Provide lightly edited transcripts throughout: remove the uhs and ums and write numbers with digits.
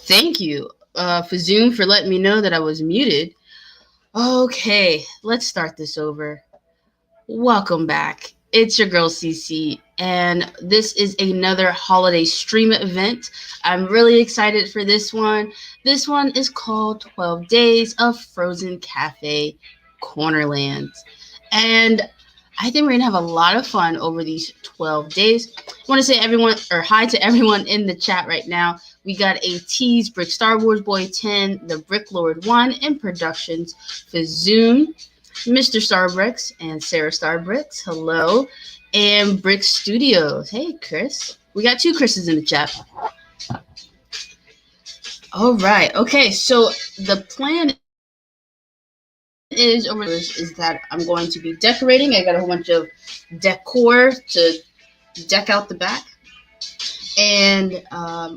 Thank you, for Zoom, for letting me know that I was muted. Okay, let's start this over. Welcome back. It's your girl CC, and this is another holiday stream event. I'm really excited for this one. This one is called 12 Days of Frozen Cafe CornerLand. And I think we're gonna have a lot of fun over these 12 days. I want to say everyone or hi to everyone in the chat right now. We got a tease, Brick Star Wars Boy 10, the Brick Lord 1 in productions for Zoom, Mr. Starbricks and Sarah Starbricks, hello, and Brick Studios. Hey, Chris. We got two Chris's in the chat. All right. Okay, so the plan is that I'm going to be decorating. I got a whole bunch of decor to deck out the back. And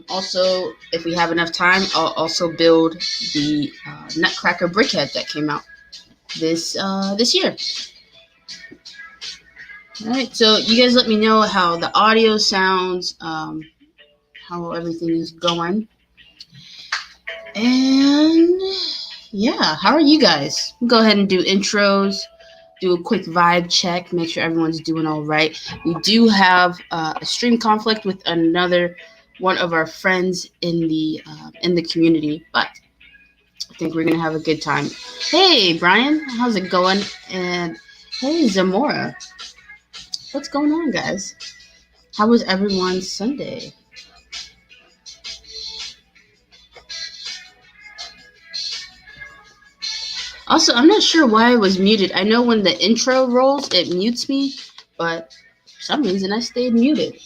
also, if we have enough time, I'll also build the Nutcracker Brickhead that came out this year. All right, so you guys let me know how the audio sounds, how everything is going. And yeah, how are you guys? Go ahead and do intros, do a quick vibe check, make sure everyone's doing all right. We do have a stream conflict with another one of our friends in the community, but I think we're gonna have a good time. Hey, Brian, how's it going? And hey, Zamora, what's going on, guys? How was everyone's Sunday? Also, I'm not sure why I was muted. I know when the intro rolls, it mutes me, but for some reason I stayed muted.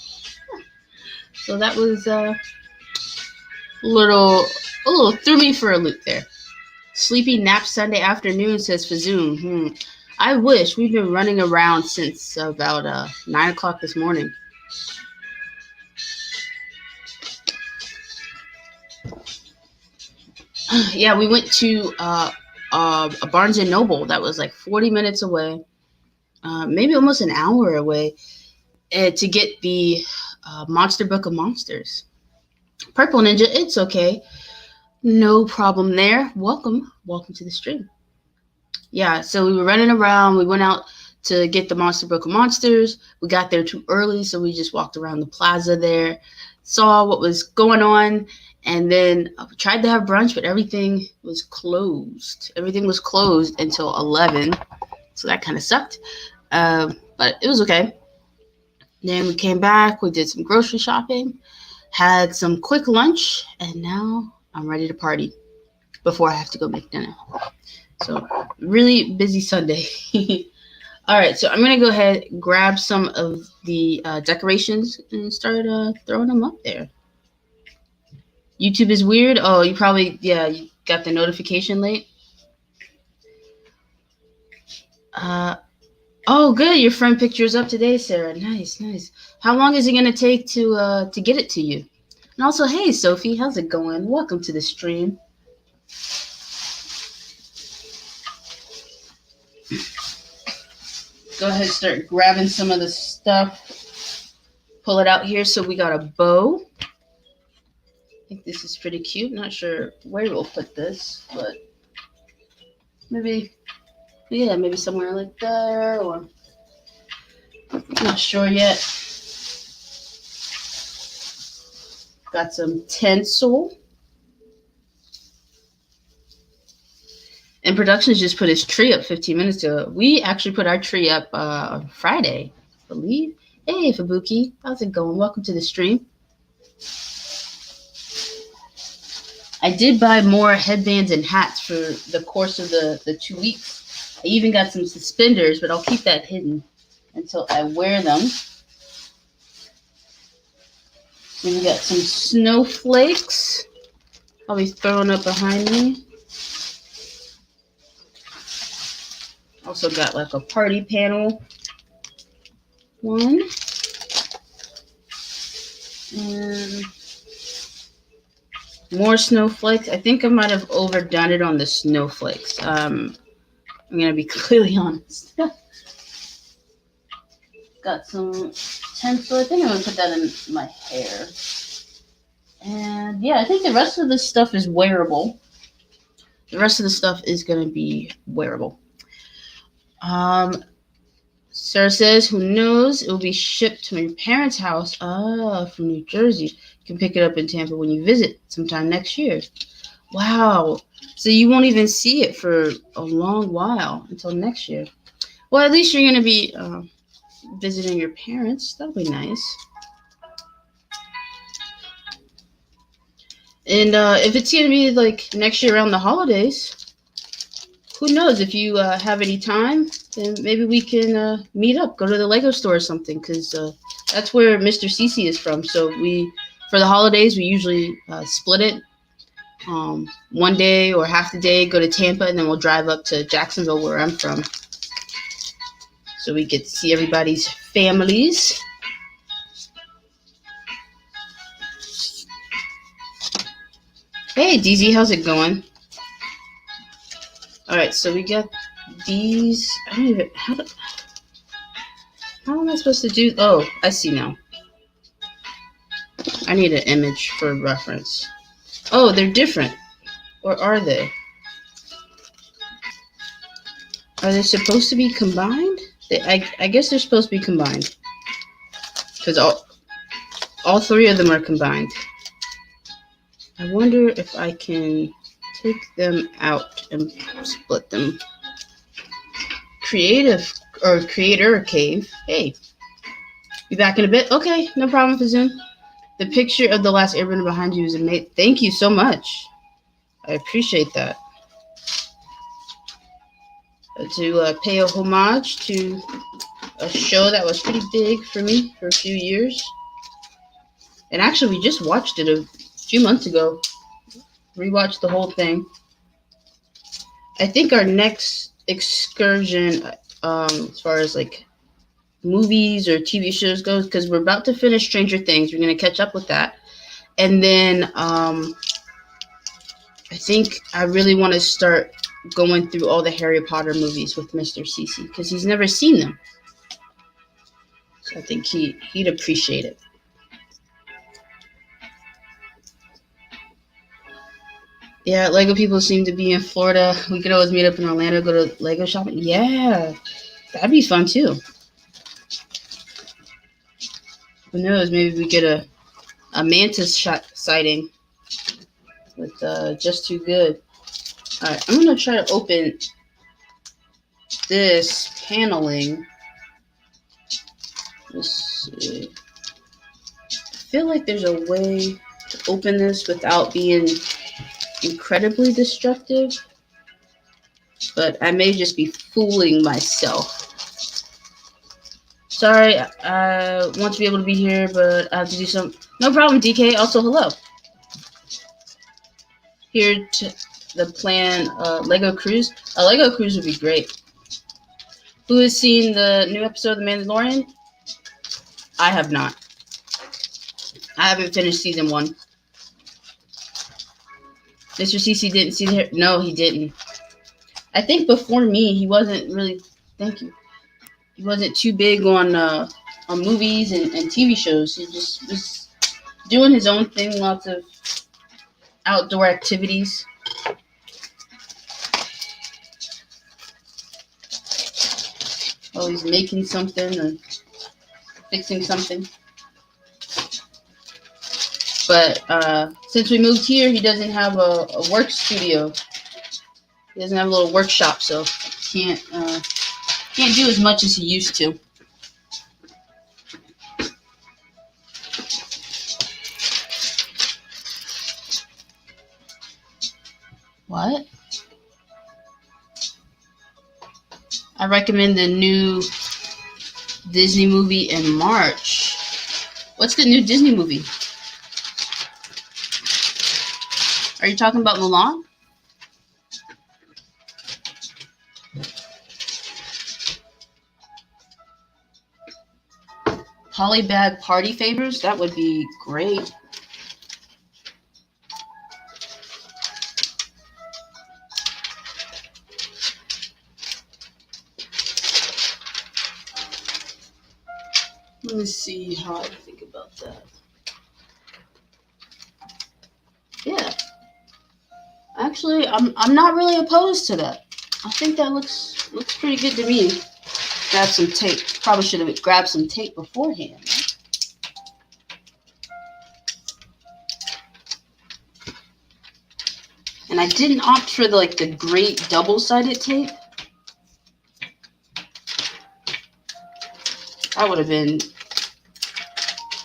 So that was a little threw me for a loop there. Sleepy nap Sunday afternoon, says Fazoon. I wish. We've been running around since about 9 o'clock this morning. Yeah, we went to a Barnes and Noble that was like 40 minutes away, maybe almost an hour away, to get the Monster Book of Monsters. Purple Ninja, it's okay. No problem there. Welcome to the stream. Yeah, so we were running around. We went out to get the Monster Book of Monsters. We got there too early, so we just walked around the plaza there, saw what was going on, and then we tried to have brunch, but everything was closed. Everything was closed until 11, so that kind of sucked. But it was okay. Then we came back. We did some grocery shopping, had some quick lunch, and now I'm ready to party before I have to go make dinner. So really busy Sunday. All right, so I'm going to go ahead, grab some of the decorations and start throwing them up there. YouTube is weird. Oh, you probably, you got the notification late. Oh, good. Your friend picture's up today, Sarah. Nice. How long is it going to take to get it to you? And also, hey, Sophie, how's it going? Welcome to the stream. Go ahead and start grabbing some of the stuff. Pull it out here. So we got a bow. I think this is pretty cute. Not sure where we'll put this, but maybe somewhere like there, or not sure yet. Got some tinsel. And Productions just put his tree up 15 minutes ago. We actually put our tree up on Friday, I believe. Hey, Fabuki, how's it going? Welcome to the stream. I did buy more headbands and hats for the course of the 2 weeks. I even got some suspenders, but I'll keep that hidden until I wear them. Then we got some snowflakes. I'll be throwing up behind me. Also got like a party panel one. And more snowflakes. I think I might have overdone it on the snowflakes. I'm going to be completely honest. Got some tinsel. I think I'm going to put that in my hair. And yeah, I think the rest of this stuff is wearable. The rest of the stuff is going to be wearable. Sarah says, who knows? It will be shipped to your parents' house. From New Jersey. You can pick it up in Tampa when you visit sometime next year. Wow. So you won't even see it for a long while until next year. Well, at least you're going to be visiting your parents. That'll be nice. And if it's going to be like next year around the holidays, who knows? If you have any time, then maybe we can meet up, go to the Lego store or something, because that's where Mr. Cece is from. So for the holidays, we usually split it. One day or half the day, go to Tampa, and then we'll drive up to Jacksonville, where I'm from. So we get to see everybody's families. Hey, DZ, how's it going? All right, so we got these. I don't even how am I supposed to do? Oh, I see now. I need an image for reference. Oh, they're different, or are they? Are they supposed to be combined? I guess they're supposed to be combined, because all three of them are combined. I wonder if I can take them out and split them. Creator cave. Hey, be back in a bit. Okay, no problem, Fazoon. The picture of the last airbender behind you is amazing. Thank you so much. I appreciate that. To pay a homage to a show that was pretty big for me for a few years. And actually, we just watched it a few months ago. Rewatched the whole thing. I think our next excursion, as far as like movies or TV shows goes, because we're about to finish Stranger Things. We're going to catch up with that. And then I think I really want to start going through all the Harry Potter movies with Mr. Cece, because he's never seen them. So I think he'd appreciate it. Yeah, Lego people seem to be in Florida. We could always meet up in Orlando, go to Lego shopping. Yeah, that'd be fun too. Who knows? Maybe we get a mantis sighting with Just Too Good. All right, I'm gonna try to open this paneling. Let's see. I feel like there's a way to open this without being incredibly destructive, but I may just be fooling myself. Sorry, I want to be able to be here, but I have to do some. No problem, DK. Also, hello. Here to the plan Lego Cruise. A Lego Cruise would be great. Who has seen the new episode of The Mandalorian? I have not. I haven't finished season 1. Mr. CC didn't see the. No, he didn't. I think before me, he wasn't really. Thank you. He wasn't too big on movies and TV shows. He just was doing his own thing. Lots of outdoor activities. Oh, he's making something or fixing something. But since we moved here, he doesn't have a work studio. He doesn't have a little workshop, so can't do as much as he used to. What? I recommend the new Disney movie in March. What's the new Disney movie? Are you talking about Mulan? Polybag party favors? That would be great. Let me see how I think about that. Yeah. Actually, I'm not really opposed to that. I think that looks pretty good to me. Grab some tape. Probably should have grabbed some tape beforehand. And I didn't opt for the great double-sided tape. That would have been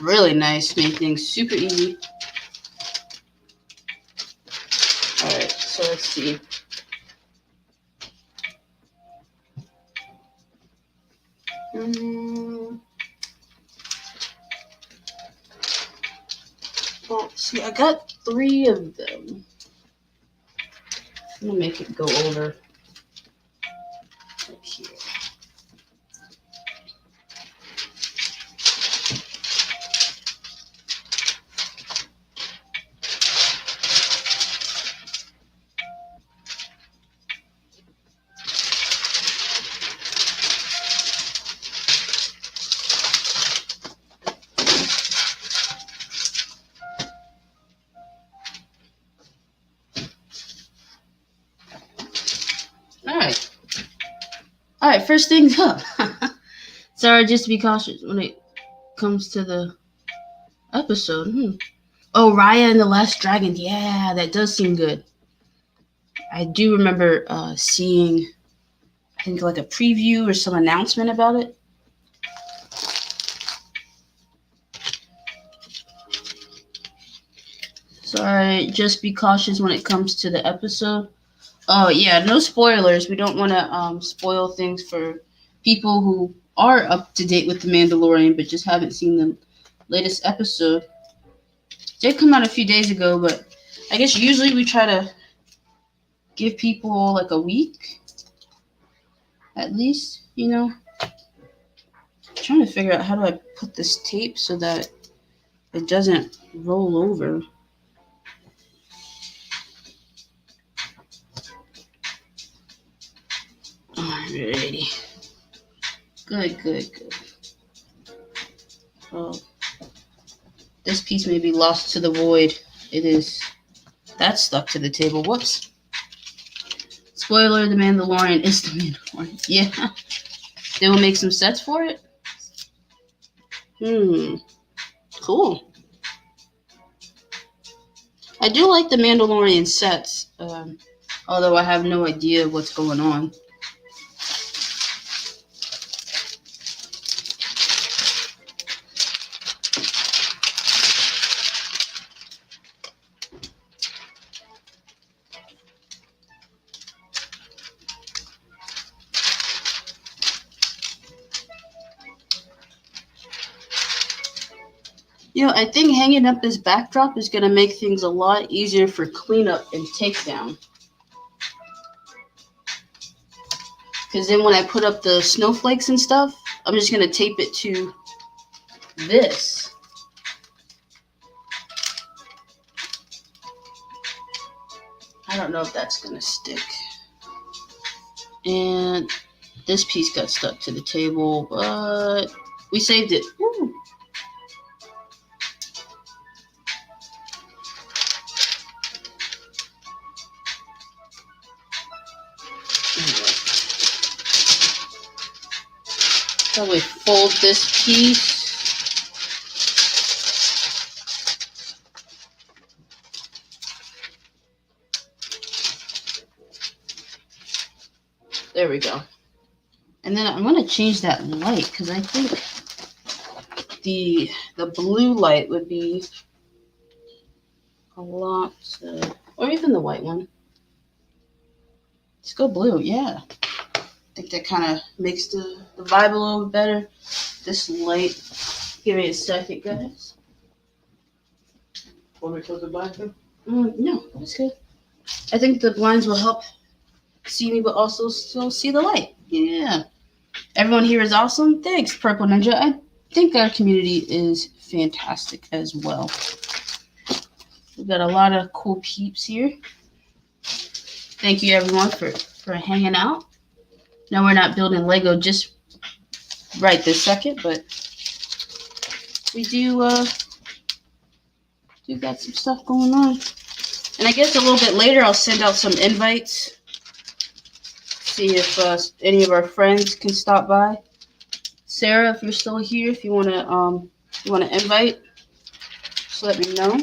really nice, make things super easy. Alright, so let's see. Well, see, I got 3 of them. I'm gonna make it go over here. All right, first things up. Sorry, just to be cautious when it comes to the episode. Oh, Raya and the Last Dragon. Yeah, that does seem good. I do remember seeing, I think, like a preview or some announcement about it. Sorry, just be cautious when it comes to the episode. Oh, yeah, no spoilers. We don't want to spoil things for people who are up to date with The Mandalorian but just haven't seen the latest episode. It did come out a few days ago, but I guess usually we try to give people like a week at least, you know. I'm trying to figure out how do I put this tape so that it doesn't roll over. Alrighty. Good. Oh, this piece may be lost to the void. It is. That's stuck to the table. Whoops. Spoiler, The Mandalorian is The Mandalorian. Yeah. They will make some sets for it? Cool. I do like the Mandalorian sets, although I have no idea what's going on. You know, I think hanging up this backdrop is going to make things a lot easier for cleanup and takedown. Because then when I put up the snowflakes and stuff, I'm just going to tape it to this. I don't know if that's going to stick. And this piece got stuck to the table, but we saved it. Woo. Probably fold this piece. There we go. And then I'm going to change that light because I think the blue light would be a lot, or even the white one. Let's go blue, yeah. I think that kind of makes the vibe a little bit better. This light. Give me a second, guys. Want me to close the blinds then? No, that's good. I think the blinds will help see me, but also still see the light. Yeah. Everyone here is awesome. Thanks, Purple Ninja. I think our community is fantastic as well. We've got a lot of cool peeps here. Thank you, everyone, for hanging out. No, we're not building Lego just right this second, but we do got some stuff going on. And I guess a little bit later I'll send out some invites. See if any of our friends can stop by. Sarah, if you're still here, if you wanna invite, just let me know.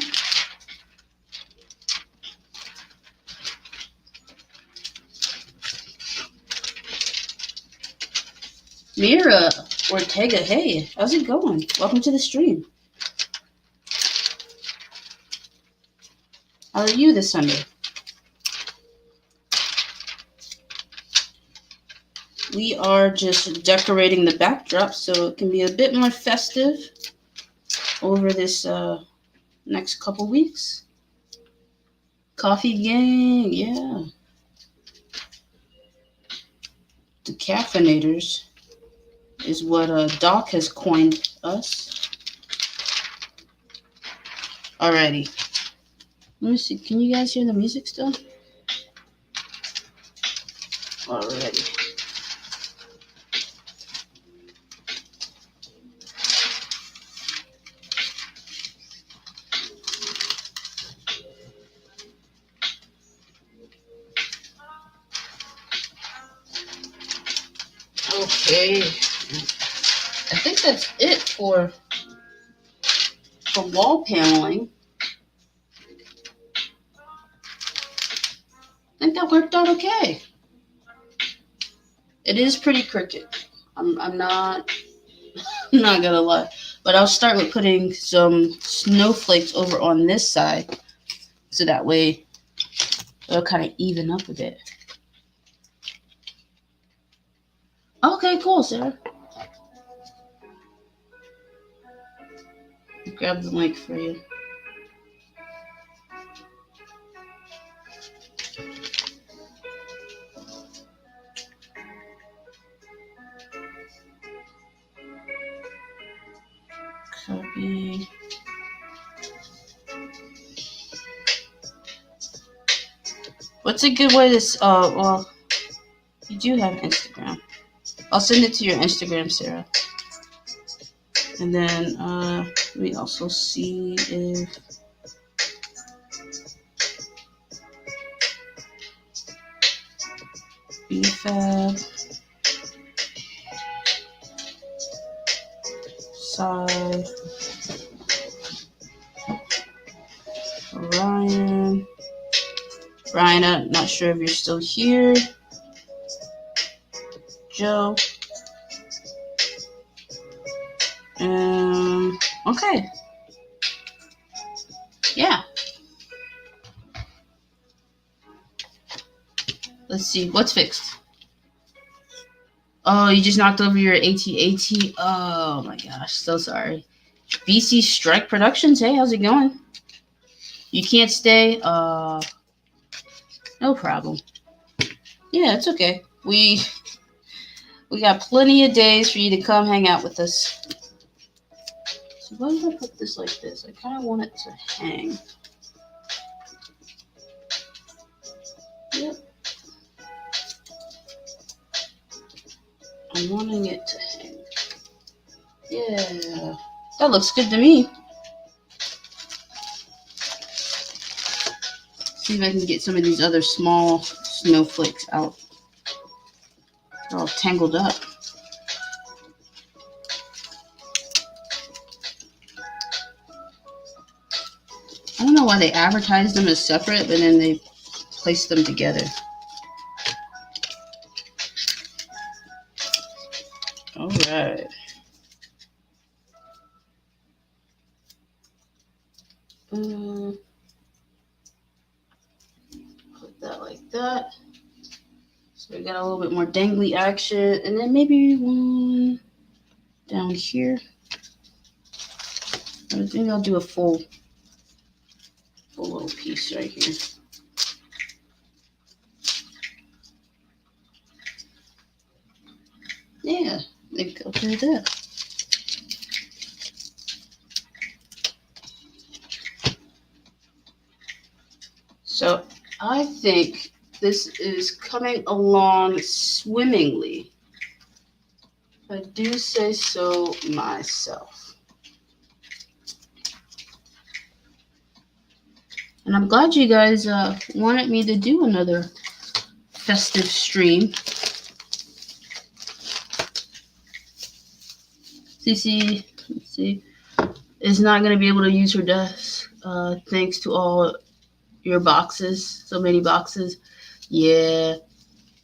Mira Ortega, hey, how's it going? Welcome to the stream. How are you this Sunday? We are just decorating the backdrop so it can be a bit more festive over this next couple weeks. Coffee gang, yeah. Decaffeinators is what Doc has coined us. Alrighty. Let me see. Can you guys hear the music still? Alrighty. Okay. I think that's it for wall paneling. I think that worked out okay. It is pretty crooked. I'm not gonna lie. But I'll start with putting some snowflakes over on this side so that way it'll kind of even up a bit. Okay, cool, Sarah. Grab the link for you. Copy. What's a good way to, well, you do have Instagram. I'll send it to your Instagram, Sarah. And then, let me also see if BFab side Ryan, I'm not sure if you're still here. Joe. Okay. Yeah. Let's see. What's fixed? Oh, you just knocked over your AT-AT. Oh my gosh. So sorry. BC Strike Productions. Hey, how's it going? You can't stay? No problem. Yeah, it's okay. We got plenty of days for you to come hang out with us. So why did I put this like this? I kind of want it to hang. Yep. I'm wanting it to hang. Yeah. That looks good to me. See if I can get some of these other small snowflakes out. They're all tangled up. I don't know why they advertise them as separate, but then they place them together. All right. Put that like that. So we got a little bit more dangly action, and then maybe one down here. Maybe I'll do a full little piece right here. Yeah, maybe go through that. So I think this is coming along swimmingly. I do say so myself. And I'm glad you guys wanted me to do another festive stream. CC, let's see, is not going to be able to use her desk thanks to all your boxes. So many boxes. Yeah.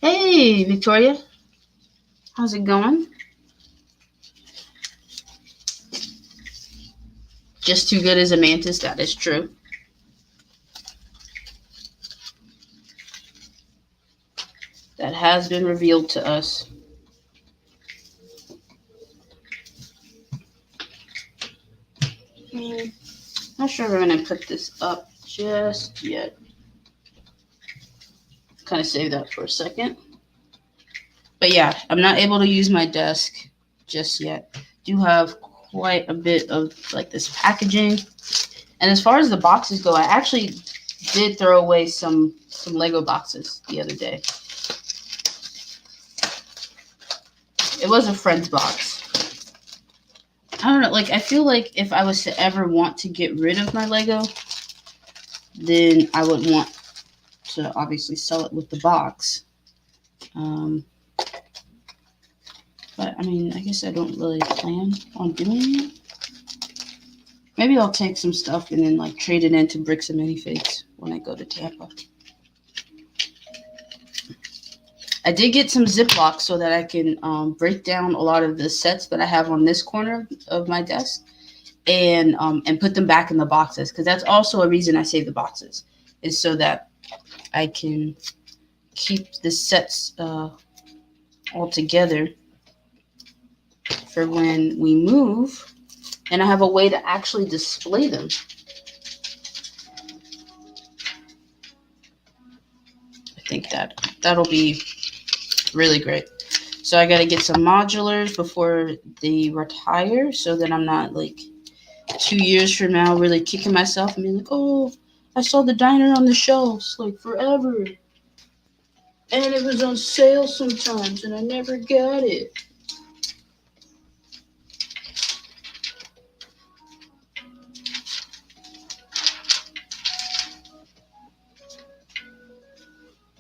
Hey, Victoria. How's it going? Just too good as a mantis. That is true. That has been revealed to us. Not sure we're going to put this up just yet. Kind of save that for a second. But yeah, I'm not able to use my desk just yet. Do have quite a bit of like this packaging. And as far as the boxes go, I actually did throw away some Lego boxes the other day. It was a friend's box. I don't know, like I feel like if I was to ever want to get rid of my Lego, then I would want to obviously sell it with the box. But I mean, I guess I don't really plan on doing it. Maybe I'll take some stuff and then like trade it into bricks and minifigs when I go to Tampa. I did get some Ziplocs so that I can break down a lot of the sets that I have on this corner of my desk and put them back in the boxes, because that's also a reason I save the boxes, is so that I can keep the sets all together for when we move, and I have a way to actually display them. I think that'll be really great. So I got to get some modulars before they retire, so that I'm not like 2 years from now really kicking myself and being like, oh, I saw the diner on the shelves like forever, and it was on sale sometimes and I never got it.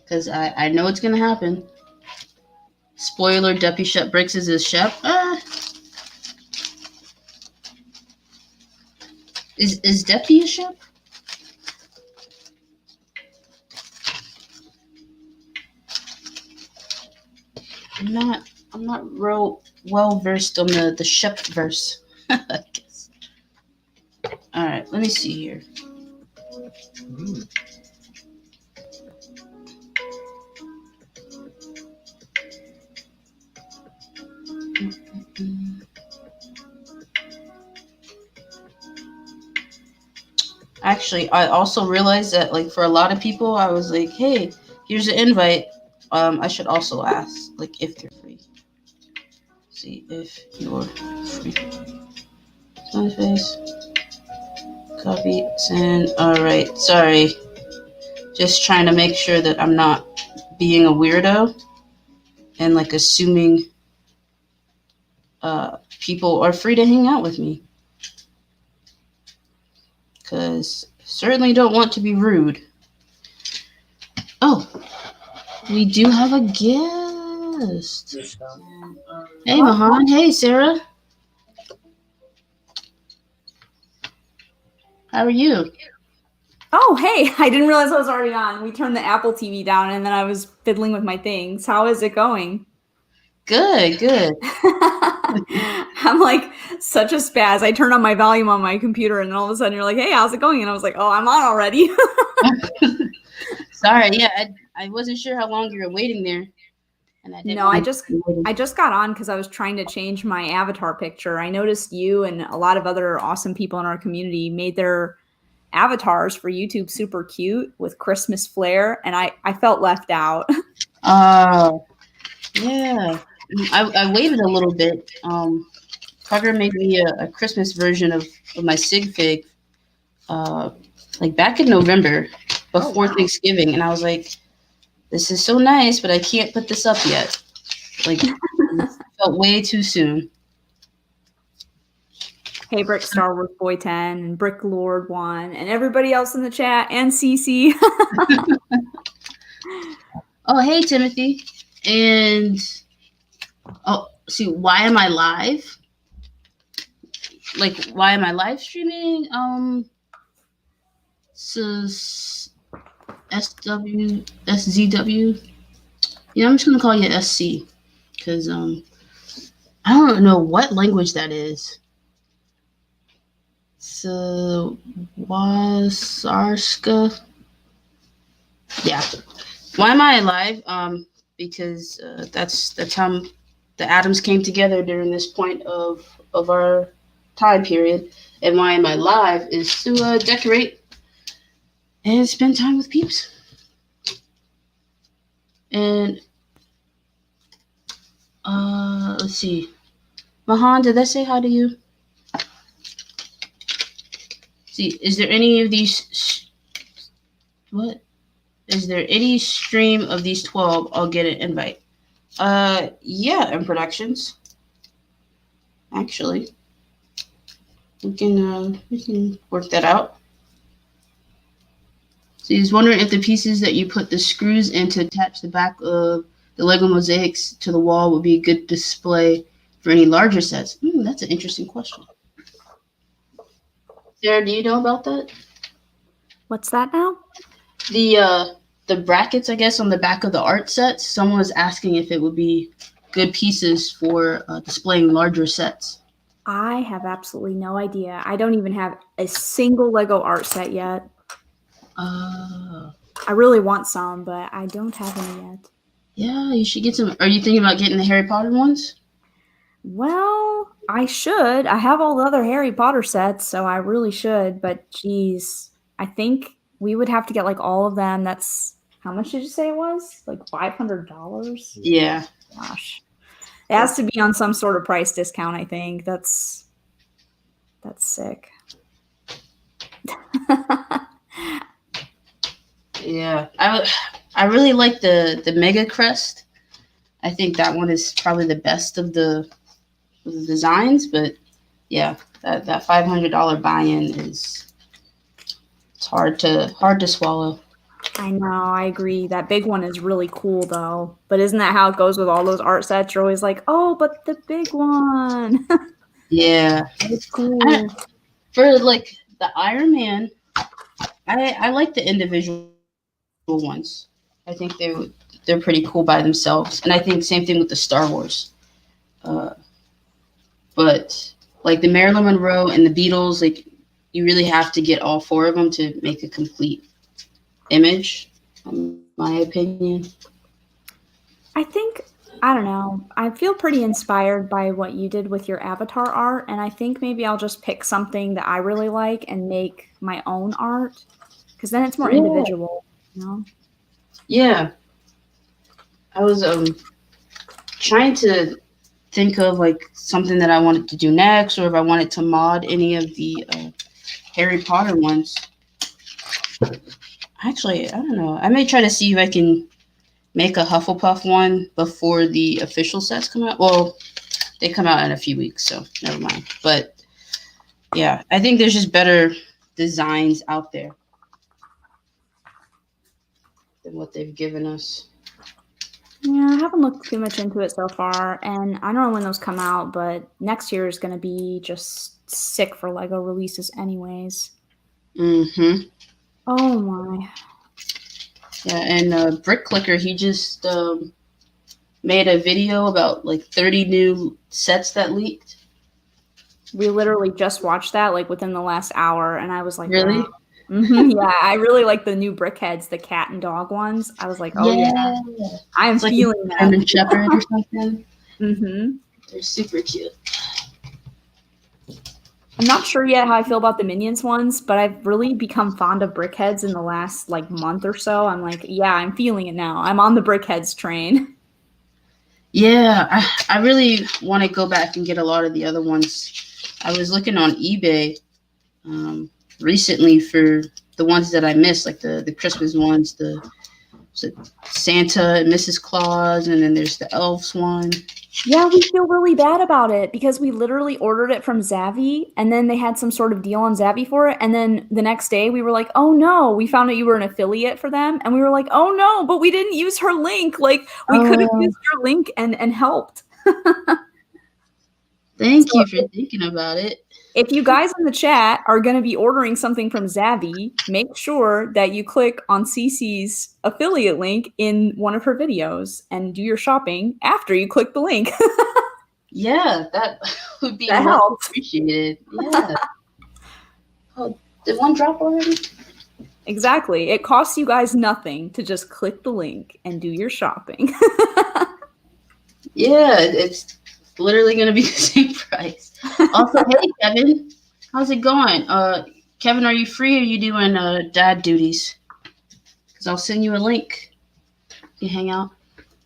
Because I know it's going to happen. Spoiler, Deppy Shep Bricks is his chef. Is Deppy a chef? I'm not real well versed on the chef verse, I guess. All right, let me see here. Actually, I also realized that, like, for a lot of people, I was like, hey, here's an invite. I should also ask, like, if they're free. See if you're free. My face. Copy, send. All right, sorry. Just trying to make sure that I'm not being a weirdo and, like, assuming people are free to hang out with me. Because certainly don't want to be rude. Oh, we do have a guest. Hey, Mahan. Hey, Sarah. How are you? Oh, hey, I didn't realize I was already on. We turned the Apple TV down and then I was fiddling with my things. How is it going? Good. I'm like such a spaz. I turned on my volume on my computer and then all of a sudden you're like, hey, how's it going? And I was like, oh, I'm on already. Sorry, yeah, I wasn't sure how long you were waiting there. And I just got on because I was trying to change my avatar picture. I noticed you and a lot of other awesome people in our community made their avatars for YouTube super cute with Christmas flair, and I felt left out. Yeah. I waited a little bit. Carter made me a Christmas version of my sig fig like back in November before Thanksgiving, and I was like, this is so nice, but I can't put this up yet. Like, it felt way too soon. Hey, Brick Star Wars Boy 10 and Brick Lord 1 and everybody else in the chat and CC. Oh, hey, Timothy. And, see, why am I live? Like, why am I live streaming? SZW. Yeah, I'm just going to call you SC. Because, I don't know what language that is. So, Wasarska. Yeah. Why am I alive? Because that's how the atoms came together during this point of our time period. And why am I alive is to decorate and spend time with peeps. And let's see, Mahan, did I say hi to you? See, is there any of these? What? Is there any stream of these 12? I'll get an invite. Yeah, in productions. Actually, we can work that out. So he's wondering if the pieces that you put the screws in to attach the back of the Lego mosaics to the wall would be a good display for any larger sets. That's an interesting question. Sarah, do you know about that? What's that now? The brackets, I guess, on the back of the art sets. Someone was asking if it would be good pieces for displaying larger sets. I have absolutely no idea. I don't even have a single Lego art set yet. I really want some, but I don't have any yet. Yeah, you should get some. Are you thinking about getting the Harry Potter ones? Well, I should. I have all the other Harry Potter sets, so I really should. But geez, I think we would have to get like all of them. That's how much did you say it was? Like $500? Yeah. Gosh, it has to be on some sort of price discount. I think that's sick. Yeah, I really like the Mega Crest. I think that one is probably the best of the designs, but yeah, that $500 buy-in it's hard to swallow. I know, I agree. That big one is really cool though. But isn't that how it goes with all those art sets? You're always like, oh, but the big one. Yeah, it's cool. For like the Iron Man, I like the individual ones. I think they're pretty cool by themselves, and I think same thing with the Star Wars. But like the Marilyn Monroe and the Beatles, like you really have to get all four of them to make a complete image, in my opinion. I don't know. I feel pretty inspired by what you did with your avatar art, and I think maybe I'll just pick something that I really like and make my own art, because then it's more individual, you know? Yeah. I was trying to think of like something that I wanted to do next, or if I wanted to mod any of the Harry Potter ones. Actually, I don't know. I may try to see if I can make a Hufflepuff one before the official sets come out. Well, they come out in a few weeks, so never mind. But yeah, I think there's just better designs out there than what they've given us. Yeah, I haven't looked too much into it so far, and I don't know when those come out, but next year is going to be just sick for Lego releases anyways. Mm-hmm. Oh my. Yeah, and Brick Clicker, he just made a video about like 30 new sets that leaked. We literally just watched that like within the last hour, and I was like, really? Wow. Yeah, I really like the new Brickheadz, the cat and dog ones. I was like, oh yeah, I am feeling that. German Shepherd or something. Mm-hmm. They're super cute. I'm not sure yet how I feel about the Minions ones, but I've really become fond of Brickheadz in the last like month or so. I'm like, yeah, I'm feeling it now. I'm on the Brickheadz train. Yeah, I really want to go back and get a lot of the other ones. I was looking on eBay recently for the ones that I missed, like the Christmas ones, the Santa and Mrs. Claus, and then there's the Elves one. Yeah, we feel really bad about it because we literally ordered it from Zavvi and then they had some sort of deal on Zavvi for it. And then the next day we were like, oh no, we found out you were an affiliate for them. And we were like, oh no, but we didn't use her link. Like we could have used your link and helped. Thank you for thinking about it. If you guys in the chat are going to be ordering something from Zavvi, make sure that you click on Cece's affiliate link in one of her videos and do your shopping after you click the link. Yeah, that would be appreciated. Yeah. Oh, did one drop already? Exactly. It costs you guys nothing to just click the link and do your shopping. Yeah, it's literally going to be the same price. Also, hey, Kevin, how's it going? Kevin, are you free or are you doing dad duties? Because I'll send you a link. You hang out.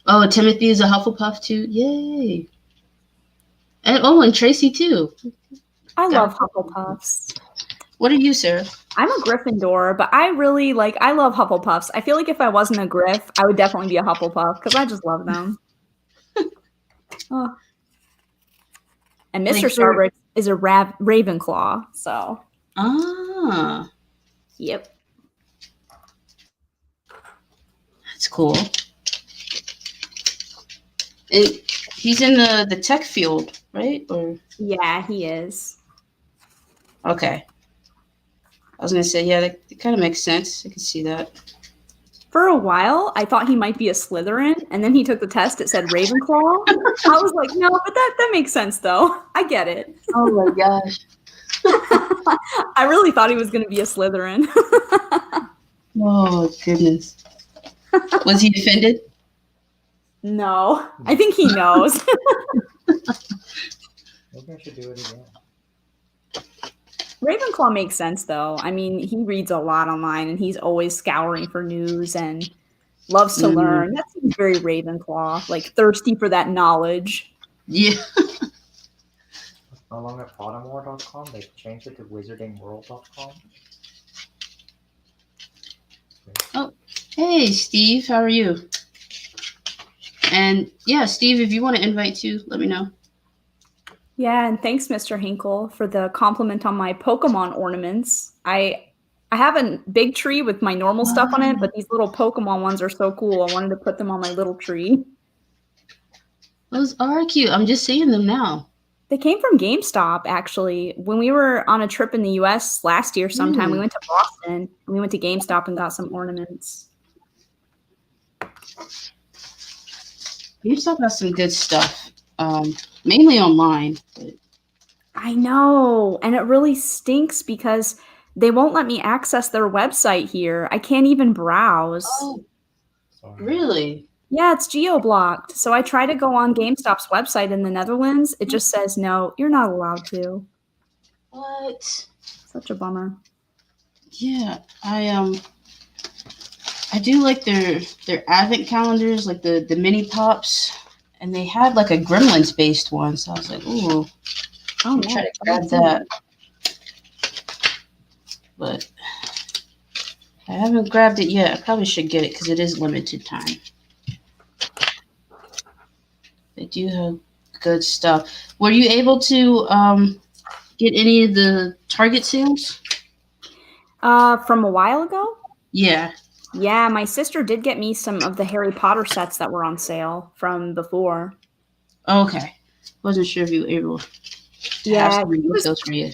Oh, Timothy is a Hufflepuff too. Yay. And Tracy too. I love Hufflepuffs. What are you, Sarah? I'm a Gryffindor, but I love Hufflepuffs. I feel like if I wasn't a Griff, I would definitely be a Hufflepuff because I just love them. Oh. And Mr. Starbrick is a Ravenclaw, so. Ah. Yep. That's cool. He's in the tech field, right? Or yeah, he is. Okay. I was gonna say, yeah, that kind of makes sense. I can see that. For a while, I thought he might be a Slytherin, and then he took the test. It said Ravenclaw. I was like, no, but that makes sense, though. I get it. Oh, my gosh. I really thought he was going to be a Slytherin. Oh, goodness. Was he offended? No. I think he knows. Maybe I should do it again. Ravenclaw makes sense, though. I mean, he reads a lot online, and he's always scouring for news and loves to learn. That seems very Ravenclaw, like thirsty for that knowledge. Yeah. No longer Pottermore.com. They changed it to WizardingWorld.com. Oh, hey, Steve. How are you? And yeah, Steve, if you want to invite too, let me know. Yeah, and thanks, Mr. Hinkle, for the compliment on my Pokemon ornaments. I have a big tree with my normal stuff on it, but these little Pokemon ones are so cool. I wanted to put them on my little tree. Those are cute. I'm just seeing them now. They came from GameStop, actually. When we were on a trip in the U.S. last year sometime, we went to Boston, and we went to GameStop and got some ornaments. GameStop has some good stuff. Mainly online. But I know, and it really stinks because they won't let me access their website here. I can't even browse. Oh, really? Yeah, it's geo-blocked. So I try to go on GameStop's website in the Netherlands. It just says, no, you're not allowed to. What? Such a bummer. Yeah, I do like their advent calendars, like the mini pops. And they had like a Gremlins based one, so I was like, ooh, I'm trying to grab that. But I haven't grabbed it yet. I probably should get it because it is limited time. They do have good stuff. Were you able to get any of the Target sales? From a while ago? Yeah. Yeah, my sister did get me some of the Harry Potter sets that were on sale from before. Okay. Wasn't sure if you were able to have some of those for you.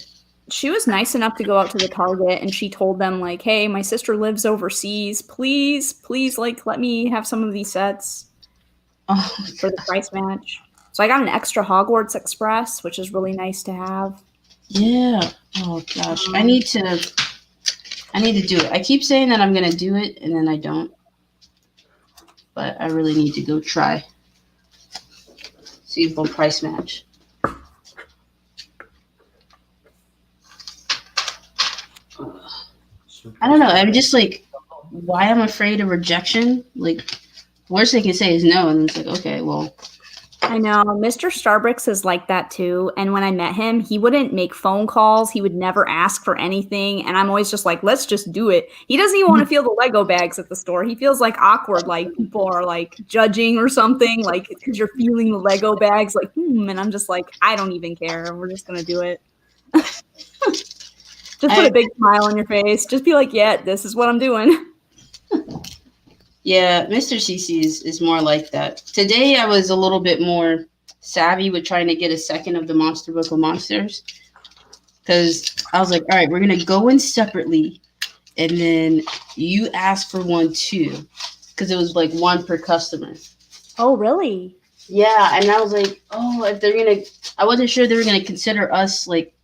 She was nice enough to go out to the Target, and she told them, like, hey, my sister lives overseas. Please, like, let me have some of these sets for the price match. So I got an extra Hogwarts Express, which is really nice to have. Yeah. Oh, gosh. I need to do it. I keep saying that I'm going to do it, and then I don't. But I really need to go try. See if we'll price match. I don't know. I'm just like, why I'm afraid of rejection? Like, worst they can say is no, and it's like, okay, well, I know. Mr. Starbricks is like that too. And when I met him, he wouldn't make phone calls. He would never ask for anything. And I'm always just like, let's just do it. He doesn't even want to feel the Lego bags at the store. He feels like awkward, like people are like judging or something, like because you're feeling the Lego bags, like, And I'm just like, I don't even care. We're just going to do it. Just put a big smile on your face. Just be like, yeah, this is what I'm doing. Yeah, Mr. CC is more like that. Today I was a little bit more savvy with trying to get a second of the Monster Book of Monsters. Because I was like, all right, we're going to go in separately. And then you ask for one too. Because it was like one per customer. Oh, really? Yeah, and I was like, oh, if they're going to... I wasn't sure they were going to consider us like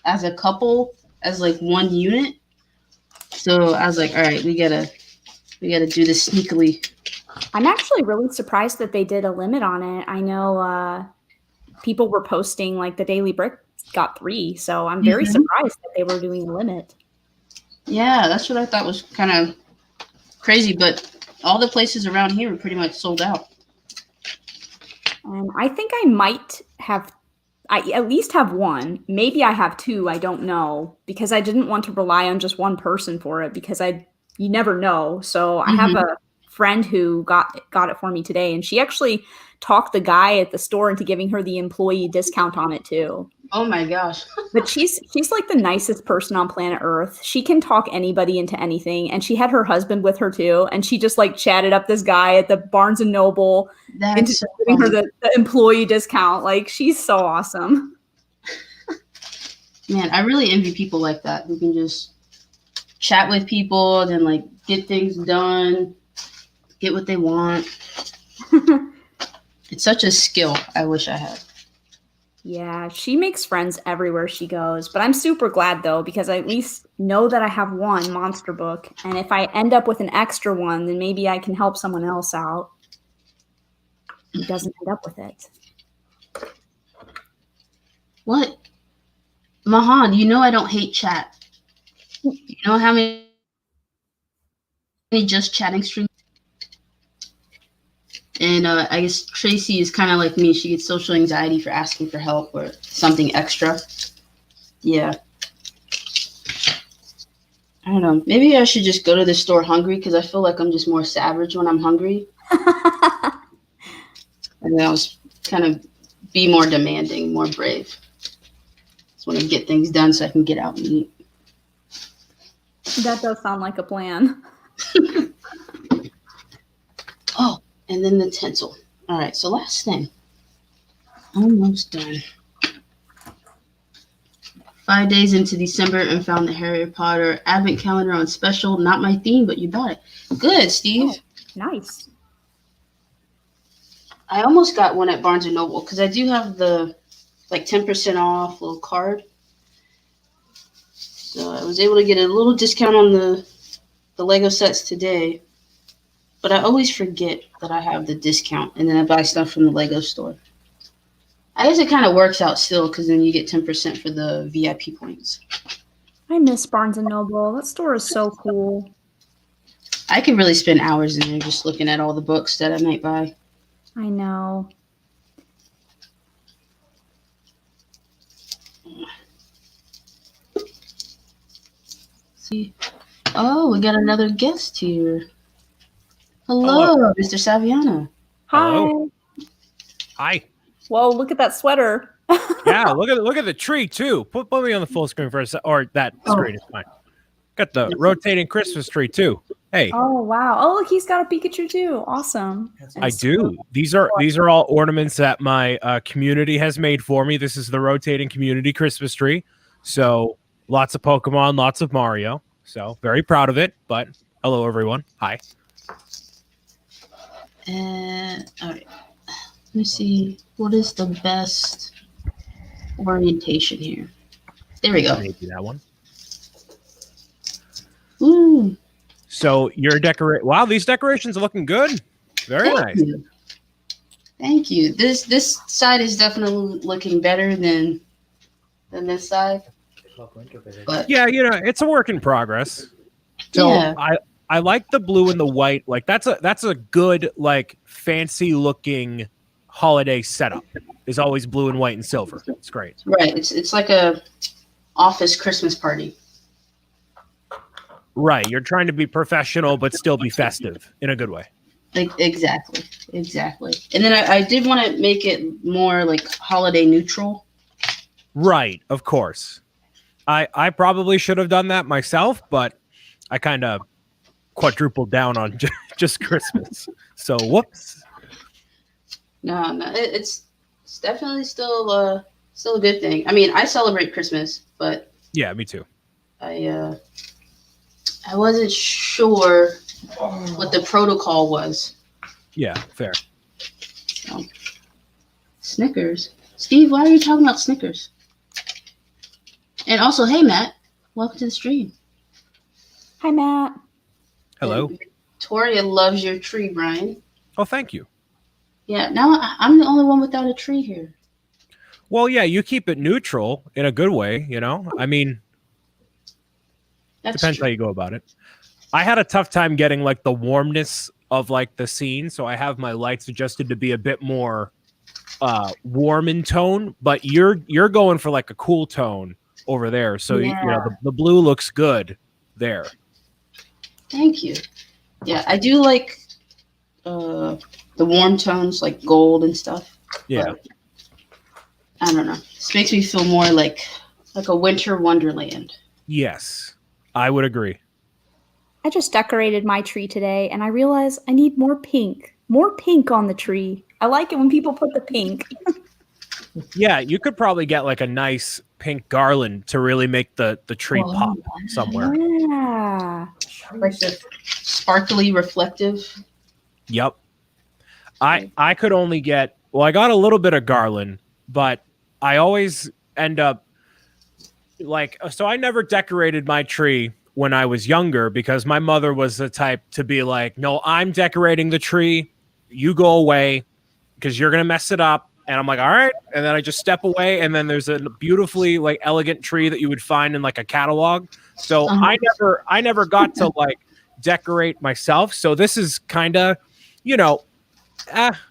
as a couple, as like one unit. So I was like, all right, we gotta do this sneakily. I'm actually really surprised that they did a limit on it. I know people were posting like the Daily Brick got 3, so I'm very surprised that they were doing a limit. Yeah, that's what I thought was kind of crazy, but all the places around here are pretty much sold out. I think I might have, I at least have one. Maybe I have 2. I don't know, because I didn't want to rely on just one person for it, because you never know. So I have a friend who got it for me today, and she actually talked the guy at the store into giving her the employee discount on it too. Oh my gosh. But she's like the nicest person on planet Earth. She can talk anybody into anything, and she had her husband with her too, and she just like chatted up this guy at the Barnes and Noble into giving her the employee discount. Like, she's so awesome. Man, I really envy people like that who can just chat with people and then like get things done, get what they want. It's such a skill I wish I had. Yeah, she makes friends everywhere she goes. But I'm super glad, though, because I at least know that I have one monster book. And if I end up with an extra one, then maybe I can help someone else out who doesn't end up with it. What? Mahan, you know I don't hate chat. You know how many just chatting streams? And I guess Tracy is kind of like me. She gets social anxiety for asking for help or something extra. Yeah. I don't know. Maybe I should just go to the store hungry, because I feel like I'm just more savage when I'm hungry. And I was kind of be more demanding, more brave. Just want to get things done so I can get out and eat. That does sound like a plan. Oh, and then the tinsel. All right, so last thing. Almost done. 5 days into December and found the Harry Potter Advent calendar on special. Not my theme, but you bought it. Good, Steve. Oh, nice. I almost got one at Barnes & Noble because I do have the like 10% off little card. So I was able to get a little discount on the Lego sets today. But I always forget that I have the discount, and then I buy stuff from the Lego store. I guess it kind of works out still, because then you get 10% for the VIP points. I miss Barnes & Noble. That store is so cool. I could really spend hours in there just looking at all the books that I might buy. I know. See. Oh, we got another guest here. Hello, Mr. Saviano. Hi. Hello. Hi. Whoa, look at that sweater. Yeah, look at the tree too. Put me on the full screen for a second, or that screen is fine. Got the rotating Christmas tree too. Hey. Oh wow. Oh, look, he's got a Pikachu too. Awesome. I do. These are all ornaments that my community has made for me. This is the rotating community Christmas tree. So lots of Pokemon, lots of Mario. So very proud of it. But hello everyone. Hi. All right. Let me see. What is the best orientation here? There we go. Maybe that one. Ooh. So your wow, these decorations are looking good. Very nice. You. Thank you. This side is definitely looking better than this side. But yeah, it's a work in progress. So yeah. I like the blue and the white. Like that's a good, like, fancy looking holiday setup is always blue and white and silver. It's great. Right. It's like a office Christmas party. Right. You're trying to be professional, but still be festive in a good way. Exactly. And then I did want to make it more like holiday neutral. Right. Of course. I probably should have done that myself, but I kind of quadrupled down on just Christmas. So whoops. No, it's definitely still a good thing. I mean, I celebrate Christmas, but yeah, me too. I wasn't sure what the protocol was. Yeah, fair. So, Snickers. Steve, why are you talking about Snickers? And also, hey Matt, welcome to the stream. Hi, Matt. Hello. And Victoria loves your tree, Brian. Oh, thank you. Yeah, now I'm the only one without a tree here. Well, yeah, you keep it neutral in a good way, I mean, depends how you go about it. I had a tough time getting like the warmness of like the scene, so I have my lights adjusted to be a bit more warm in tone, but you're going for like a cool tone over there. So the blue looks good there. Thank you. Yeah, I do like the warm tones, like gold and stuff. Yeah. I don't know. This makes me feel more like a winter wonderland. Yes, I would agree. I just decorated my tree today, and I realized I need more pink. More pink on the tree. I like it when people put the pink. Yeah, you could probably get like a nice pink garland to really make the tree pop somewhere. Yeah. Like the sparkly reflective. Yep. I could only get, well, I got a little bit of garland, but I always end up like, so I never decorated my tree when I was younger because my mother was the type to be like, no, I'm decorating the tree. You go away because you're going to mess it up. And I'm like, all right. And then I just step away. And then there's a beautifully like elegant tree that you would find in like a catalog. So I never got to like decorate myself. So this is kind of,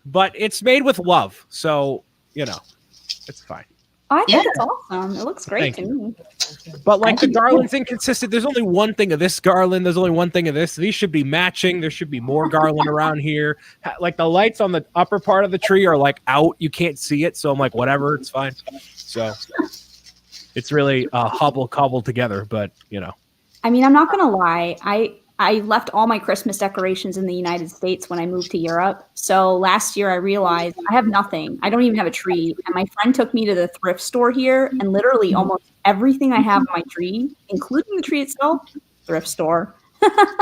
but it's made with love. So, it's fine. I think it's awesome. It looks great to me. But like the garland's inconsistent. There's only one thing of this garland. There's only one thing of this. These should be matching. There should be more garland around here. Like the lights on the upper part of the tree are like out. You can't see it. So I'm like, whatever, it's fine. So it's really hobble cobbled together. But I mean, I'm not gonna lie. I left all my Christmas decorations in the United States when I moved to Europe. So last year I realized I have nothing. I don't even have a tree. And my friend took me to the thrift store here, and literally almost everything I have on my tree, including the tree itself, thrift store.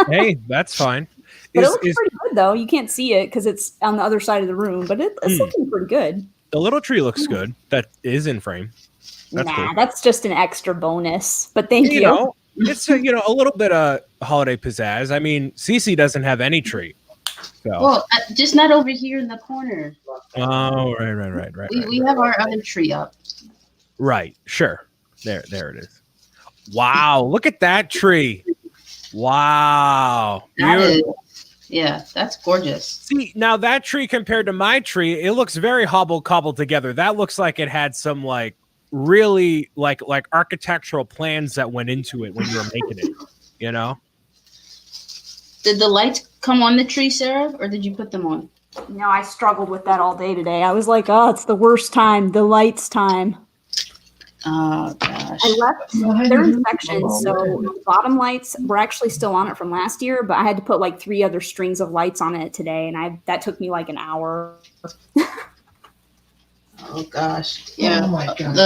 Hey, that's fine. But it looks pretty good though. You can't see it because it's on the other side of the room, but it's looking pretty good. The little tree looks good. That is in frame. That's cool. That's just an extra bonus. But thank you. It's a little bit of holiday pizzazz. I mean, Cece doesn't have any tree. So. Well, just not over here in the corner. Oh, right. We have our other tree up. Right. Sure. There it is. Wow. Look at that tree. Wow. That's gorgeous. See, now that tree compared to my tree, it looks very hobble cobbled together. That looks like it had some like really like architectural plans that went into it when you were making it, Did the lights come on the tree, Sarah, or did you put them on? No, I struggled with that all day today. I was like, oh, it's the worst time, the lights time. Oh gosh. I left they're in sections, so the bottom lights were actually still on it from last year, but I had to put like 3 other strings of lights on it today, and that took me like an hour. Oh gosh, yeah. Oh my God.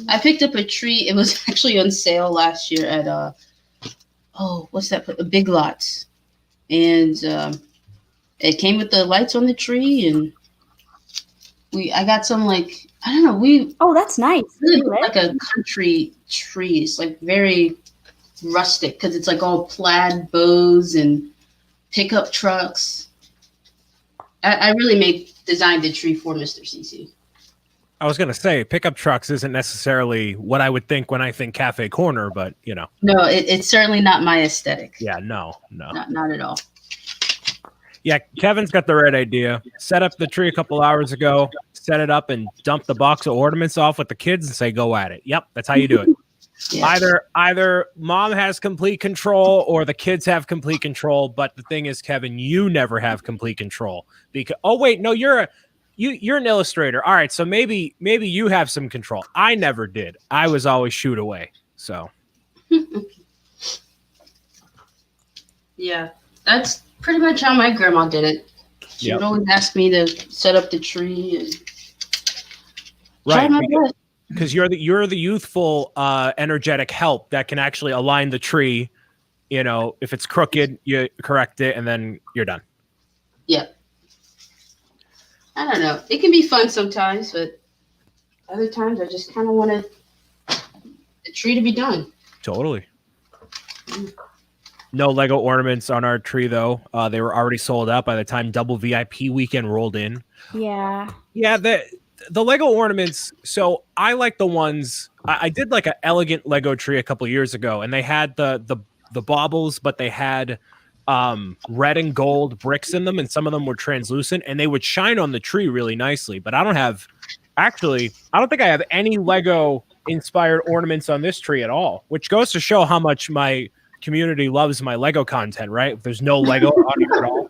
I picked up a tree. It was actually on sale last year at what's that? Big Lots, and it came with the lights on the tree, and I got some like I don't know. Oh, that's nice. Really like a country tree. It's like very rustic because it's like all plaid bows and pickup trucks. I really designed the tree for Mr. CC. I was going to say pickup trucks isn't necessarily what I would think when I think cafe corner, but No, it's certainly not my aesthetic. Yeah, no. Not at all. Yeah, Kevin's got the right idea. Set up the tree a couple hours ago, set it up, and dump the box of ornaments off with the kids and say, go at it. Yep, that's how you do it. Yeah. Either mom has complete control or the kids have complete control. But the thing is, Kevin, you never have complete control. Because wait, no, you're an illustrator. All right, so maybe you have some control. I never did. I was always shoot away. So yeah, that's pretty much how my grandma did it. She would always ask me to set up the tree and try my best. Because you're the youthful, energetic help that can actually align the tree. You know, if it's crooked, you correct it, and then you're done. Yeah. I don't know. It can be fun sometimes, but other times I just kind of want the tree to be done. Totally. No Lego ornaments on our tree, though. They were already sold out by the time Double VIP weekend rolled in. Yeah. Yeah, the Lego ornaments. So I like the ones. I did like an elegant Lego tree a couple years ago, and they had the baubles, but they had red and gold bricks in them, and some of them were translucent, and they would shine on the tree really nicely. But I don't think I have any Lego inspired ornaments on this tree at all, which goes to show how much my community loves my Lego content, right? There's no Lego on here at all.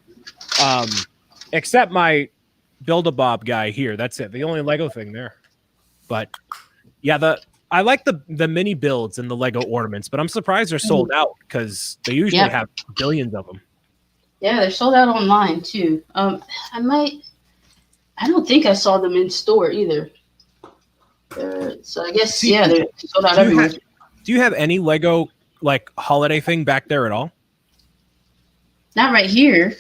Except my Build-A-Bob guy here. That's it. The only Lego thing there. But yeah, I like the mini builds and the Lego ornaments, but I'm surprised they're sold out because they usually have billions of them. Yeah, they're sold out online too. I don't think I saw them in store either. So I guess they're sold out everywhere. Do you have any Lego like holiday thing back there at all? Not right here.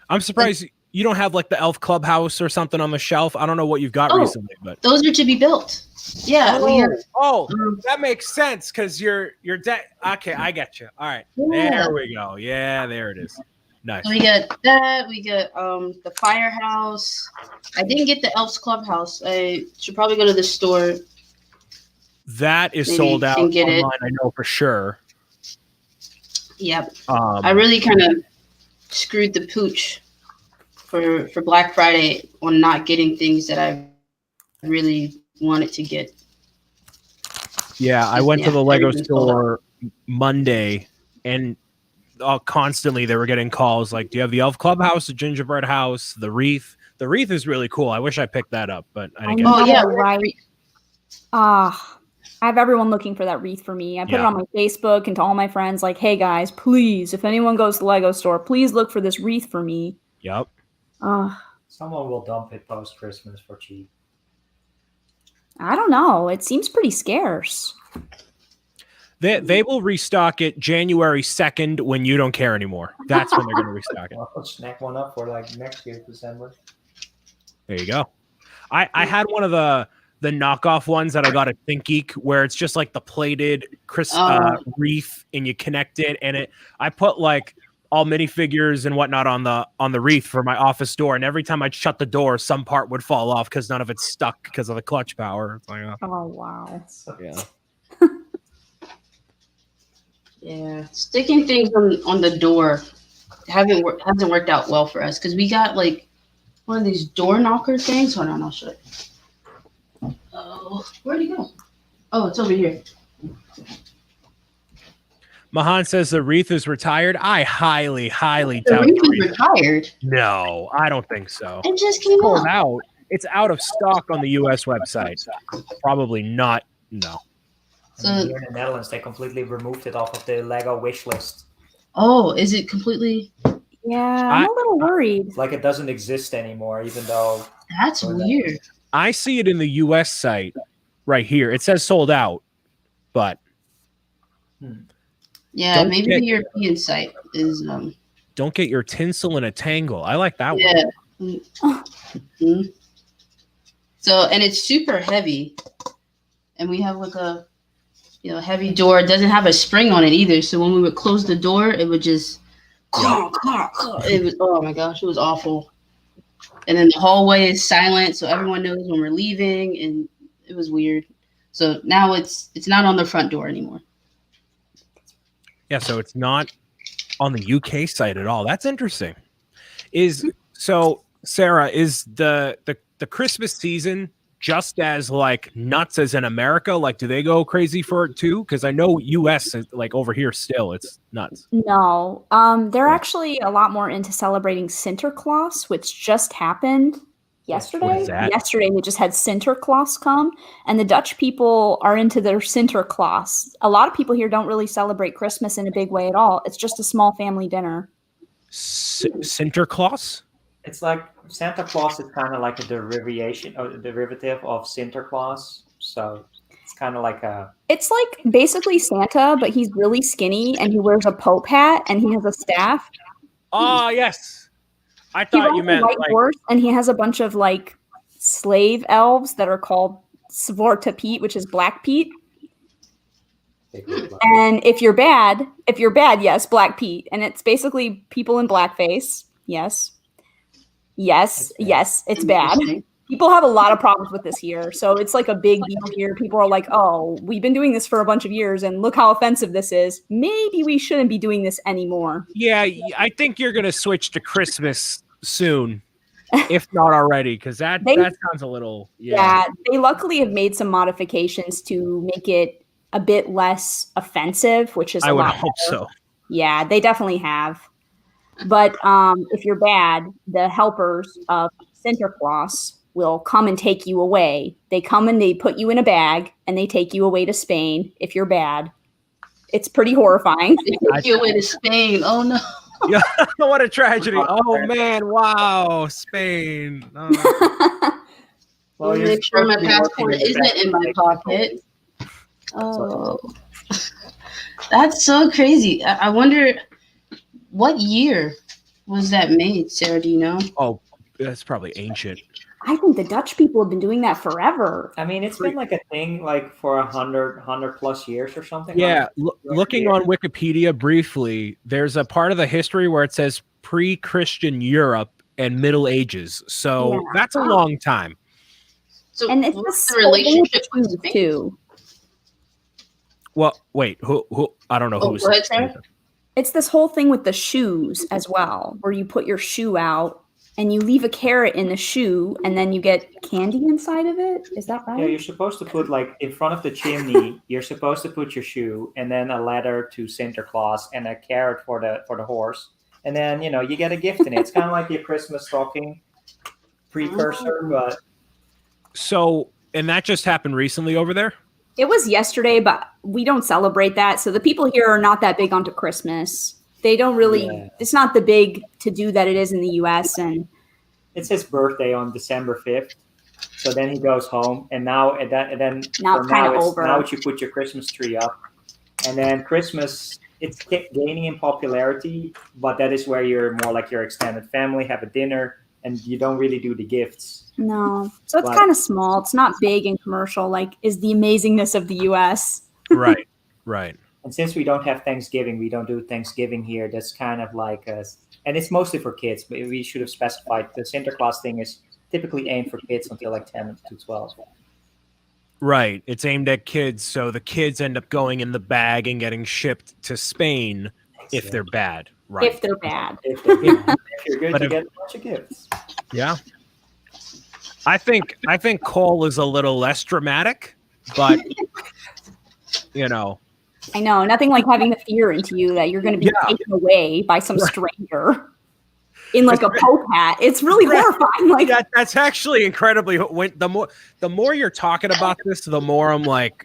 I'm surprised you don't have like the Elf Clubhouse or something on the shelf. I don't know what you've got recently, but those are to be built. Yeah. That makes sense because you're okay, I get you. All right. Yeah. There we go. Yeah, there it is. Nice. So we got that. We got the firehouse. I didn't get the Elf's Clubhouse. I should probably go to the store. That is sold out online, I know for sure. Yep. I really kind of screwed the pooch for Black Friday on not getting things that I really wanted to get. Yeah, I went to the Lego store Monday, and constantly they were getting calls like, do you have the Elf Clubhouse, the gingerbread house, the wreath? The wreath is really cool. I wish I picked that up, but I didn't get it. Yeah, right. I have everyone looking for that wreath for me. I put it on my Facebook and to all my friends, like, hey guys, please, if anyone goes to the Lego store, please look for this wreath for me. Yep. Someone will dump it post-Christmas for cheap. I don't know. It seems pretty scarce. They will restock it January 2nd when you don't care anymore. That's when they're going to restock it. I'll snack one up for like next year, December. There you go. I had one of the knockoff ones that I got at Think Geek where it's just like the plated wreath and you connect it, and I put like all minifigures and whatnot on the wreath for my office door, and every time I'd shut the door, some part would fall off because none of it's stuck because of the clutch power. It's like, oh wow. Yeah. Yeah, sticking things on the door hasn't worked out well for us because we got like one of these door knocker things. Hold on, I'll show you. Oh, where'd he go? Oh, it's over here. Mahan says the wreath is retired. I highly doubt the wreath is retired. No, I don't think so. It just came out. It's out of stock on the U.S. website. Probably not. No. And here in the Netherlands, they completely removed it off of the Lego wish list. Oh, is it completely? Yeah, I'm a little worried. Like it doesn't exist anymore, even though. That's weird. I see it in the U.S. site right here. It says sold out, but. Yeah, maybe the European site is. Don't get your tinsel in a tangle. I like that one. Mm-hmm. So, and it's super heavy, and we have like a, heavy door. It doesn't have a spring on it either. So when we would close the door, it would just. It was, oh my gosh, it was awful. And then the hallway is silent, so everyone knows when we're leaving, and it was weird. So now it's not on the front door anymore. Yeah, so it's not on the UK site at all. That's interesting. So Sarah, is the Christmas season just as like nuts as in America? Like, do they go crazy for it too? Because I know US is like over here still, it's nuts. No, they're actually a lot more into celebrating Sinterklaas, which just happened yesterday. What is that? Yesterday, we just had Sinterklaas come, and the Dutch people are into their Sinterklaas. A lot of people here don't really celebrate Christmas in a big way at all. It's just a small family dinner. Sinterklaas? It's like Santa Claus is kind of like a derivative of Sinterklaas. So it's kind of like a. It's like basically Santa, but he's really skinny and he wears a Pope hat and he has a staff. Oh, yes. I He thought rides you a meant white like horse and he has a bunch of like slave elves that are called Zwarte Piet, which is Black Pete. And if you're bad, yes, Black Pete. And it's basically people in blackface. Yes, it's bad. People have a lot of problems with this here. So it's like a big deal here. People are like, oh, we've been doing this for a bunch of years and look how offensive this is. Maybe we shouldn't be doing this anymore. Yeah, I think you're going to switch to Christmas soon, if not already, because that sounds a little. Yeah, they luckily have made some modifications to make it a bit less offensive, which is I would hope so. Yeah, they definitely have. But if you're bad, the helpers of Sinterklaas will come and take you away. They come and they put you in a bag and they take you away to Spain if you're bad. It's pretty horrifying. They take you away to Spain. Oh no. Yeah, what a tragedy. Oh man, wow, Spain. Oh. Well, make sure my passport isn't in my pocket. Oh. That's so crazy. I wonder what year was that made, Sarah? Do you know? Oh, that's probably ancient. I think the Dutch people have been doing that forever. I mean, it's been like a thing like for 100 plus years or something. Yeah, looking on Wikipedia briefly, there's a part of the history where it says pre-Christian Europe and Middle Ages. So that's a long time. So and it's what's the relationship with Spain Spain? too. Well, wait, who? I don't know who's. Go ahead, Sarah. It's this whole thing with the shoes as well, where you put your shoe out and you leave a carrot in the shoe and then you get candy inside of it. Is that right? Yeah, you're supposed to put like in front of the chimney, you're supposed to put your shoe and then a letter to Sinterklaas and a carrot for the horse. And then, you get a gift in it. It's kind of like your Christmas stocking precursor, but. So, and that just happened recently over there? It was yesterday, but we don't celebrate that. So the people here are not that big onto Christmas. They don't really, it's not the big to-do that it is in the US. And it's his birthday on December 5th. So then he goes home and now it's kind of over. Now you put your Christmas tree up. And then Christmas, it's gaining in popularity, but that is where you're more like your extended family, have a dinner, and you don't really do the gifts. No. So it's kind of small. It's not big and commercial, like is the amazingness of the US. Right. And since we don't have Thanksgiving, we don't do Thanksgiving here. That's kind of like and it's mostly for kids, but we should have specified the Sinterklaas thing is typically aimed for kids until like 10 to 12. Right. It's aimed at kids. So the kids end up going in the bag and getting shipped to Spain if they're bad. Right. If they're bad. If you're good, you get a bunch of gifts. Yeah. I think Cole is a little less dramatic, but I know, nothing like having the fear into you that you're going to be taken away by some stranger in like a Pope hat. It's really horrifying. Like that's actually incredibly. The more you're talking about this, the more I'm like,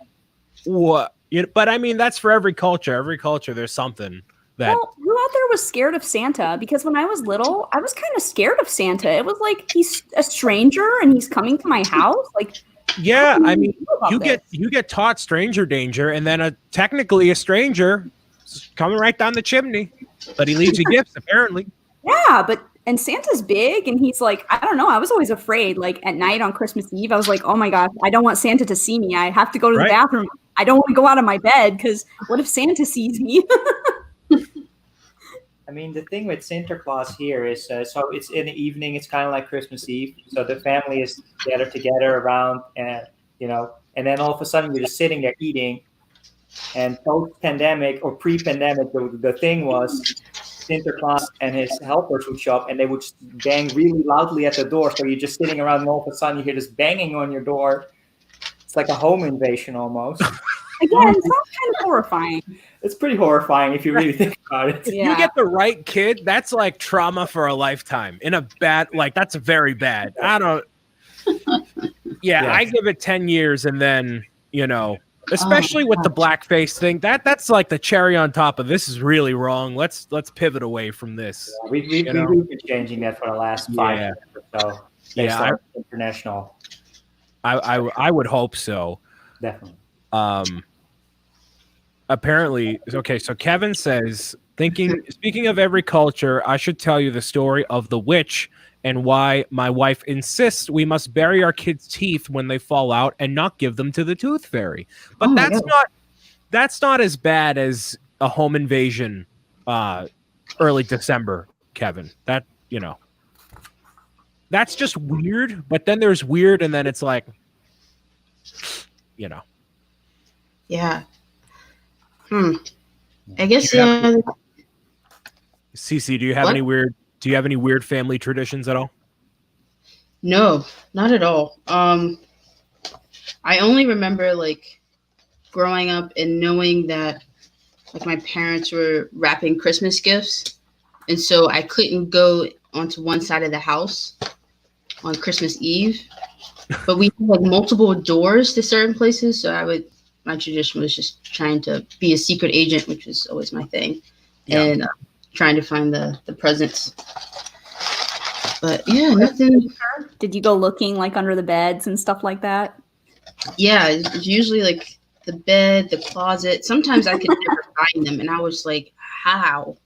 what? But I mean, that's for every culture. Every culture, there's something that. Well, who out there was scared of Santa? Because when I was little, I was kind of scared of Santa. It was like he's a stranger and he's coming to my house, like. Yeah, I mean, you get taught stranger danger, and then technically a stranger is coming right down the chimney, but he leaves you gifts apparently. Yeah, and Santa's big, and he's like, I don't know. I was always afraid. Like at night on Christmas Eve, I was like, oh my gosh, I don't want Santa to see me. I have to go to the bathroom. I don't want to go out of my bed because what if Santa sees me? I mean, the thing with Sinterklaas here is, so it's in the evening. It's kind of like Christmas Eve. So the family is gathered together around, and and then all of a sudden you're just sitting there eating. And post-pandemic or pre-pandemic, the thing was Sinterklaas and his helpers would show up, and they would bang really loudly at the door. So you're just sitting around, and all of a sudden you hear this banging on your door. It's like a home invasion almost. Again, it's not kind of horrifying. It's pretty horrifying if you really think about it. Yeah. You get the right kid, that's like trauma for a lifetime. In a bad, like that's very bad. I don't. Yeah, I give it 10 years, and then especially with the blackface thing, that's like the cherry on top of this is really wrong. Let's pivot away from this. Yeah, we've been changing that for the last 5 years or so. Yeah, international. I would hope so. Definitely. Apparently, okay. So Kevin says, speaking of every culture, I should tell you the story of the witch and why my wife insists we must bury our kids' teeth when they fall out and not give them to the tooth fairy. But that's not as bad as a home invasion early December, Kevin. That's just weird, but then there's weird, and then it's like Yeah. I guess CC, do you have any weird family traditions at all? No, not at all. I only remember like growing up and knowing that like my parents were wrapping Christmas gifts, and so I couldn't go onto one side of the house on Christmas Eve. But we had like multiple doors to certain places, so my tradition was just trying to be a secret agent, which was always my thing, and trying to find the presents. But yeah, nothing. Did you go looking like under the beds and stuff like that? Yeah, it's usually like the bed, the closet. Sometimes I could never find them, and I was like, how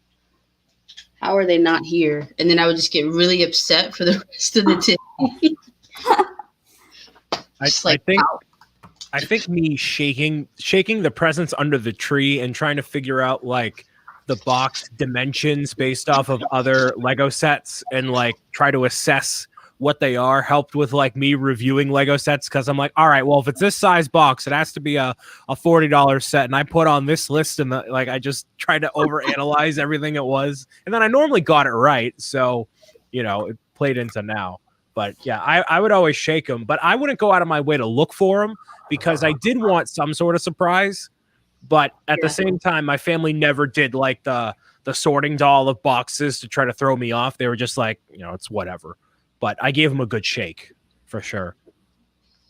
are they not here? And then I would just get really upset for the rest of the day. I think me shaking the presents under the tree and trying to figure out like the box dimensions based off of other Lego sets and like try to assess what they are helped with like me reviewing Lego sets, because I'm like, all right, well, if it's this size box, it has to be a $40 set, and I put on this list and I just tried to overanalyze everything it was, and then I normally got it right, so it played into now. But yeah, I would always shake them, but I wouldn't go out of my way to look for them because I did want some sort of surprise. But at the same time, my family never did like the sorting doll of boxes to try to throw me off. They were just like, it's whatever. But I gave them a good shake for sure.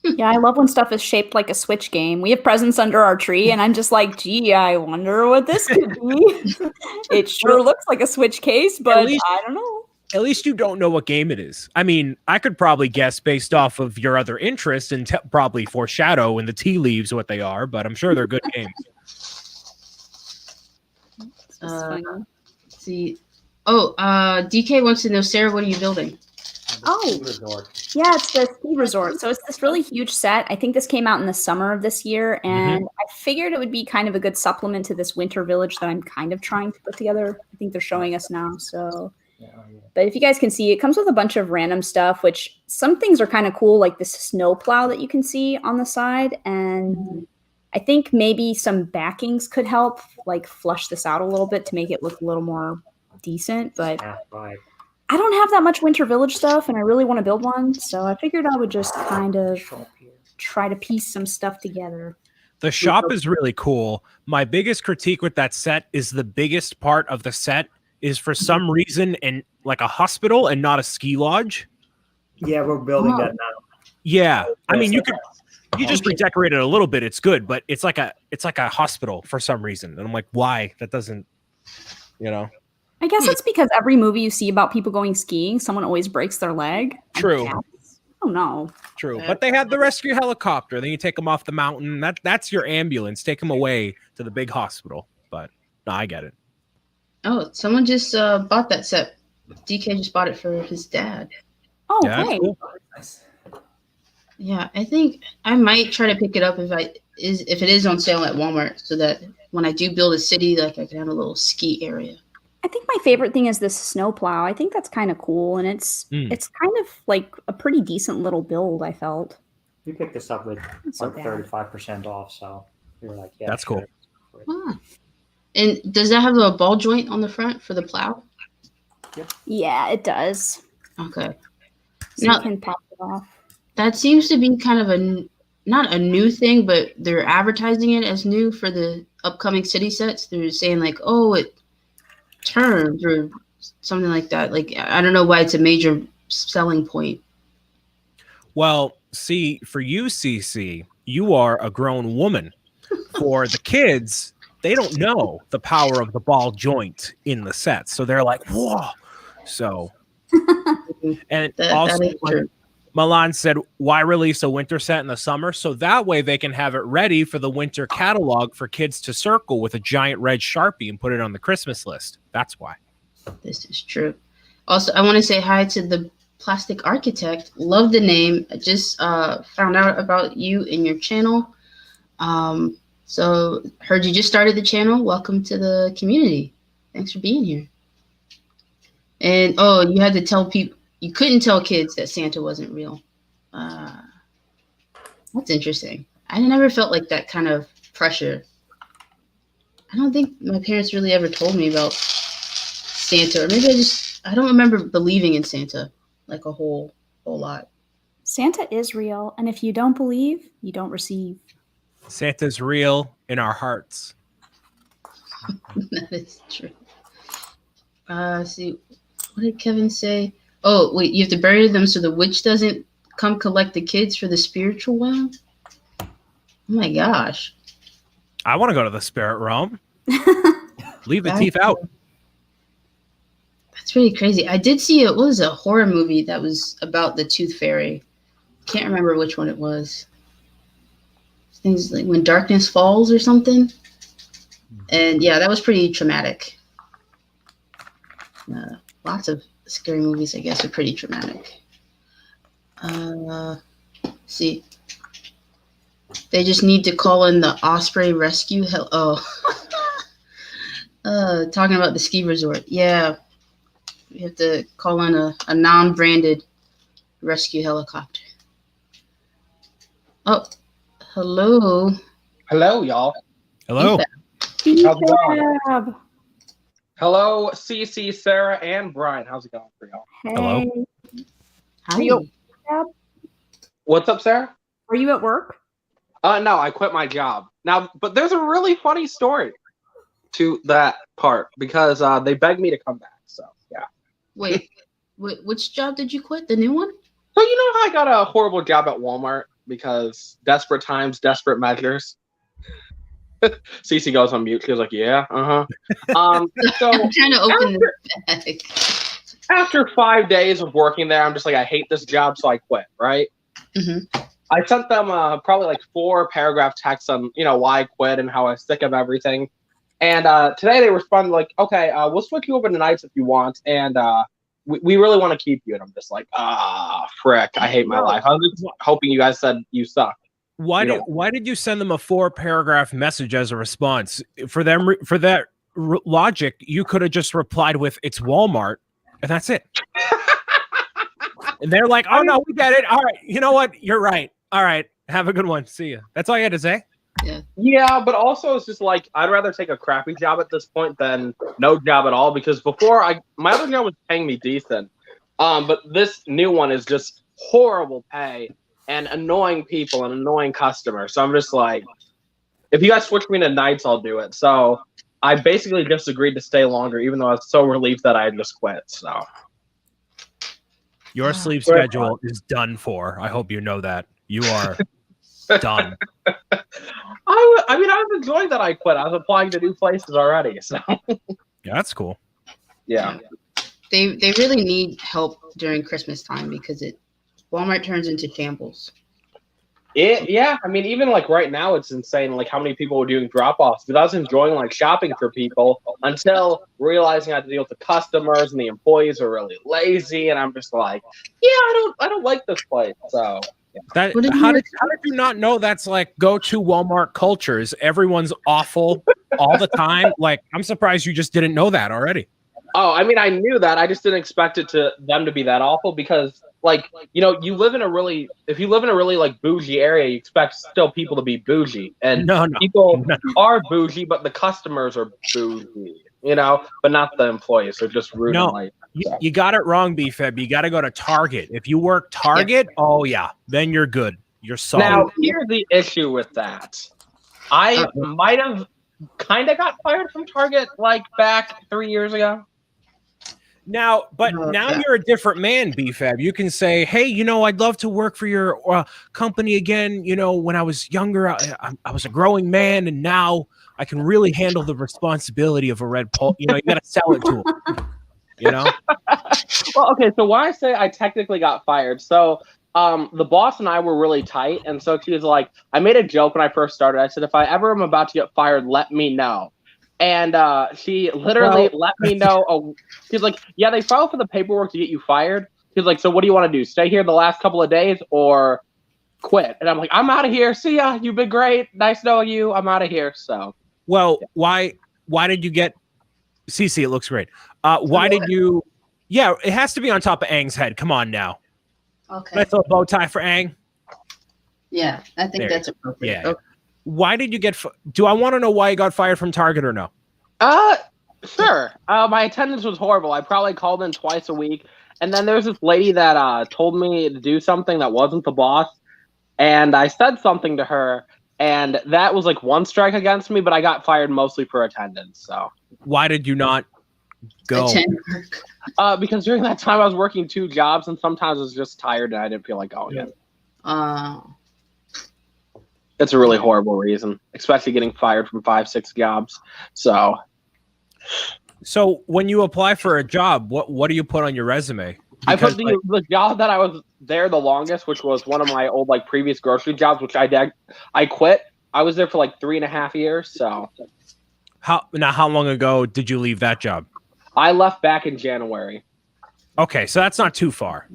Yeah, I love when stuff is shaped like a Switch game. We have presents under our tree, and I'm just like, gee, I wonder what this could be. It sure looks like a Switch case, but I don't know. At least you don't know what game it is. I mean, I could probably guess based off of your other interests and probably foreshadow in the tea leaves what they are, but I'm sure they're good games. Let's see. DK wants to know, Sarah, what are you building? Yeah, it's the ski resort. So it's this really huge set. I think this came out in the summer of this year, and I figured it would be kind of a good supplement to this winter village that I'm kind of trying to put together. I think they're showing us now, so... But if you guys can see, it comes with a bunch of random stuff, which some things are kind of cool, like this snow plow that you can see on the side. And I think maybe some backings could help like flush this out a little bit to make it look a little more decent. But I don't have that much Winter Village stuff, and I really want to build one. So I figured I would just kind of try to piece some stuff together. The shop is really cool. My biggest critique with that set is the biggest part of the set is for some reason in like a hospital and not a ski lodge. Yeah, we're building that now. Yeah, I mean you just redecorate it a little bit. It's good, but it's like a hospital for some reason, and I'm like, why? That doesn't, I guess it's because every movie you see about people going skiing, someone always breaks their leg. True. Oh no. True, but they have the rescue helicopter. Then you take them off the mountain. That's your ambulance. Take them away to the big hospital. But no, I get it. Oh, someone just bought that set. DK just bought it for his dad. Oh, yeah, okay. Cool. Yeah, I think I might try to pick it up if it is on sale at Walmart, so that when I do build a city, like I can have a little ski area. I think my favorite thing is this snowplow. I think that's kind of cool, and it's kind of like a pretty decent little build. I felt. You picked this up with 35% off, so you're like, yeah, that's cool. And does that have a ball joint on the front for the plow? Yep. Yeah, it does. Okay. So Now, you can pop it off. that seems to be kind of not a new thing, but they're advertising it as new for the upcoming city sets. They're saying like, oh, it turns or something like that. Like, I don't know why it's a major selling point. Well, see, for you, CC, you are a grown woman. For the kids, they don't know the power of the ball joint in the set. So they're like, whoa. So, and also, like Milan said, why release a winter set in the summer? So that way they can have it ready for the winter catalog for kids to circle with a giant red Sharpie and put it on the Christmas list. That's why. This is true. Also, I want to say hi to the Plastic Architect. Love the name. I just found out about you and your channel. So heard you just started the channel. Welcome to the community. Thanks for being here. And oh, you had to tell people, you couldn't tell kids that Santa wasn't real. That's interesting. I never felt like that kind of pressure. I don't think my parents really ever told me about Santa, or maybe I don't remember believing in Santa like a whole lot. Santa is real, and if you don't believe, you don't receive. Santa's real in our hearts. That is true. See, what did Kevin say? Oh, wait, you have to bury them so the witch doesn't come collect the kids for the spiritual realm? Oh my gosh. I want to go to the spirit realm. Leave the teeth out. That's pretty crazy. I did see what was a horror movie that was about the Tooth Fairy. Can't remember which one it was. Things like When Darkness Falls or something. And yeah, that was pretty traumatic. Lots of scary movies, I guess, are pretty traumatic. See. They just need to call in the Osprey Rescue. Talking about the ski resort. Yeah. We have to call in a non-branded rescue helicopter. Oh, hello. Hello, y'all. Hello. How's it going? Hello, CC, Sarah, and Brian. How's it going for y'all? Hey. Hello. Are you at work? What's up, Sarah? Are you at work? No, I quit my job. Now, but there's a really funny story to that part because they begged me to come back. So, yeah. Wait, which job did you quit? The new one? So, you know how I got a horrible job at Walmart because desperate times, desperate measures? Cece goes on mute. She was like, yeah, So I'm trying to open the bag. After 5 days of working there, I'm just like, I hate this job, so I quit, right? Mm-hmm. I sent them probably like 4-paragraph texts on, why I quit and how I'm sick of everything. And today they responded like, okay, we'll switch you over to nights if you want. And we really want to keep you. And I'm just like, frick, I hate my life. I was just hoping you guys said you suck. Why did you send them a 4-paragraph message as a response? For that logic, you could have just replied with, it's Walmart, and that's it. And they're like, oh, no, we get it. All right. You know what? You're right. All right. Have a good one. See you. That's all you had to say? Yeah, but also it's just like, I'd rather take a crappy job at this point than no job at all, because before my other job was paying me decent. But this new one is just horrible pay and annoying people and annoying customers. So I'm just like, if you guys switch me to nights, I'll do it. So I basically just agreed to stay longer, even though I was so relieved that I had just quit. So your sleep schedule is done for. I hope you know that. You are done. I mean, I was enjoying that I quit. I was applying to new places already. So yeah, that's cool. Yeah. They really need help during Christmas time because Walmart turns into shambles. Yeah, I mean, even like right now, it's insane. Like how many people were doing drop-offs. But I was enjoying like shopping for people until realizing I had to deal with the customers and the employees are really lazy, and I'm just like, yeah, I don't like this place. So. Yeah. How did you not know that's like go-to Walmart cultures? Everyone's awful all the time. Like, I'm surprised you just didn't know that already. Oh, I mean, I knew that. I just didn't expect them to be that awful because like, you know, if you live in a really like bougie area, you expect still people to be bougie, and people are bougie, but the customers are bougie, you know, but not the employees. They're just rude. No, and like, you got it wrong, BFeb. You got to go to Target. If you work Target, oh yeah, then you're good. You're solid. Now, here's the issue with that. I might have kind of got fired from Target like back 3 years ago. Now you're a different man, BFab. You can say, hey, you know, I'd love to work for your company again. You know, when I was younger, I was a growing man, and now I can really handle the responsibility of a red pole. You know, you got to sell it to them. You know? Well, okay, so when I say I technically got fired, so the boss and I were really tight, and so she was like, I made a joke when I first started. I said, if I ever am about to get fired, let me know. And she literally let me know. She's like, yeah, they filed for the paperwork to get you fired. She's like, so what do you want to do? Stay here the last couple of days or quit? And I'm like, I'm out of here. See ya. You've been great. Nice knowing you. I'm out of here. So, well, why did you get CC? It looks great. Why did you? Yeah, it has to be on top of Aang's head. Come on now. Okay. Nice little bow tie for Aang. Yeah, I think that's appropriate. Yeah. Okay. Why did you get? Do I want to know why you got fired from Target or no? Sure. My attendance was horrible. I probably called in twice a week, and then there was this lady that told me to do something that wasn't the boss, and I said something to her, and that was like one strike against me. But I got fired mostly for attendance. So why did you not go? Because during that time I was working 2 jobs, and sometimes I was just tired and I didn't feel like going in. That's a really horrible reason, especially getting fired from 5-6 jobs. So when you apply for a job, what do you put on your resume? I put the job that I was there the longest, which was one of my old like previous grocery jobs, which I quit. I was there for like 3.5 years. So how long ago did you leave that job? I left back in January. Okay, so that's not too far.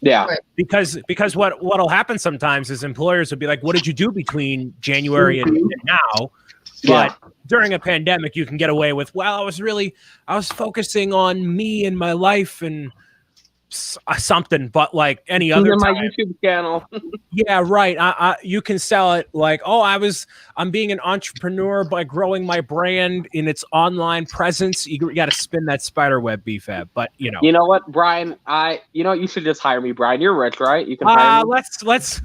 Yeah, because what'll happen sometimes is employers will be like, "What did you do between January and now?" But during a pandemic, you can get away with, "Well, I was focusing on me and my life and something." But like any other time, my YouTube channel. Yeah, right. You can sell it like, "Oh, I'm being an entrepreneur by growing my brand in its online presence." You got to spin that spider web, BFab. But you know what, Brian? You should just hire me, Brian. You're rich, right? You can hire me. Let's.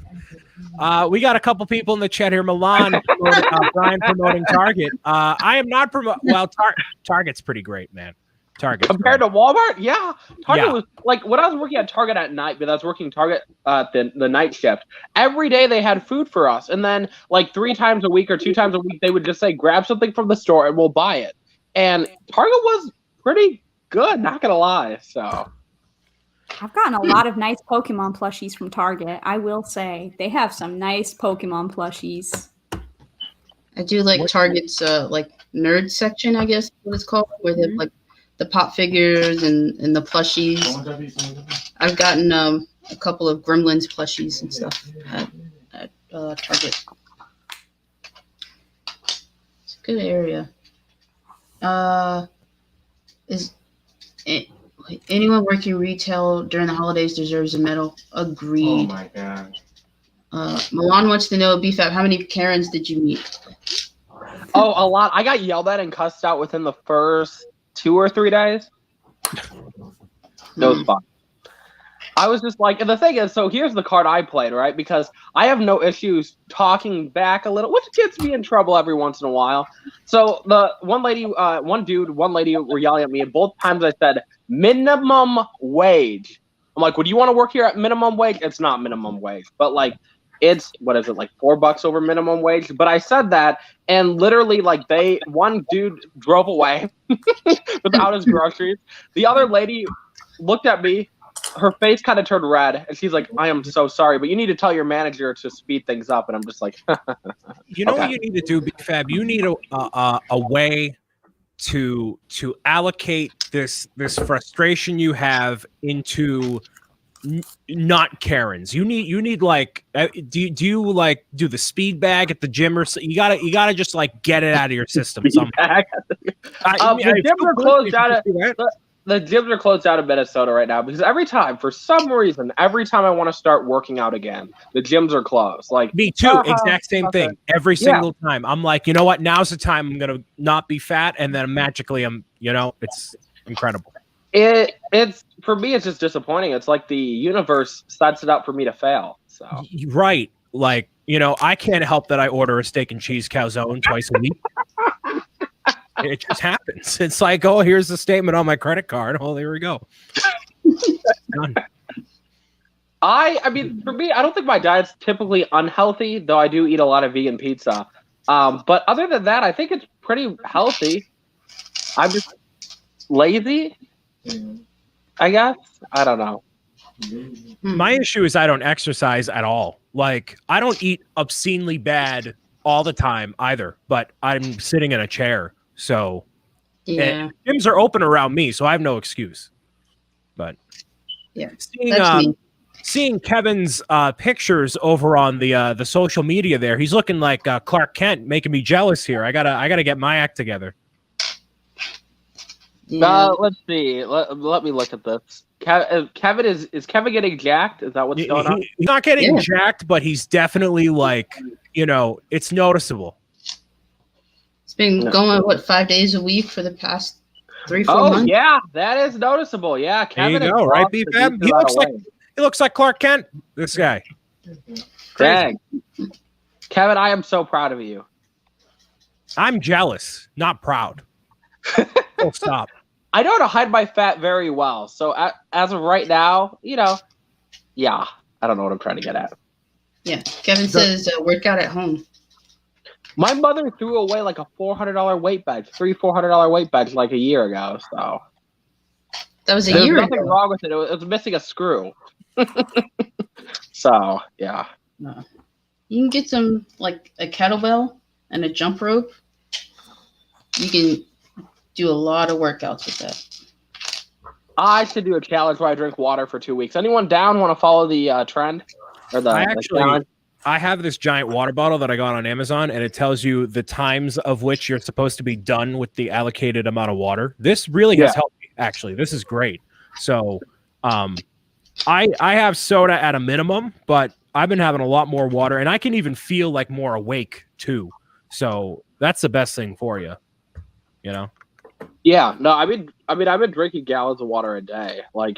We got a couple people in the chat here. Milan, Brian promoting Target. I am not promoting. Well, Target's pretty great, man. Target compared to Walmart, yeah. Target was like when I was working at Target at night, but I was working Target the night shift. Every day they had food for us, and then like 3 times a week or 2 times a week, they would just say, "Grab something from the store and we'll buy it." And Target was pretty good, not gonna lie. So I've gotten a lot of nice Pokemon plushies from Target. I will say they have some nice Pokemon plushies. I do like Target's like nerd section, I guess what it's called, where they have like the pop figures and the plushies. I've gotten a couple of Gremlins plushies and stuff at Target. It's a good area. Anyone working retail during the holidays deserves a medal. Agreed. Oh my god. Milan wants to know, BFAB, how many Karens did you meet? Oh, a lot. I got yelled at and cussed out within the first 2 or 3 days. That was fun. I was just like, and the thing is, so here's the card I played, right? Because I have no issues talking back a little, which gets me in trouble every once in a while. So the one lady, one dude, one lady were yelling at me, and both times I said minimum wage. I'm like, well, do you want to work here at minimum wage? It's not minimum wage, but like, it's, what is it, like $4 over minimum wage? But I said that, and literally, like, one dude drove away without his groceries. The other lady looked at me, her face kind of turned red, and she's like, I am so sorry, but you need to tell your manager to speed things up. And I'm just like, you know what you need to do, BFab? You need a way to allocate this frustration you have into not Karens. You need like, do you like do the speed bag at the gym, or you gotta just like get it out of your system somehow. The gyms are closed down. the gyms are closed down in Minnesota right now because for some reason, every time I want to start working out again, the gyms are closed. Like me too, exact same thing. Every single time, I'm like, you know what? Now's the time I'm gonna not be fat, and then magically, it's incredible. It's for me, it's just disappointing. It's like the universe sets it up for me to fail. So right, like I can't help that I order a steak and cheese calzone twice a week. It just happens. It's like, oh, here's the statement on my credit card. Oh, there we go. Done. I mean, for me, I don't think my diet's typically unhealthy, though I do eat a lot of vegan pizza. But other than that, I think it's pretty healthy. I'm just lazy, I guess. I don't know. My issue is I don't exercise at all. Like, I don't eat obscenely bad all the time either, but I'm sitting in a chair. So gyms are open around me, so I have no excuse. But seeing Kevin's pictures over on the social media there, he's looking like Clark Kent, making me jealous here. I gotta get my act together. Let's see. Let me look at this. Kevin is Kevin getting jacked? Is that what's going on? He's not getting jacked, but he's definitely like, it's noticeable. It's been going 5 days a week for the past 3-4 months. Oh yeah, that is noticeable. Yeah, Kevin. There you go, right, BFM? He looks like Clark Kent. This guy. Dang. Kevin, I am so proud of you. I'm jealous, not proud. Full stop. I know how to hide my fat very well. So as of right now, I don't know what I'm trying to get at. Yeah, Kevin says work out at home. My mother threw away like a $400 weight bag, $400 weight bag like a year ago. So that was a year ago. There's nothing wrong with it. It was missing a screw. So yeah. No. You can get some like a kettlebell and a jump rope. You can do a lot of workouts with that. I should do a challenge where I drink water for 2 weeks. Anyone down want to follow the trend? Or I have this giant water bottle that I got on Amazon, and it tells you the times of which you're supposed to be done with the allocated amount of water. This really has helped me, actually. This is great. So I have soda at a minimum, but I've been having a lot more water, and I can even feel like more awake too. So that's the best thing for you, Yeah, no, I've been drinking gallons of water a day. Like,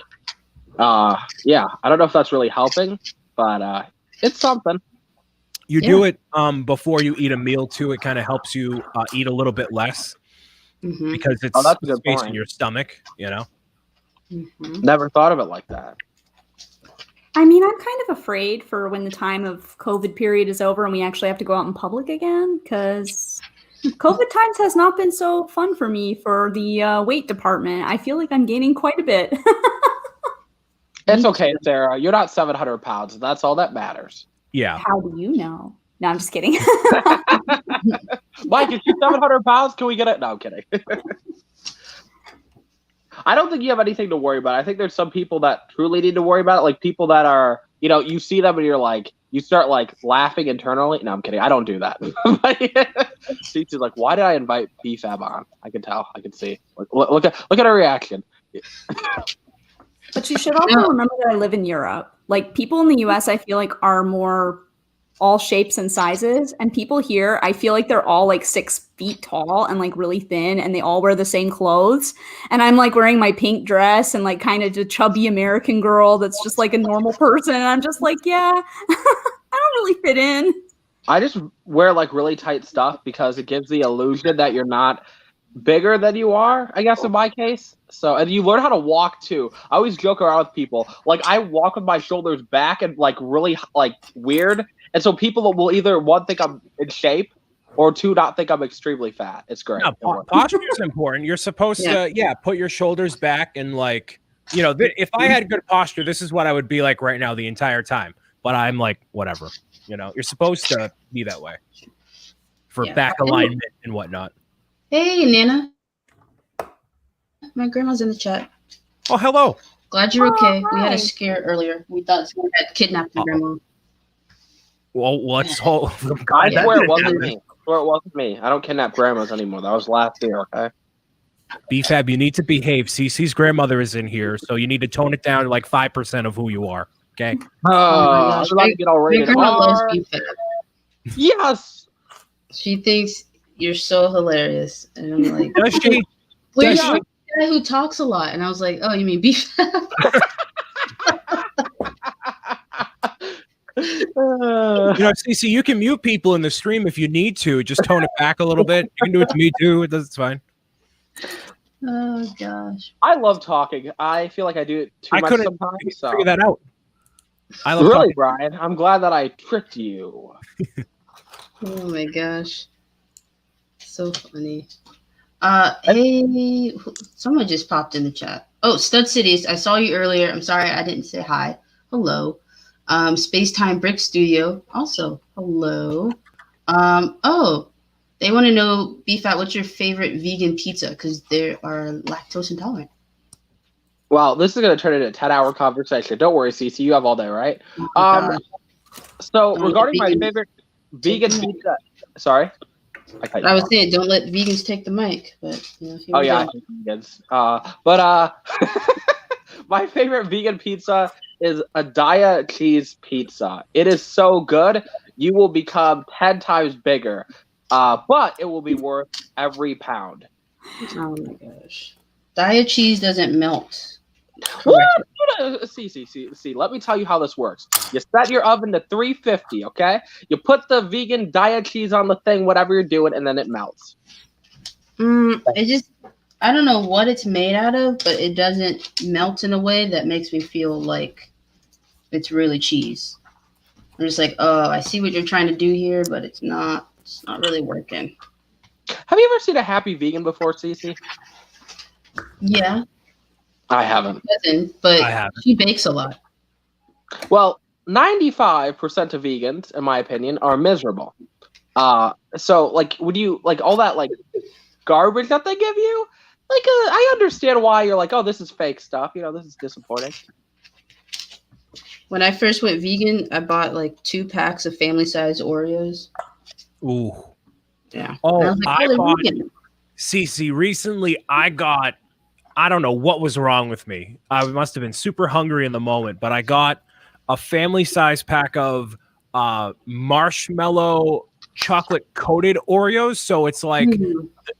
I don't know if that's really helping, but it's something. You do it before you eat a meal too. It kind of helps you eat a little bit less because it's space in your stomach. Never thought of it like that. I mean, I'm kind of afraid for when the time of COVID period is over and we actually have to go out in public again, because COVID times has not been so fun for me for the weight department. I feel like I'm gaining quite a bit. It's okay, Sarah. You're not 700 pounds. That's all that matters. Yeah. How do you know? No, I'm just kidding. Mike, is you 700 pounds? Can we get it? No, I'm kidding. I don't think you have anything to worry about. I think there's some people that truly need to worry about it. Like people that are, you see them and you're like, you start like laughing internally. No, I'm kidding. I don't do that. She's like, why did I invite BFAB on? I can tell. I can see. Look at her reaction. But you should also remember that I live in Europe. Like people in the US, I feel like are more all shapes and sizes. And people here, I feel like they're all like 6 feet tall and like really thin, and they all wear the same clothes. And I'm like wearing my pink dress and like kind of a chubby American girl that's just like a normal person. And I'm just like, I don't really fit in. I just wear like really tight stuff because it gives the illusion that you're not bigger than you are, I guess in my case. So, and you learn how to walk too. I always joke around with people. Like I walk with my shoulders back and like really like weird. And so people will either one think I'm in shape or two not think I'm extremely fat. It's great. Yeah, posture is important. You're supposed to put your shoulders back and like, if I had good posture, this is what I would be like right now the entire time. But I'm like, whatever. You're supposed to be that way for back alignment and whatnot. Hey, Nana. My grandma's in the chat. Oh, hello. Glad you're okay. We had a scare earlier. We thought someone had kidnapped your grandma. Well, let's hold. I swear it wasn't me. I don't kidnap grandmas anymore. That was last year, okay? BFAB, you need to behave. Cece's grandmother is in here, so you need to tone it down to like 5% of who you are. Okay. I was about to get all rated My grandma loves R. BFAB. Yes. She thinks you're so hilarious, and I'm like, Does she? well, Does you're she? the guy who talks a lot, and I was like, oh, you mean BFAB? Cece, you can mute people in the stream if you need to. Just tone it back a little bit. You can do it to me too. It's fine. Oh gosh. I love talking. I feel like I do it too much sometimes. Figure that out. I love really, talking. Brian. I'm glad that I tricked you. Oh my gosh. So funny. Hey, someone just popped in the chat. Oh, Stud Cities. I saw you earlier. I'm sorry I didn't say hi. Hello. Space Time Brick Studio. Also, hello. Oh, they want to know, BFAT, what's your favorite vegan pizza? Because they are lactose intolerant. Well, this is going to turn into a 10-hour conversation. Don't worry, Cece. You have all day, right? So, regarding my favorite vegan pizza. Sorry? I was saying, don't let vegans take the mic. But oh, yeah, I hate vegans. My favorite vegan pizza is a Daiya cheese pizza. It is so good, you will become 10 times bigger. But it will be worth every pound. Oh my gosh. Daiya cheese doesn't melt. See, let me tell you how this works. You set your oven to 350, okay? You put the vegan Daiya cheese on the thing, whatever you're doing, and then it melts. I don't know what it's made out of, but it doesn't melt in a way that makes me feel like it's really cheese. I'm just like, oh, I see what you're trying to do here, but it's not really working. Have you ever seen a happy vegan before, Cece? Yeah. I haven't. But she bakes a lot. Well, 95% of vegans, in my opinion, are miserable. So, like, would you, like, all that, like, garbage that they give you? Like, I understand why you're like, oh, this is fake stuff. This is disappointing. When I first went vegan, I bought, like, 2 packs of family-size Oreos. Ooh. Yeah. Oh, I bought, Cece, recently I don't know what was wrong with me. I must have been super hungry in the moment, but I got a family-size pack of marshmallow chocolate-coated Oreos. So it's like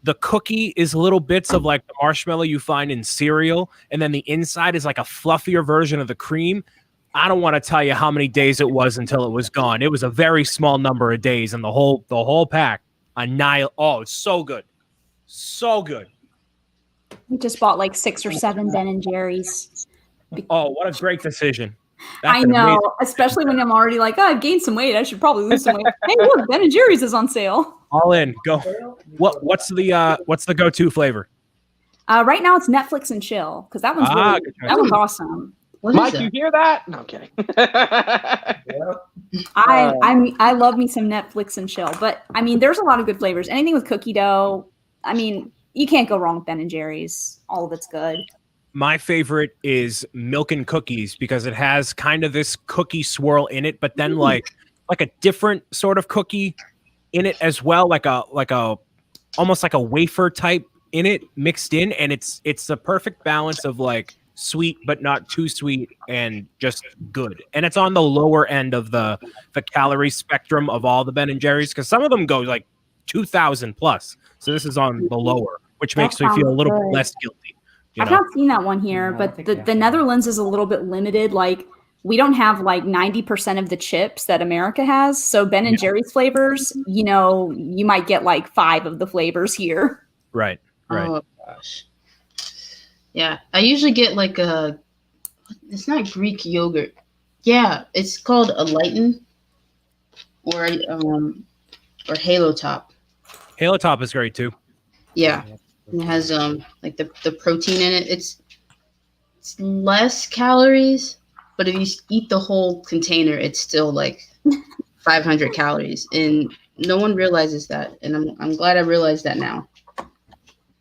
the cookie is little bits of like the marshmallow you find in cereal, and then the inside is like a fluffier version of the cream. I don't want to tell you how many days it was until it was gone. It was a very small number of days, and the whole pack annihilate. Oh, it's so good. So good. We just bought like 6 or 7 Ben & Jerry's. Oh, what a great decision. I know, especially when I'm already like, oh, I've gained some weight. I should probably lose some weight. Hey, look, Ben & Jerry's is on sale. All in. Go. What's the go-to flavor? Right now it's Netflix and chill, because that one's awesome. Mike, you hear that? No, I'm kidding. I love me some Netflix and chill, but I mean, there's a lot of good flavors. Anything with cookie dough, I mean, you can't go wrong with Ben & Jerry's. All of it's good. My favorite is Milk and Cookies because it has kind of this cookie swirl in it, but then like a different sort of cookie in it as well, like a almost like a wafer type in it mixed in, and it's the perfect balance of like sweet but not too sweet and just good. And it's on the lower end of the calorie spectrum of all the Ben & Jerry's, because some of them go like 2,000 plus. So this is on the lower, which makes me feel a little bit less guilty. I've not seen that one here, but the Netherlands is a little bit limited. Like, we don't have like 90% of the chips that America has. So Ben & Jerry's flavors, you might get like 5 of the flavors here. Right. Oh gosh. Yeah, I usually get like it's not Greek yogurt. Yeah, it's called a Lighten or Halo Top. Halo Top is great too. Yeah, and it has like the protein in it. It's less calories, but if you eat the whole container, it's still like 500 calories, and no one realizes that. And I'm glad I realized that now,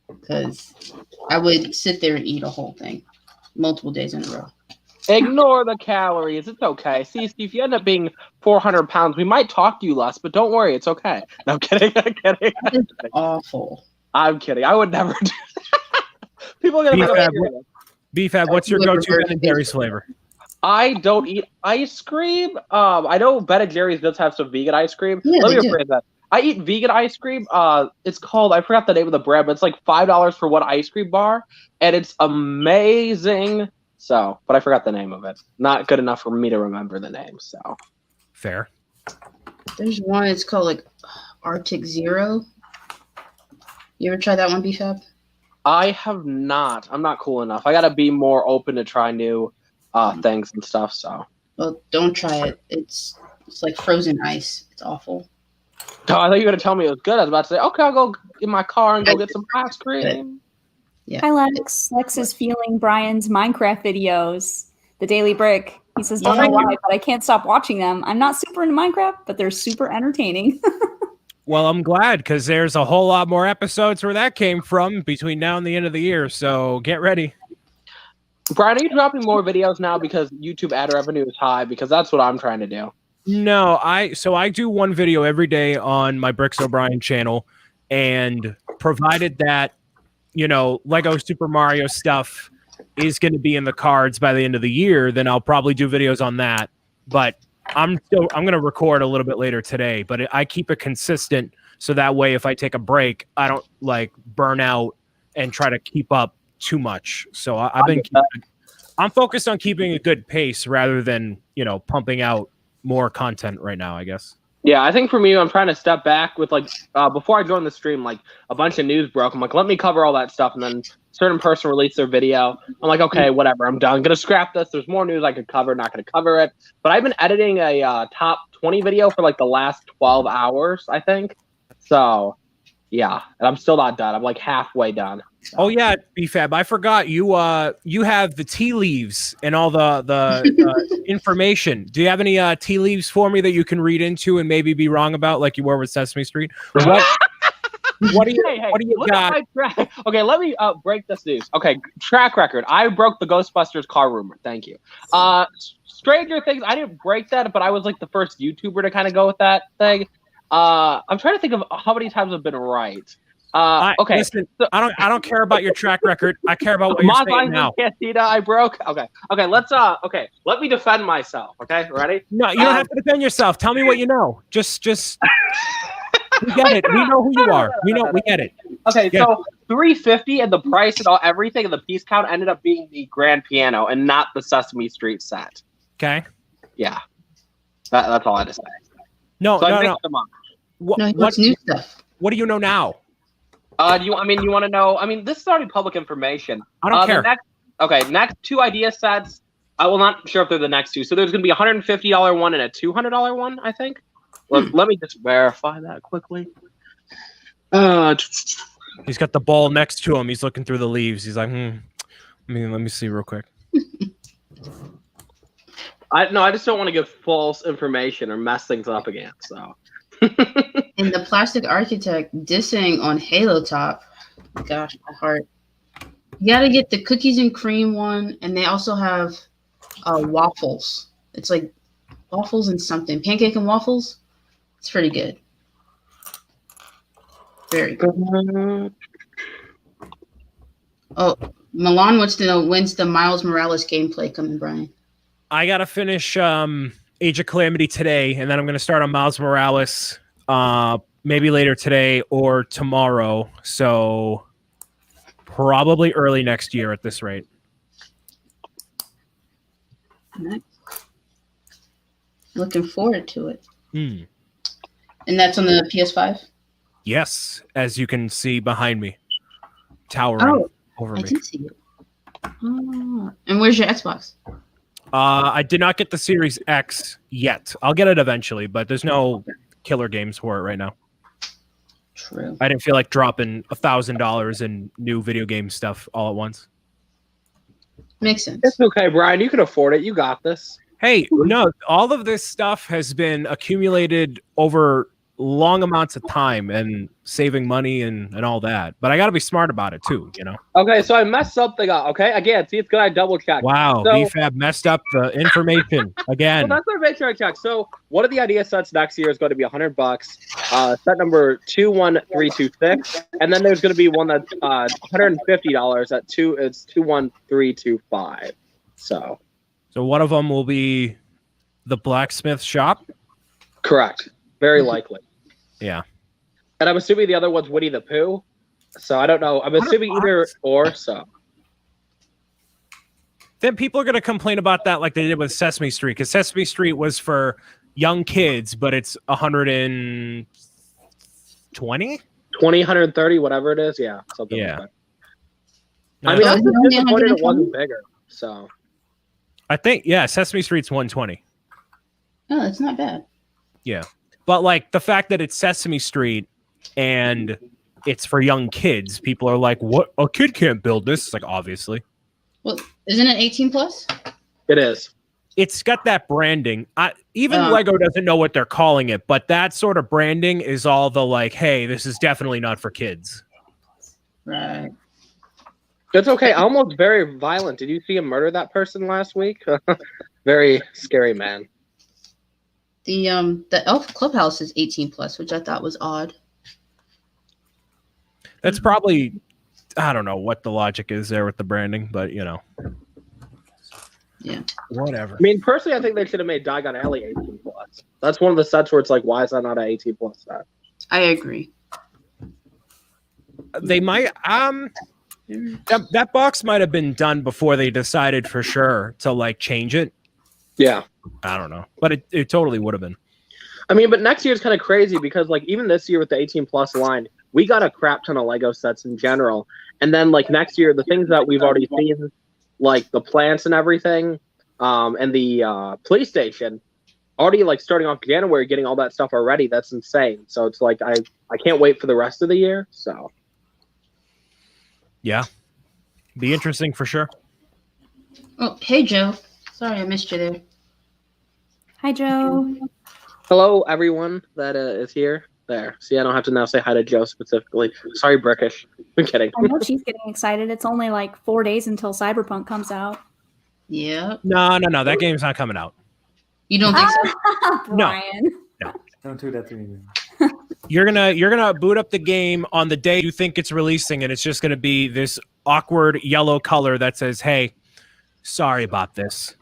because I would sit there and eat a whole thing multiple days in a row. Ignore the calories. It's okay. See, if you end up being 400 pounds, we might talk to you less, but don't worry. It's okay. No, I'm kidding. I'm kidding. It's awful. I'm kidding. I would never do that. people are gonna think BFAB, what's your go-to Ben & Jerry's flavor? I don't eat ice cream. I know Ben & Jerry's does have some vegan ice cream. Yeah, Let me rephrase that. I eat vegan ice cream. It's called, I forgot the name of the brand, but it's like $5 for one ice cream bar, and it's amazing. So, but I forgot the name of it. Not good enough for me to remember the name. So, fair. There's one. It's called like Arctic Zero. You ever try that one, BFAB? I have not. I'm not cool enough. I gotta be more open to try new things and stuff. So, well, don't try it. It's like frozen ice. It's awful. Oh, I thought you were gonna tell me it was good. I was about to say, okay, I'll go in my car and go get some ice cream. Yeah. Hi, Lex. Lex is feeling Brian's Minecraft videos. The Daily Brick. He says, don't know why, but I can't stop watching them. I'm not super into Minecraft, but they're super entertaining. Well, I'm glad because there's a whole lot more episodes where that came from between now and the end of the year. So get ready. Brian, are you dropping more videos now because YouTube ad revenue is high? Because that's what I'm trying to do. No, I do one video every day on my Bricks O'Brien channel, and provided that, you know, Lego Super Mario stuff is going to be in the cards by the end of the year, then I'll probably do videos on that. But I'm going to record a little bit later today, but I keep it consistent so that way if I take a break, I don't like burn out and try to keep up too much. So I'm focused on keeping a good pace rather than, you know, pumping out more content right now, I guess. Yeah, I think for me, I'm trying to step back with like before I joined the stream, like a bunch of news broke. I'm like, let me cover all that stuff, and then a certain person released their video. I'm like, okay, whatever, I'm done. I'm gonna scrap this. There's more news I could cover. Not gonna cover it. But I've been editing a top 20 video for like the last 12 hours, I think. So yeah, and I'm still not done. I'm like halfway done. So. Oh yeah, BFAB. I forgot you have the tea leaves and all the information. Do you have any tea leaves for me that you can read into and maybe be wrong about, like you were with Sesame Street? What do you got? Okay, let me break this news. Okay, track record. I broke the Ghostbusters car rumor. Thank you. Stranger Things. I didn't break that, but I was like the first YouTuber to kind of go with that thing. I'm trying to think of how many times I've been right. Okay. Listen, I don't care about your track record. I care about what you're saying now. Cantina, I broke. Okay. Let's let me defend myself. Okay, ready? No, you don't have to defend yourself. Tell me what you know. Just we get it. We know who you are. We get it. Okay, yeah. So $350 and the price and everything and the piece count ended up being the grand piano and not the Sesame Street set. Okay. Yeah. That's all I had to say. No. What's new stuff? What do you know now? You want to know? I mean, this is already public information. I don't care. Next two idea sets. I will not sure if they're the next two. So there's going to be a $150 one and a $200 one, I think. Let me just verify that quickly. He's got the ball next to him. He's looking through the leaves. He's like, let me see real quick. I just don't want to give false information or mess things up again. So. And the Plastic Architect dissing on Halo Top. Gosh, my heart. You gotta get the cookies and cream one, and they also have waffles. It's like waffles and something. Pancake and waffles. It's pretty good. Very good. Oh, Milan wants to know, when's the Miles Morales gameplay coming, Brian? I gotta finish Age of Calamity today, and then I'm gonna start on Miles Morales maybe later today or tomorrow. So probably early next year at this rate. Nice. Looking forward to it. And that's on the PS5? Yes, as you can see behind me, towering over me. I can see it. And where's your Xbox? I did not get the Series X yet. I'll get it eventually, but there's no killer games for it right now. True. I didn't feel like dropping $1,000 in new video game stuff all at once. Makes sense. It's okay, Brian. You can afford it. You got this. Hey, no, all of this stuff has been accumulated over long amounts of time and saving money and all that. But I got to be smart about it too, you know? Okay, so I messed something up, okay? Again, see, it's good I double check. Wow, so, BFAB messed up the information again. Well, that's what I make sure I check. So one of the idea sets next year is going to be $100. Set number 21326. And then there's going to be one that's $150 at it's 21325. So one of them will be the blacksmith shop? Correct. Very likely. Yeah. And I'm assuming the other one's Winnie the Pooh. So I don't know. I'm assuming either or. So then people are going to complain about that like they did with Sesame Street, because Sesame Street was for young kids, but it's 120? 130, whatever it is. Yeah. Something like that. I mean, I'm just disappointed it wasn't bigger. So I think, Sesame Street's 120. Oh, that's not bad. Yeah. But like the fact that it's Sesame Street and it's for young kids, people are like, what? A kid can't build this. It's like, obviously. Well, isn't it 18 plus? It is. It's got that branding. Even Lego doesn't know what they're calling it, but that sort of branding is all the like, hey, this is definitely not for kids. Right. It's okay. Elmo's very violent. Did you see him murder that person last week? Very scary man. The Elf Clubhouse is 18 plus, which I thought was odd. That's probably, I don't know what the logic is there with the branding, but you know. Yeah. Whatever. I mean, personally, I think they should have made Diagon Alley 18 plus. That's one of the sets where it's like, why is that not an 18 plus set? I agree. They might that box might have been done before they decided for sure to like change it. Yeah. I don't know. But it totally would have been. I mean, but next year is kind of crazy because like even this year with the 18 plus line, we got a crap ton of Lego sets in general. And then like next year, the things that we've already seen, like the plants and everything, and the police station, already like starting off January, getting all that stuff already. That's insane. So it's like I can't wait for the rest of the year. So yeah, be interesting for sure. Oh, hey Joe. Sorry, I missed you there. Hi, Joe. Hello, everyone that is here. There. See, I don't have to now say hi to Joe specifically. Sorry, Brickish. I'm kidding. I know she's getting excited. It's only like 4 days until Cyberpunk comes out. Yeah. No. That game's not coming out. You don't think so? Brian. No. Don't do that to me. You're gonna boot up the game on the day you think it's releasing, and it's just gonna be this awkward yellow color that says, "Hey, sorry about this."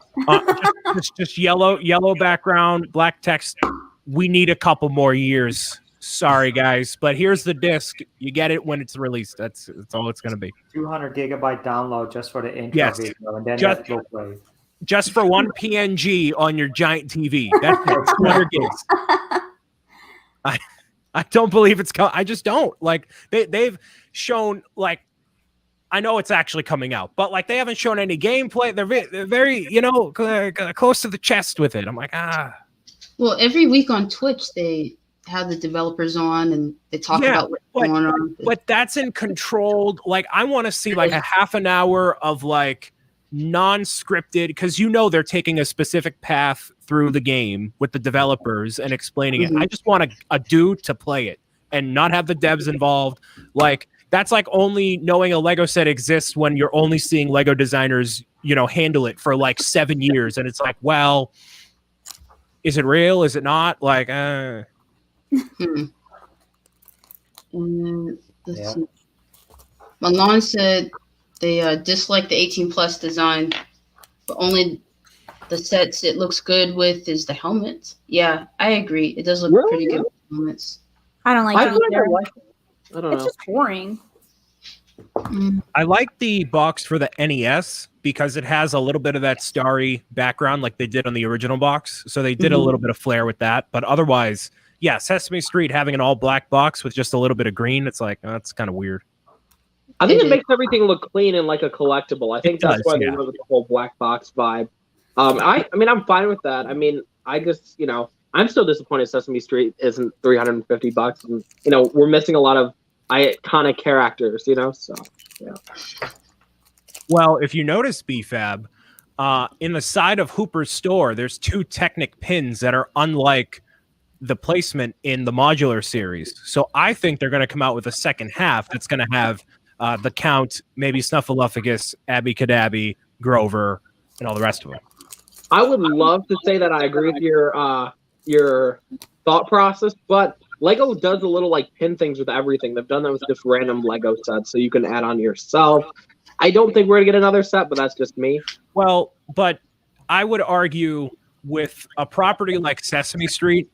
Just yellow background, black text. We need a couple more years. Sorry, guys, but here's the disc. You get it when it's released. That's all it's gonna be. 200 gigabyte download just for the intro video, and then just, will play. Just for one PNG on your giant TV. That's 200 gigs. I don't believe it's coming. I just don't. Like they've shown like. I know it's actually coming out, but like they haven't shown any gameplay. They're very, close to the chest with it. I'm like, Well, every week on Twitch, they have the developers on and they talk about what's going on. But that's in controlled. Like, I want to see like a half an hour of like non-scripted, because they're taking a specific path through the game with the developers and explaining it. I just want a dude to play it and not have the devs involved. Like. That's like only knowing a Lego set exists when you're only seeing Lego designers, handle it for like 7 years. And it's like, well, is it real? Is it not? Like, Let's see. Malone said they dislike the 18 plus design, but only the sets it looks good with is the helmets. Yeah, I agree. It does look pretty good with the helmets. I don't like it either. I don't know. It's just boring. I like the box for the NES because it has a little bit of that starry background like they did on the original box. So they did a little bit of flair with that. But otherwise, Sesame Street having an all black box with just a little bit of green, it's like, that's kind of weird. I think it makes everything look clean and like a collectible. I think that's why they went with the whole black box vibe. I mean, I'm fine with that. I mean, I just, I'm still disappointed Sesame Street isn't $350, and we're missing a lot of iconic characters, so yeah. Well, if you notice, BFAB, in the side of Hooper's store, there's 2 Technic pins that are unlike the placement in the modular series. So I think they're going to come out with a second half that's going to have the Count, maybe Snuffleupagus, Abby Cadabby, Grover, and all the rest of them. I would love to say that I agree with your thought process, but Lego does a little like pin things with everything. They've done that with just random Lego sets, so you can add on yourself. I don't think we're gonna get another set, but that's just me. Well, but I would argue with a property like Sesame Street,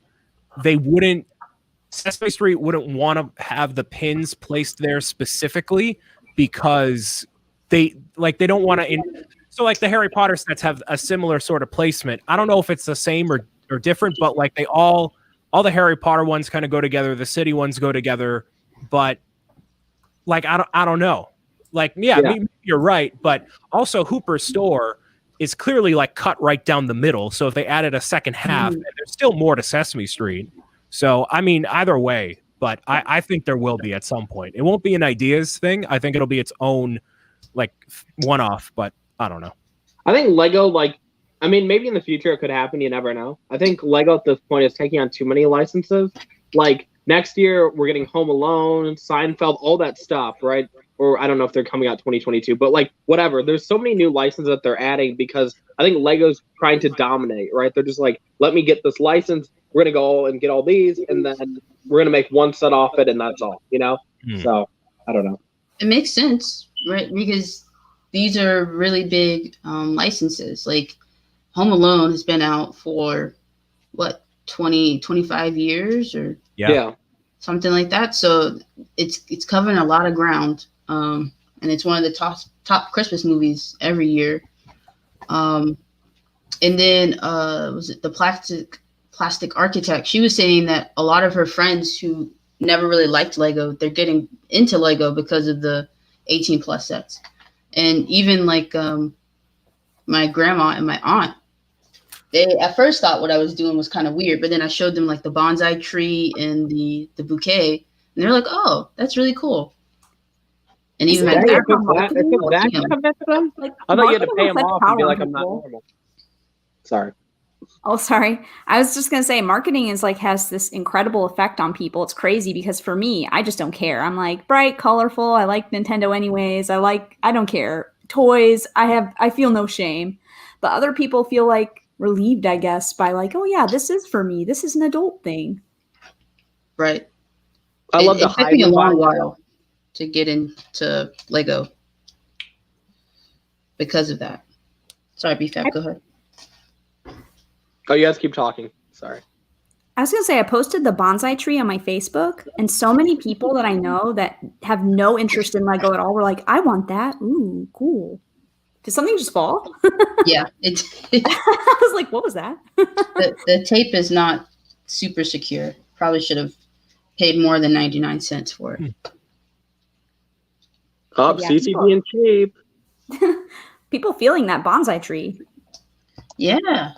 Sesame Street wouldn't want to have the pins placed there specifically because they don't want to. So like the Harry Potter sets have a similar sort of placement. I don't know if it's the same or different, but like they all the Harry Potter ones kind of go together. The city ones go together, but like I don't know. Like maybe you're right, but also Hooper's store is clearly like cut right down the middle. So if they added a second half, there's still more to Sesame Street. So I mean, either way, but I think there will be at some point. It won't be an ideas thing. I think it'll be its own like one-off, but I don't know. I think Lego, maybe in the future it could happen. You never know. I think Lego at this point is taking on too many licenses. Like next year, we're getting Home Alone, Seinfeld, all that stuff, right? Or I don't know if they're coming out 2022, but like whatever. There's so many new licenses that they're adding because I think Lego's trying to dominate, right? They're just like, let me get this license. We're gonna go and get all these, and then we're gonna make one set off it, and that's all, you know. So I don't know. It makes sense, right? Because these are really big licenses. Like Home Alone has been out for what, 20, 25 years or something like that. So it's covering a lot of ground. And it's one of the top Christmas movies every year. And then was it the Plastic Architect? She was saying that a lot of her friends who never really liked Lego, they're getting into Lego because of the 18 plus sets. And even like my grandma and my aunt, they at first thought what I was doing was kind of weird, but then I showed them like the bonsai tree and the bouquet, and they're like, "Oh, that's really cool." And even my grandma, I thought you had to pay them off and be like, "I'm not normal." Sorry. Oh, sorry. I was just gonna say, marketing is like has this incredible effect on people. It's crazy because for me, I just don't care. I'm like bright, colorful. I like Nintendo anyways. I don't care. Toys. I feel no shame. But other people feel like relieved, I guess, by like, oh yeah, this is for me. This is an adult thing. Right. I love the hype. It took me a long while to get into Lego because of that. Sorry, BFAB, go ahead. Oh, you guys keep talking. Sorry. I was going to say, I posted the bonsai tree on my Facebook, and so many people that I know that have no interest in Lego at all were like, I want that. Ooh, cool. Did something just fall? Yeah. I was like, what was that? the tape is not super secure. Probably should have paid more than 99 cents for it. Oh, yeah, CC being cheap. People feeling that bonsai tree. Yeah.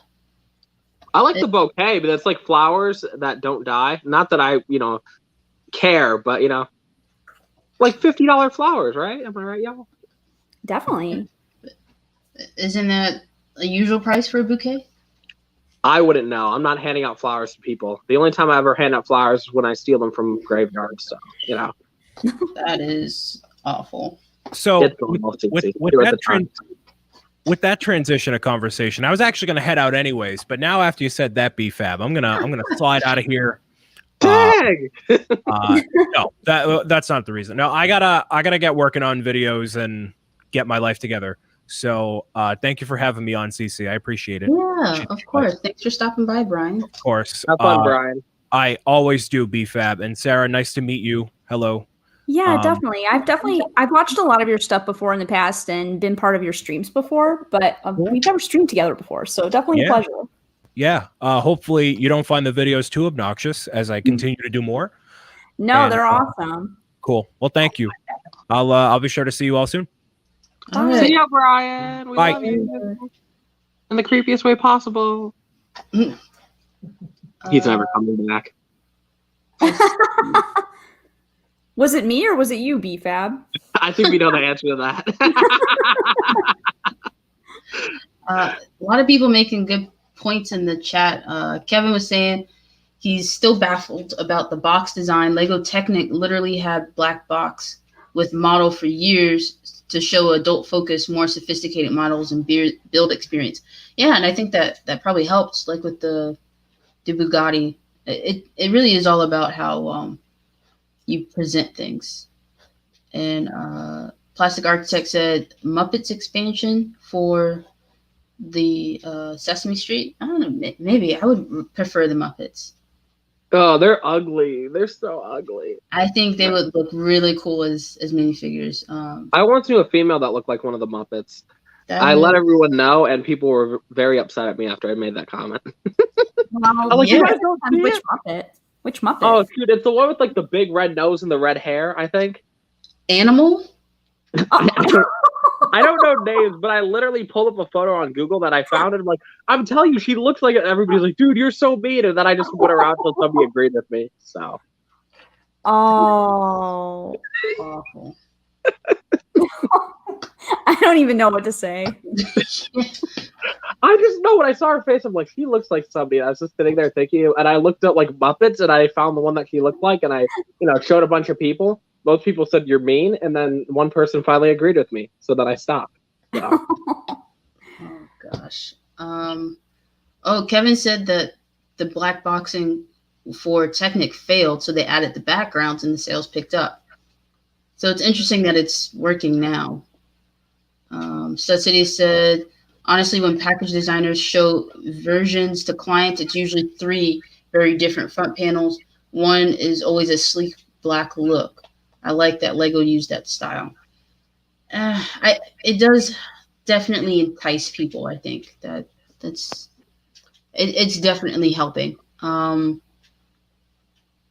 I like the bouquet, but it's like flowers that don't die. Not that I, care, but like $50 flowers, right? Am I right, y'all? Definitely. Isn't that a usual price for a bouquet? I wouldn't know. I'm not handing out flowers to people. The only time I ever hand out flowers is when I steal them from graveyards. So, That is awful. So with that transition of conversation, I was actually going to head out anyways, but now after you said that, BFAB, I'm gonna slide out of here. Dang! No, that's not the reason. No, I gotta get working on videos and get my life together. So thank you for having me on, CC. I appreciate it. Yeah, of course. Thanks for stopping by, Brian. Of course. Have fun, Brian. I always do, BFAB. And Sarah, nice to meet you. Hello. Yeah, definitely. I've watched a lot of your stuff before in the past and been part of your streams before, but we've never streamed together before. So definitely a pleasure. Yeah. Hopefully you don't find the videos too obnoxious as I continue to do more. No, they're awesome. Cool. Well, thank you. I'll be sure to see you all soon. All right. See ya, Brian. We love you. In the creepiest way possible. He's never coming back. Was it me or was it you, BFAB? I think we know the answer to that. A lot of people making good points in the chat. Kevin was saying he's still baffled about the box design. Lego Technic literally had black box with model for years to show adult focus, more sophisticated models and build experience. Yeah, and I think that probably helps, like with the Bugatti. It really is all about how you present things. And Plastic Architect said Muppets expansion for the Sesame Street. I don't know. Maybe I would prefer the Muppets. Oh, they're ugly. They're so ugly. I think they would look really cool as minifigures. I once knew a female that looked like one of the Muppets. I let everyone know, and people were very upset at me after I made that comment. Well, like, you guys don't have which Muppet? Which Muppet? Oh, dude, it's the one with like the big red nose and the red hair, I think. Animal? I don't know names, but I literally pulled up a photo on Google that I found, and I'm like, I'm telling you, she looks like it. Everybody's like, dude, you're so mean. And then I just went around until somebody agreed with me. So. Oh. Awful. I don't even know what to say. I just know when I saw her face, I'm like, she looks like somebody. I was just sitting there thinking, and I looked up like Muppets, and I found the one that she looked like, and I, showed a bunch of people. Most people said you're mean, and then one person finally agreed with me, so then I stopped. So. Oh gosh. Kevin said that the black boxing for Technic failed, so they added the backgrounds and the sales picked up. So it's interesting that it's working now. Stud City said, honestly, when package designers show versions to clients, it's usually 3 very different front panels. One is always a sleek black look. I like that Lego used that style. It does definitely entice people. I think it's definitely helping.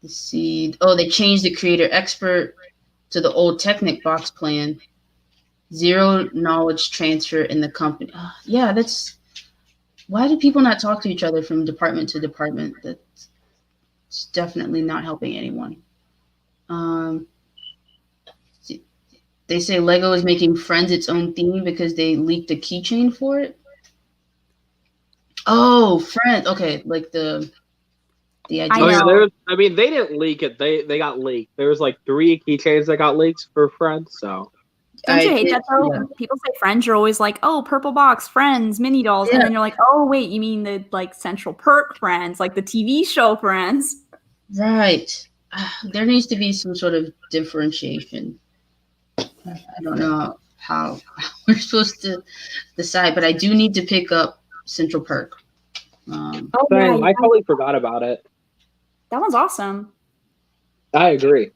Let's see. Oh, they changed the creator expert to the old Technic box plan. 0 knowledge transfer in the company. Yeah, that's why do people not talk to each other from department to department? That's definitely not helping anyone. They say Lego is making Friends its own theme because they leaked a keychain for it. Oh, Friends. Okay, like the idea. They didn't leak it. They got leaked. There was like 3 keychains that got leaked for Friends. So don't you hate that though? Yeah. People say Friends, you're always like, oh, purple box, Friends, mini dolls, and then you're like, oh wait, you mean the like Central Perk Friends, like the TV show Friends? Right. There needs to be some sort of differentiation. I don't know how we're supposed to decide, but I do need to pick up Central Perk. I totally forgot about it. That one's awesome. I agree.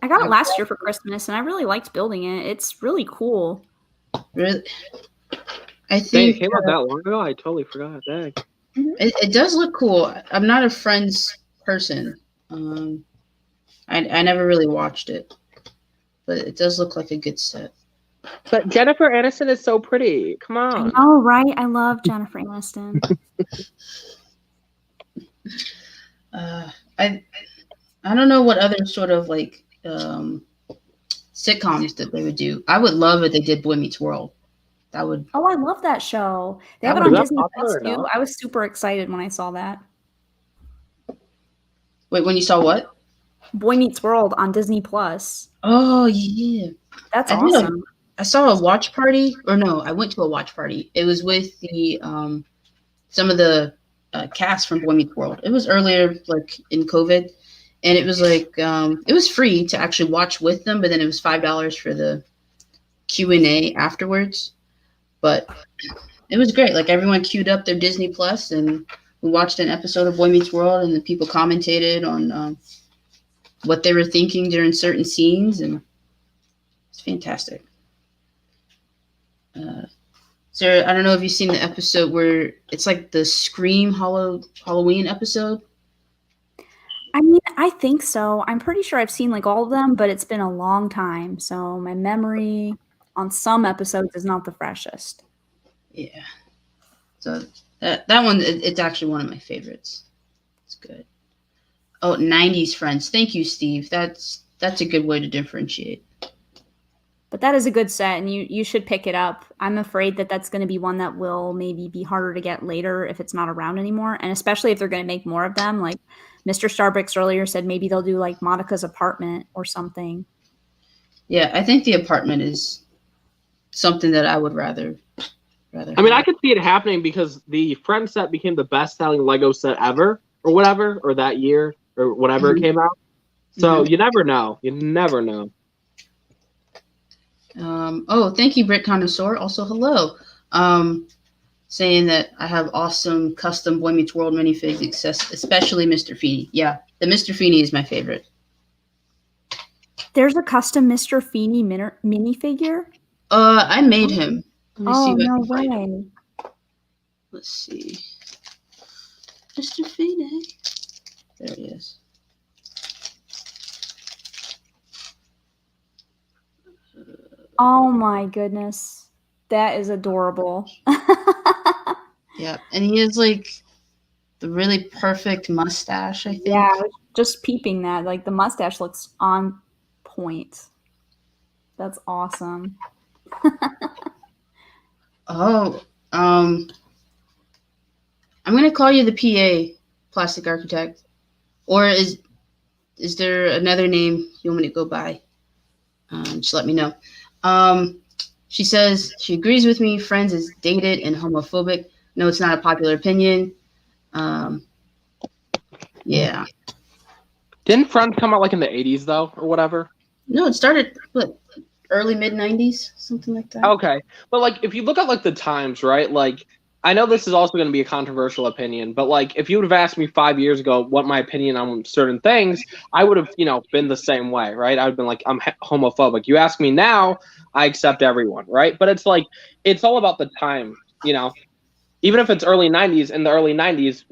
I got it last year for Christmas, and I really liked building it. It's really cool. Really? I think it came out that long ago. I totally forgot. Dang. It does look cool. I'm not a Friends person. I never really watched it, but it does look like a good set. But Jennifer Aniston is so pretty. Come on. Oh, right. I love Jennifer Aniston. I don't know what other sort of like sitcoms that they would do. I would love if they did Boy Meets World. That would. Oh, I love that show. They have it on Disney Plus too. No? I was super excited when I saw that. Wait, when you saw what? Boy Meets World on Disney Plus. Oh yeah, that's awesome. I saw a watch party, or no, I went to a watch party. It was with the some of the cast from Boy Meets World. It was earlier, like in COVID, and it was like it was free to actually watch with them, but then it was $5 for the Q&A afterwards. But it was great. Like everyone queued up their Disney Plus, and we watched an episode of Boy Meets World, and the people commentated on what they were thinking during certain scenes, and it's fantastic. Sarah, I don't know if you've seen the episode where it's like the Scream Halloween episode. I mean, I think so. I'm pretty sure I've seen like all of them, but it's been a long time, so my memory on some episodes is not the freshest. Yeah. So that one, it's actually one of my favorites. It's good. Oh, 90s Friends. Thank you, Steve. That's a good way to differentiate. But that is a good set, and you should pick it up. I'm afraid that that's going to be one that will maybe be harder to get later if it's not around anymore, and especially if they're going to make more of them. Like Mr. Starbucks earlier said maybe they'll do like Monica's apartment or something. Yeah, I think the apartment is something that I would rather. I mean, I could see it happening because the Friends set became the best-selling Lego set ever, or whatever, or that year, or whatever it came out. So you never know. You never know. Oh, thank you, Brit Connoisseur. Also, hello. Saying that I have awesome custom Boy Meets World minifigs, especially Mr. Feeney. Yeah, the Mr. Feeney is my favorite. There's a custom Mr. Feeney minifigure? I made him. Oh, no way. Let's see. Mr. Feeney. There he is. Oh my goodness. That is adorable. Yeah, and he has like the really perfect mustache, I think. Yeah, I was just peeping that. Like the mustache looks on point. That's awesome. Oh, I'm gonna call you the PA, Plastic Architect. Or is there another name you want me to go by? Just let me know. She says she agrees with me. Friends is dated and homophobic. No, it's not a popular opinion. Yeah. Didn't Friends come out like in the 80s though, or whatever? No, it started early mid 90s, something like that. Okay, but like if you look at like the times, right? Like I know this is also going to be a controversial opinion, but like if you would have asked me 5 years ago what my opinion on certain things, I would have, been the same way, right? I would have been like, I'm homophobic. You ask me now, I accept everyone, right? But it's like it's all about the time, Even if it's early 90s, in the early 90s,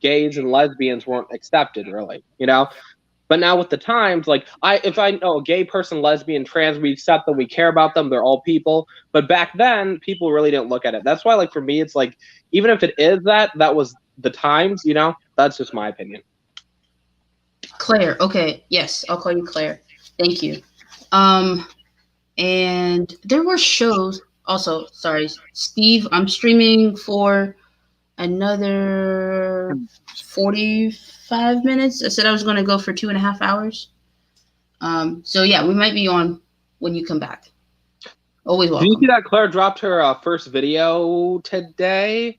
gays and lesbians weren't accepted, really, But now with the times, like if I know a gay person, lesbian, trans, we accept them, we care about them, they're all people. But back then, people really didn't look at it. That's why, like for me, it's like even if it is that was the times, that's just my opinion. Claire, okay, yes, I'll call you Claire. Thank you. And there were shows. Also, sorry, Steve, I'm streaming for another 45 minutes. I said I was going to go for 2.5 hours. So yeah, we might be on when you come back. Always welcome. Did you see that Claire dropped her first video today?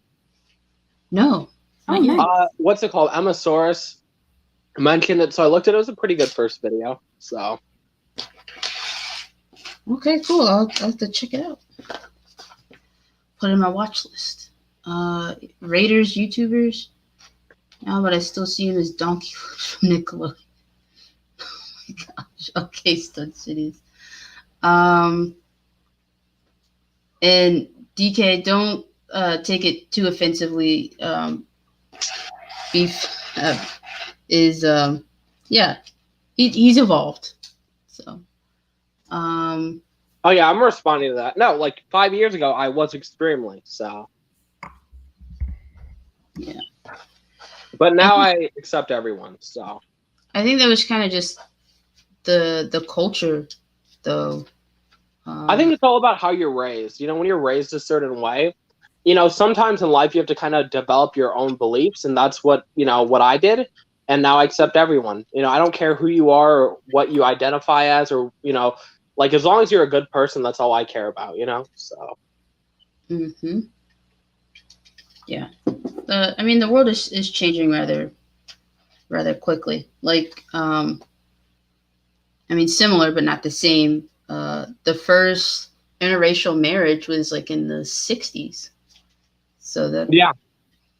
No. Not yet. What's it called? Emma Soros mentioned it, so I looked at it. It was a pretty good first video. So. Okay, cool. I'll have to check it out. Put it in my watch list. Raiders, YouTubers. No, but I still see him as Donkey from Nickelodeon. Oh my gosh. Okay, Stud Cities. And DK, don't take it too offensively. Beef is he's evolved. So oh yeah, I'm responding to that. No, like 5 years ago I was extremely so. Yeah. But now I accept everyone, so. I think that was kind of just the culture, though. I think it's all about how you're raised. When you're raised a certain way, sometimes in life you have to kind of develop your own beliefs, and that's what I did. And now I accept everyone. I don't care who you are or what you identify as, or like as long as you're a good person, that's all I care about. So. Mm-hmm. Yeah. I mean, the world is changing rather quickly. Like, I mean, similar but not the same. The first interracial marriage was like in the 60s. So that. Yeah.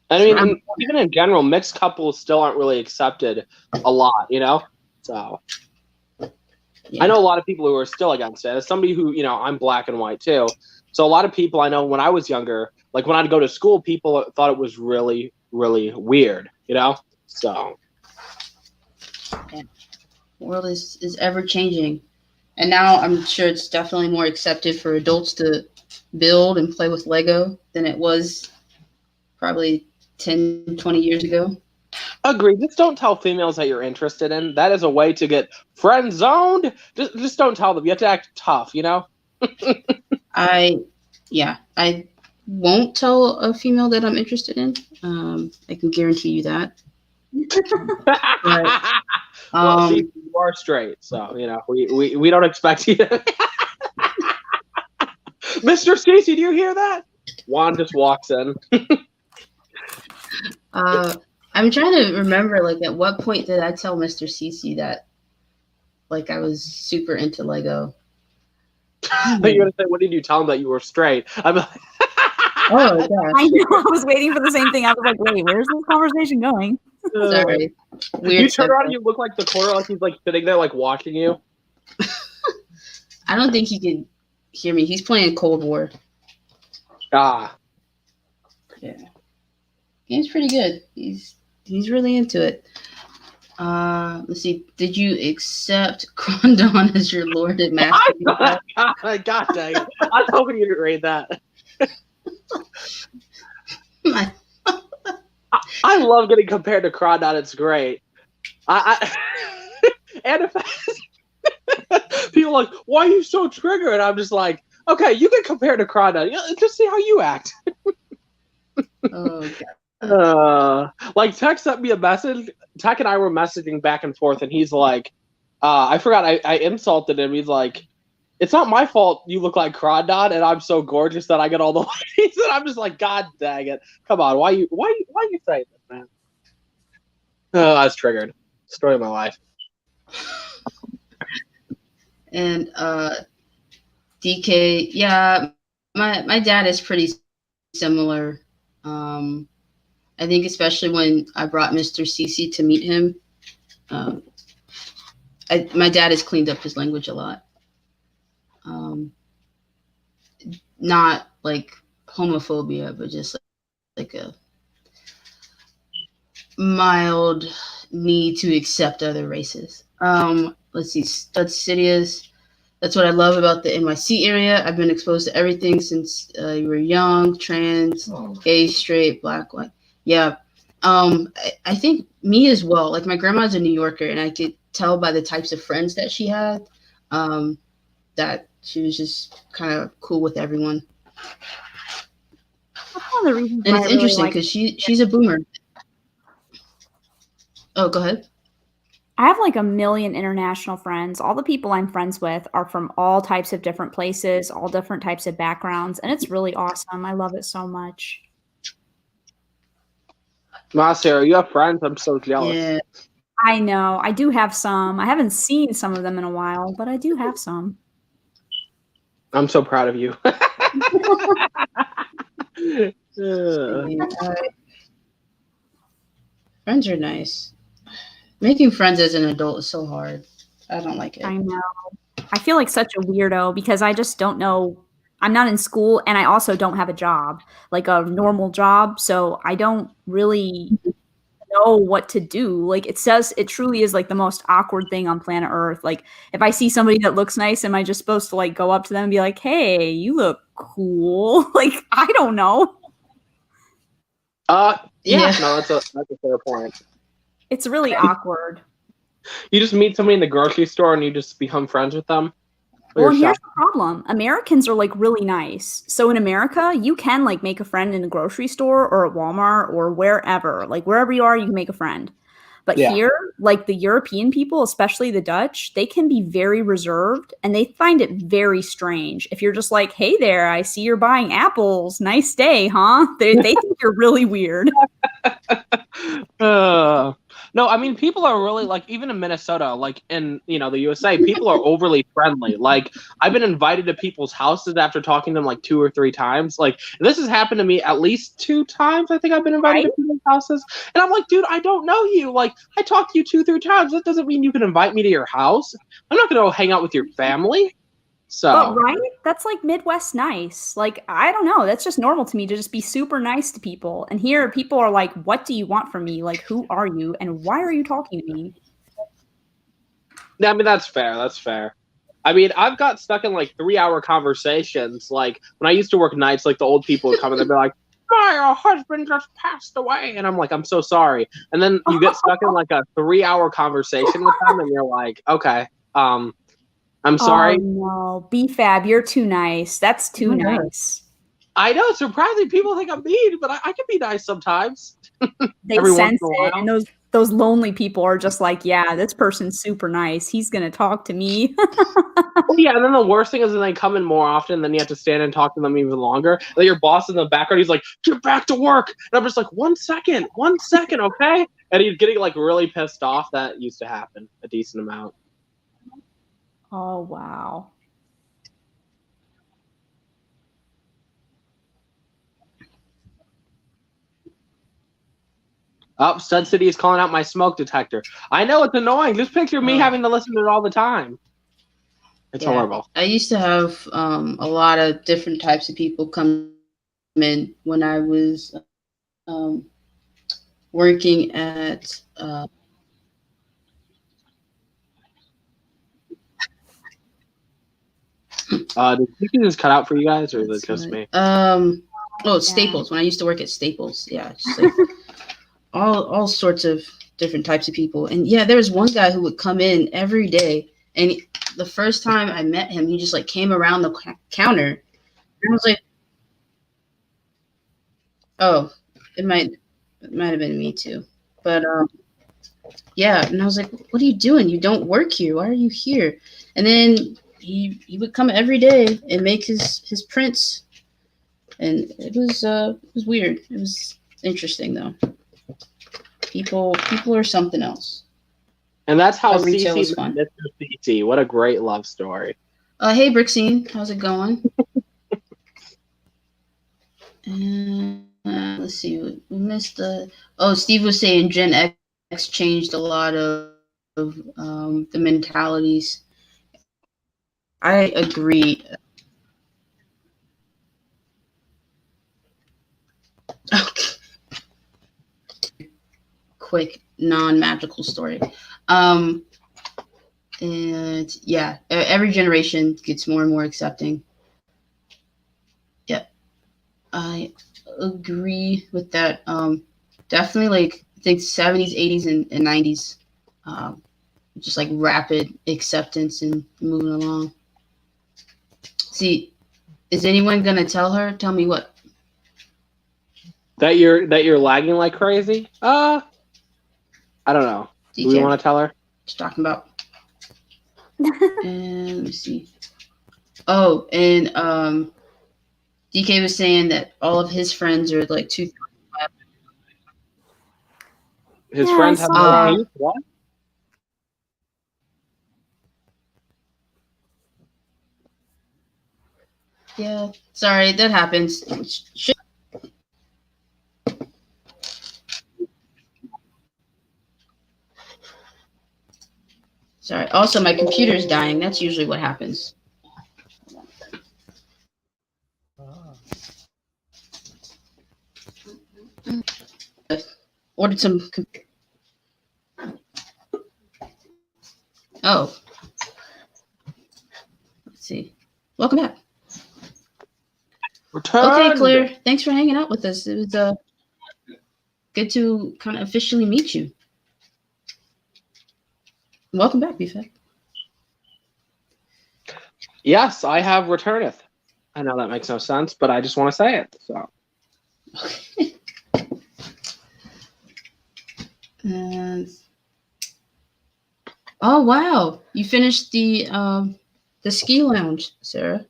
I mean, even in general, mixed couples still aren't really accepted a lot, So. Yeah. I know a lot of people who are still against it. As somebody who, I'm black and white too. So a lot of people I know when I was younger, like when I'd go to school, people thought it was really, really weird, So. Yeah. The world is ever changing. And now I'm sure it's definitely more accepted for adults to build and play with Lego than it was probably 10, 20 years ago. Agreed. Just don't tell females that you're interested in. That is a way to get friend zoned. Just don't tell them. You have to act tough, I won't tell a female that I'm interested in. I can guarantee you that. Well, see, you are straight, so we don't expect you. Mr. Cece, do you hear that? Juan just walks in. I'm trying to remember, like, at what point did I tell Mr. Cece that, like, I was super into Lego? You're gonna say, when did you tell him that you were straight? I'm like, oh gosh. I know. I was waiting for the same thing. I was like, wait, where's this conversation going? Sorry. Weird. You turn around and you look like the corner, like he's like sitting there, like watching you. I don't think he can hear me. He's playing Cold War. Ah. Yeah. Game's pretty good. He's really into it. Let's see. Did you accept Crondon as your Lord and Master? God dang it. I was hoping you'd read that. I love getting compared to Crondon. It's great. And if people are like, why are you so triggered? And I'm just like, okay, you can compare to Crondon. Just see how you act. Oh, God. Like Tech sent me a message. Tech and I were messaging back and forth, and he's like, I forgot I insulted him. He's like, it's not my fault you look like Crondon and I'm so gorgeous that I get all the ladies. And I'm just like, God dang it. Come on, why you saying this, man? I was triggered. Story of my life. And DK, yeah, my dad is pretty similar. I think especially when I brought Mr. Cece to meet him, my dad has cleaned up his language a lot. Not like homophobia, but just like a mild need to accept other races. Let's see, Stud Cities. That's what I love about the NYC area. I've been exposed to everything since you were young, trans, gay, straight, black, white. Yeah. I think me as well. Like, my grandma's a New Yorker, and I could tell by the types of friends that she had that she was just kind of cool with everyone. That's one of the reasons. And it's interesting because she's a boomer. Oh, go ahead. I have like a million international friends. All the people I'm friends with are from all types of different places, all different types of backgrounds, and it's really awesome. I love it so much. Marcel, you have friends? I'm so jealous. Yeah. I know. I do have some. I haven't seen some of them in a while, but I do have some. I'm so proud of you. Friends are nice. Making friends as an adult is so hard. I don't like it. I know. I feel like such a weirdo because I just don't know. I'm not in school, and I also don't have a job, like a normal job. So I don't really know what to do. Like, it truly is like the most awkward thing on planet Earth. Like, if I see somebody that looks nice, am I just supposed to like go up to them and be like, hey, you look cool? Like, I don't know. Yeah. No, that's a fair point. It's really awkward. You just meet somebody in the grocery store and you just become friends with them. Well, here's the problem. Americans are like really nice. So in America, you can like make a friend in a grocery store or at Walmart or wherever. Like wherever you are, you can make a friend. But here, like the European people, especially the Dutch, they can be very reserved and they find it very strange. If you're just like, hey there, I see you're buying apples. Nice day, huh? They think you're really weird. No, I mean, people are really, like, even in Minnesota, like, in, the USA, people are overly friendly. Like, I've been invited to people's houses after talking to them, like, 2 or 3 times. Like, this has happened to me at least 2 times. I think I've been invited to people's houses. And I'm like, dude, I don't know you. Like, I talked to you 2, 3 times. That doesn't mean you can invite me to your house. I'm not going to go hang out with your family. So, but right? That's like Midwest nice. Like, I don't know. That's just normal to me to just be super nice to people. And here people are like, what do you want from me? Like, who are you? And why are you talking to me? I mean, that's fair. That's fair. I mean, I've got stuck in like 3-hour conversations. Like when I used to work nights, like the old people would come and they'd be like, my husband just passed away. And I'm like, I'm so sorry. And then you get stuck in like a 3-hour conversation with them and you're like, okay, I'm sorry. Oh, no. BFAB, you're too nice. That's too nice. I know. Surprisingly, people think I'm mean, but I can be nice sometimes. They sense it. And those lonely people are just like, yeah, this person's super nice. He's going to talk to me. Well, yeah, and then the worst thing is when they come in more often, then you have to stand and talk to them even longer. Like your boss in the background, he's like, get back to work. And I'm just like, 1 second, okay? And he's getting like really pissed off. That used to happen a decent amount. Oh, wow. Oh, Stud City is calling out my smoke detector. I know it's annoying. Just picture me having to listen to it all the time. It's horrible. I used to have a lot of different types of people come in when I was working at Did you just cut out for you guys, or is it just me? Staples. When I used to work at Staples, just like all sorts of different types of people. And yeah, there was one guy who would come in every day, and the first time I met him, he just like came around the counter, and I was like, "Oh, it might have been me too." But yeah, and I was like, "What are you doing? You don't work here. Why are you here?" And then he would come every day and make his prints, and it was weird. It was interesting though. People are something else. And that's how retail CC was fun. Mr. CC. What a great love story. Hey Brixine, how's it going? Let's see, we missed the. Oh, Steve was saying Gen X changed a lot of the mentalities. I agree. Okay. Quick non-magical story. And yeah, every generation gets more and more accepting. Yeah, I agree with that. Definitely, like I think 70s, 80s, and 90s, just like rapid acceptance and moving along. See, is anyone gonna tell me what? That you're lagging like crazy? I don't know. DK, do we want to tell her? Just talking about. And let me see. Oh, and DK was saying that all of his friends are like 2,500. His friends have no teeth? What? Yeah, sorry, that happens. Sorry. Also, my computer's dying. That's usually what happens. Ordered some. Oh. Let's see. Welcome back. Returned. Okay, Claire. Thanks for hanging out with us. It was good to kind of officially meet you. Welcome back, BFAC. Yes, I have returneth. I know that makes no sense, but I just want to say it. So. Oh wow, you finished the ski lounge, Sarah.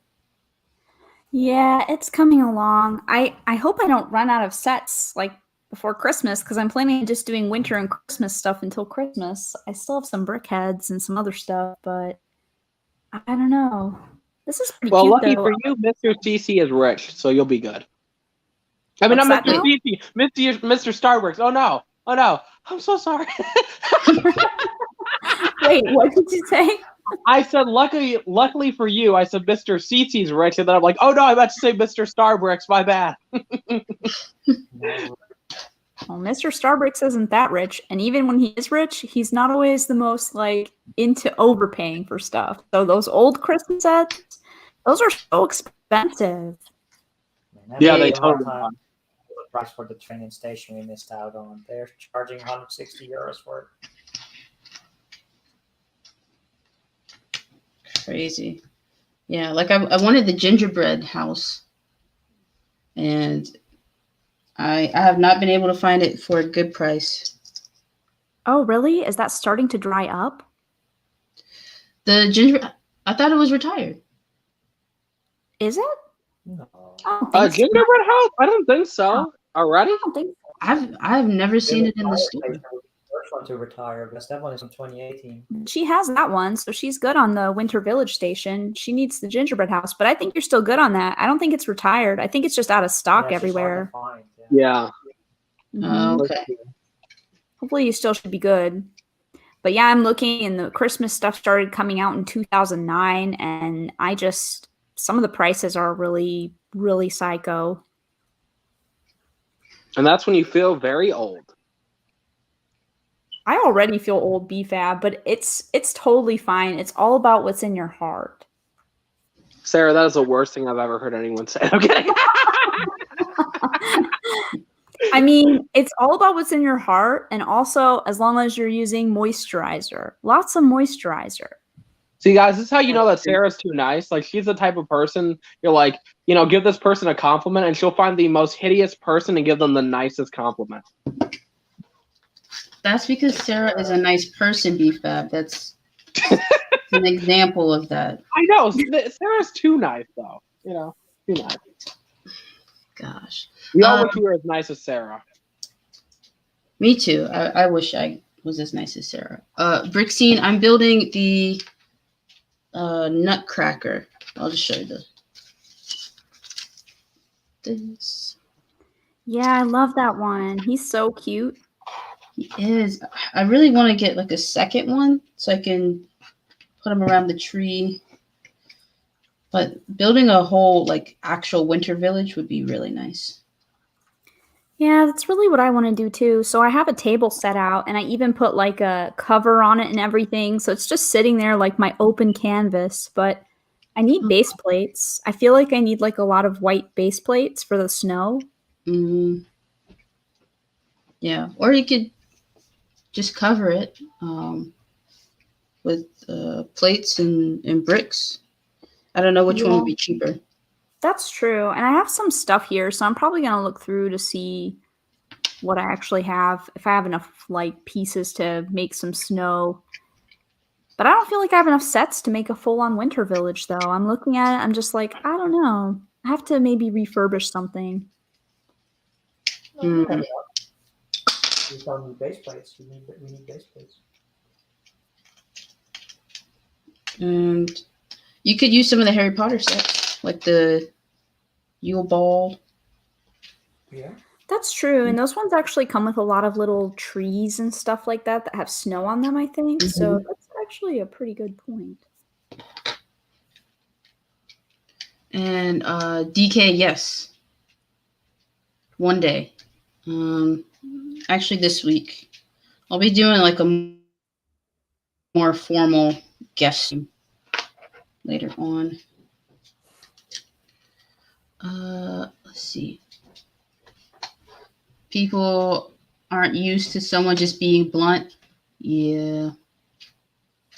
Yeah, it's coming along. I hope I don't run out of sets like before Christmas, because I'm planning on just doing winter and Christmas stuff until Christmas. I still have some Brickheadz and some other stuff, but I don't know. This is pretty cute, lucky though. for you, Mr. CC is rich, so you'll be good. I mean, I'm Mr. CC, Mr. Starbucks. Oh no, I'm so sorry. Wait, what did you say? I said, luckily for you, I said Mr. CC's rich, and then I'm like, oh no, I meant to say Mr. Starbucks. My bad. Well, Mr. Starbucks isn't that rich, and even when he is rich, he's not always the most like into overpaying for stuff. So those old Christmas sets, those are so expensive. Yeah, they totally are. The price for the training station we missed out on. They're charging 160 euros for it. Crazy. Yeah, like I wanted the gingerbread house, and I have not been able to find it for a good price. Oh, really? Is that starting to dry up? The ginger, I thought it was retired. Is it? No. I don't think so. Gingerbread house? I don't think so. Already? I don't think so. I've never seen it in the store. First one to retire, because that one is from 2018. She has that one, so she's good on the Winter Village station. She needs the gingerbread house, but I think you're still good on that. I don't think it's retired. I think it's just out of stock everywhere. Yeah. Okay. Hopefully you still should be good. But yeah, I'm looking, and the Christmas stuff started coming out in 2009, and some of the prices are really, really psycho. And that's when you feel very old. I already feel old, BFAB, but it's totally fine. It's all about what's in your heart. Sarah, that is the worst thing I've ever heard anyone say. Okay. I mean, it's all about what's in your heart, and also as long as you're using moisturizer. Lots of moisturizer. See, guys, this is how you know that Sarah's too nice. Like, she's the type of person you're like, give this person a compliment, and she'll find the most hideous person and give them the nicest compliment. That's because Sarah is a nice person, BFAB. That's an example of that. I know. Sarah's too nice, though. Too nice. Gosh. We all wish we were as nice as Sarah. Me too. I wish I was as nice as Sarah. Brick Scene, I'm building the Nutcracker. I'll just show you this. Yeah, I love that one. He's so cute. He is. I really want to get like a second one so I can put him around the tree. But building a whole like actual winter village would be really nice. Yeah, that's really what I want to do too. So I have a table set out, and I even put like a cover on it and everything. So it's just sitting there like my open canvas, but I need base plates. I feel like I need like a lot of white base plates for the snow. Mm-hmm. Yeah, or you could just cover it with plates and bricks. I don't know which one would be cheaper. That's true. And I have some stuff here, so I'm probably going to look through to see what I actually have, if I have enough like pieces to make some snow. But I don't feel like I have enough sets to make a full-on winter village, though. I'm looking at it, I'm just like, I don't know. I have to maybe refurbish something. Mm. We don't need base plates. We need base plates. And you could use some of the Harry Potter sets, like the Yule Ball. Yeah. That's true. And those ones actually come with a lot of little trees and stuff like that have snow on them, I think. Mm-hmm. So that's actually a pretty good point. And DK, yes. One day. Actually this week. I'll be doing like a more formal guesting later on. Let's see. People aren't used to someone just being blunt. Yeah.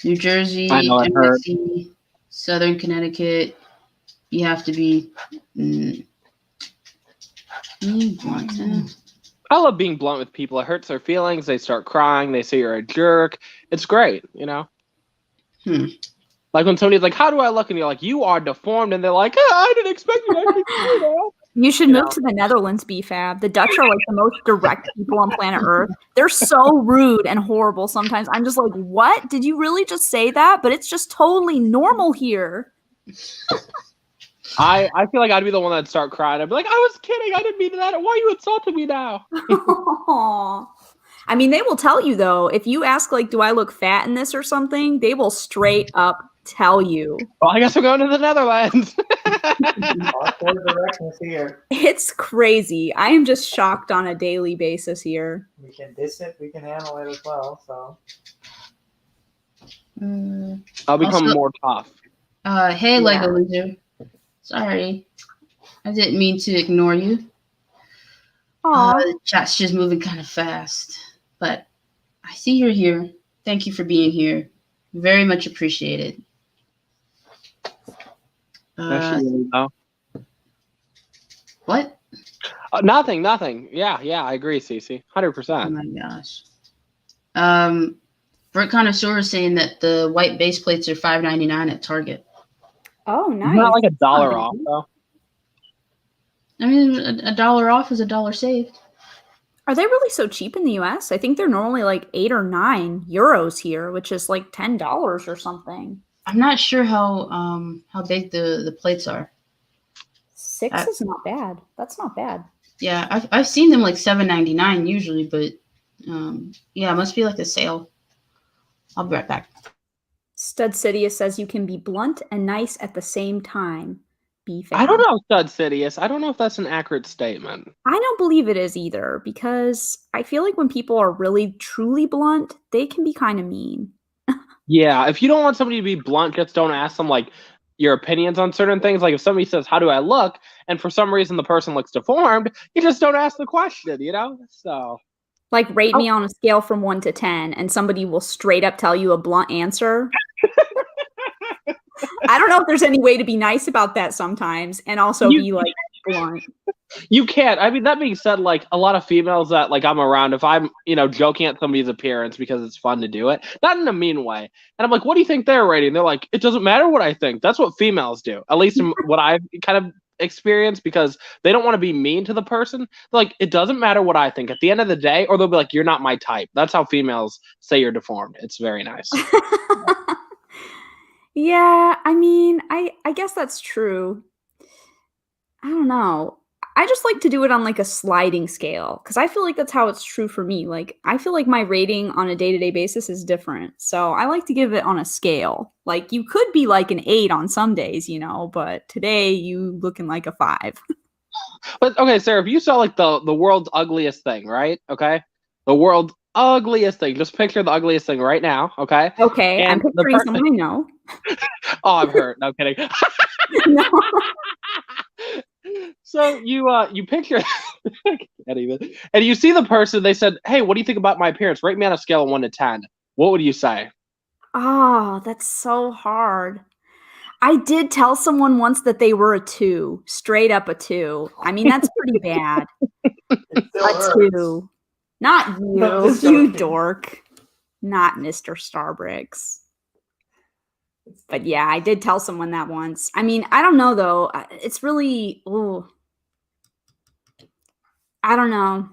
New Jersey, NYC, Southern Connecticut, you have to be blunt. I love being blunt with people. It hurts their feelings. They start crying. They say you're a jerk. It's great, Like when somebody's like, how do I look? And you're like, you are deformed. And they're like, I didn't expect you to actually do that. You should move to the Netherlands, BFAB. The Dutch are like the most direct people on planet Earth. They're so rude and horrible sometimes. I'm just like, what? Did you really just say that? But it's just totally normal here. I feel like I'd be the one that'd start crying. I'd be like, I was kidding. I didn't mean that. Why are you insulting me now? I mean, they will tell you, though. If you ask, like, do I look fat in this or something, they will straight up tell you. Well, I guess we're going to the Netherlands. It's crazy. I am just shocked on a daily basis here. We can diss it. We can handle it as well. So I'll become also, more tough. Hey, Lego Loser. Sorry. I didn't mean to ignore you. The chat's just moving kind of fast. But I see you're here. Thank you for being here. Very much appreciated. What? Nothing. Yeah, I agree, Cece. 100%. Oh my gosh. Brett Connoisseur is saying that the white base plates are $5.99 at Target. Oh, nice. Not like $1 off though. I mean, $1 off is $1 saved. Are they really so cheap in the US? I think they're normally like 8 or 9 euros here, which is like $10 or something. I'm not sure how big the plates are. 6 is not bad. That's not bad. Yeah, I've seen them like $7.99 usually, but yeah, it must be like a sale. I'll be right back. Stud Sidious says you can be blunt and nice at the same time. I don't know, Stud Sidious. I don't know if that's an accurate statement. I don't believe it is either, because I feel like when people are really truly blunt, they can be kind of mean. Yeah, if you don't want somebody to be blunt, just don't ask them like your opinions on certain things. Like if somebody says, "How do I look?" and for some reason the person looks deformed, you just don't ask the question, you know? So like rate me on a scale from 1 to 10, and somebody will straight up tell you a blunt answer. I don't know if there's any way to be nice about that sometimes and also be like blunt. You can't. I mean, that being said, like a lot of females that like I'm around, if I'm, joking at somebody's appearance because it's fun to do it, not in a mean way. And I'm like, what do you think they're rating? They're like, it doesn't matter what I think. That's what females do, at least in what I've kind of experienced, because they don't want to be mean to the person. They're like, it doesn't matter what I think at the end of the day, or they'll be like, you're not my type. That's how females say you're deformed. It's very nice. Yeah, I mean, I guess that's true. I don't know. I just like to do it on like a sliding scale because I feel like that's how it's true for me. Like, I feel like my rating on a day-to-day basis is different. So I like to give it on a scale. Like, you could be like an 8 on some days, but today you looking like a 5. But okay, Sarah, if you saw like the world's ugliest thing, right? Okay, the world's ugliest thing. Just picture the ugliest thing right now. Okay. Okay, and I'm picturing someone I know. Oh, I'm hurt. No kidding. No. So you picture, can't even, and you see the person. They said, "Hey, what do you think about my appearance? Rate me on a scale of 1 to 10." What would you say? Oh, that's so hard. I did tell someone once that they were a 2, straight up a 2. I mean, that's pretty bad. A 2. Not you, you dork. Not Mr. Starbricks. But yeah, I did tell someone that once. I mean, I don't know though. It's really, I don't know.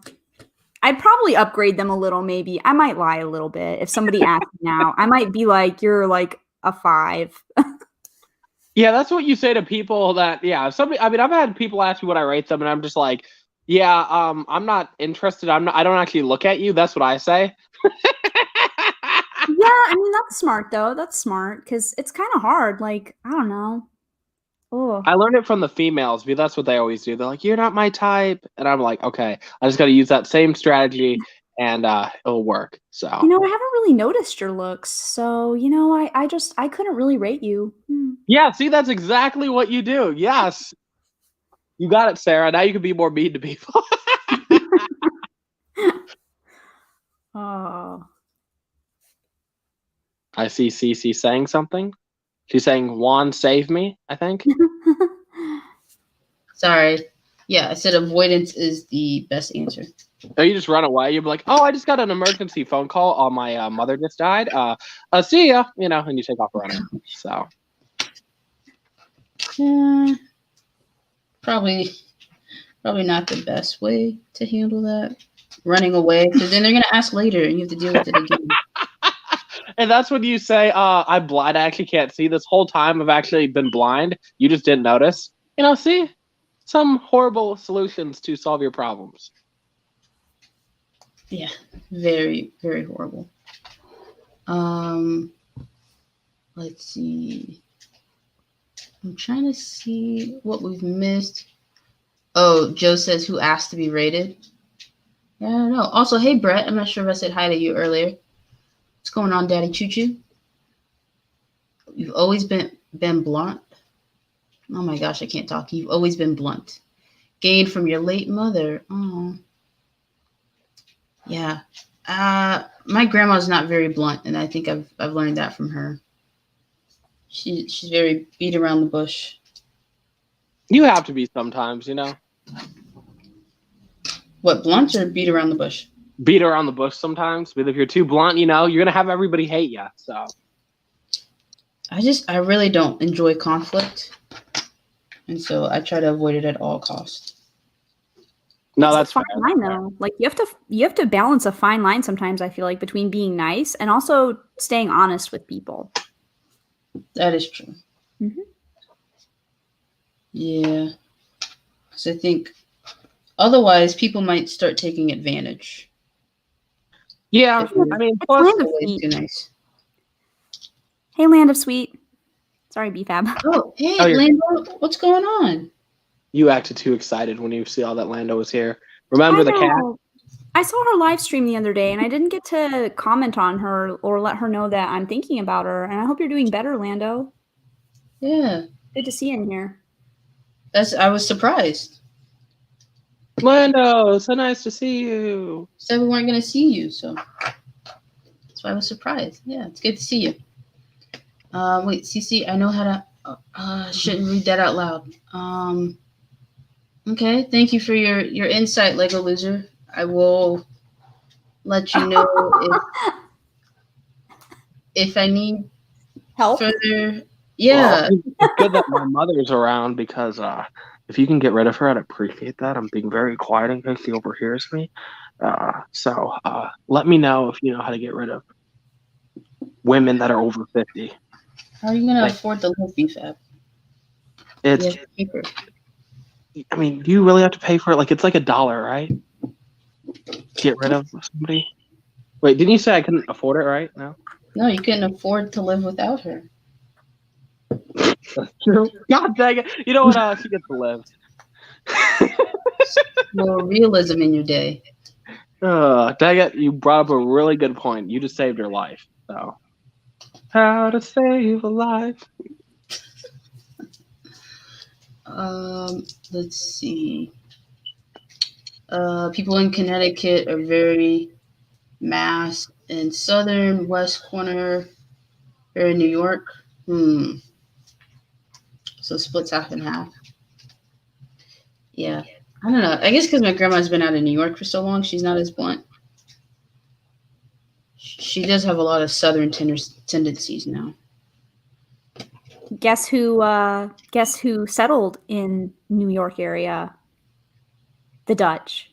I'd probably upgrade them a little, maybe. I might lie a little bit. If somebody asks me now, I might be like, you're like a 5. Yeah, that's what you say to people that, yeah, somebody, I mean, I've had people ask me what I rate them, and I'm just like, yeah, I'm not interested. I don't actually look at you. That's what I say. Yeah, I mean, that's smart, though. That's smart, because it's kind of hard. Like, I don't know. Oh, I learned it from the females, because that's what they always do. They're like, you're not my type. And I'm like, okay, I just got to use that same strategy, and it'll work. So, I haven't really noticed your looks. So, I couldn't really rate you. Yeah, see, that's exactly what you do. Yes. You got it, Sarah. Now you can be more mean to people. Oh. I see Cece saying something. She's saying, Juan, save me, I think. Sorry. Yeah, I said avoidance is the best answer. Oh, you just run away. You'll be like, oh, I just got an emergency phone call. Oh, my mother just died. See ya. And you take off running. So. Yeah. Probably not the best way to handle that. Running away, because then they're going to ask later and you have to deal with it again. And that's when you say, I'm blind. I actually can't see. This whole time I've actually been blind. You just didn't notice. See? Some horrible solutions to solve your problems. Yeah. Very, very horrible. Let's see. I'm trying to see what we've missed. Oh, Joe says, who asked to be rated? Yeah, I don't know. Also, hey, Brett. I'm not sure if I said hi to you earlier. What's going on, Daddy Choo Choo? You've always been blunt. Oh my gosh, I can't talk. You've always been blunt. Gained from your late mother. Oh. Yeah. My grandma's not very blunt, and I think I've learned that from her. She's very beat around the bush. You have to be sometimes, What, blunt or beat around the bush? beat around the bush sometimes. But if you're too blunt, you're gonna have everybody hate you. So I really don't enjoy conflict, and so I try to avoid it at all costs. No, that's a fine line though. Like you have to balance a fine line sometimes. I feel like between being nice and also staying honest with people. That is true. Mm-hmm. Yeah, because I think otherwise people might start taking advantage. Yeah, I mean, plus always too nice. Hey, Land of Sweet. Sorry, BFAB. Oh, hey, Lando, what's going on? You acted too excited when you see all that Lando was here. Remember the cat? I saw her live stream the other day, and I didn't get to comment on her or let her know that I'm thinking about her. And I hope you're doing better, Lando. Yeah. Good to see you in here. I was surprised. Lando, so nice to see you. Said we weren't going to see you, so that's why I was surprised. Yeah, it's good to see you. Wait, CC, I know how to. Shouldn't read that out loud. Okay, thank you for your insight, Lego Loser. I will let you know if I need help further. Yeah, well, it's good that my mother's around because if you can get rid of her, I'd appreciate that. I'm being very quiet in case she overhears me. So let me know if you know how to get rid of women that are over 50. How are you gonna afford the live BFAB? It's cheaper. I mean, do you really have to pay for it? Like, it's like $1, right? Get rid of somebody. Wait, didn't you say I couldn't afford it? Right? No, you couldn't afford to live without her. God dang it! You know what? She gets to live. More realism in your day. Dang it! You brought up a really good point. You just saved her life. So, how to save a life? Let's see. People in Connecticut are very mass. In southern west corner, here in New York. So splits half and half. Yeah. I don't know. I guess because my grandma's been out of New York for so long, she's not as blunt. She does have a lot of southern tendencies now. Guess who settled in New York area? The Dutch.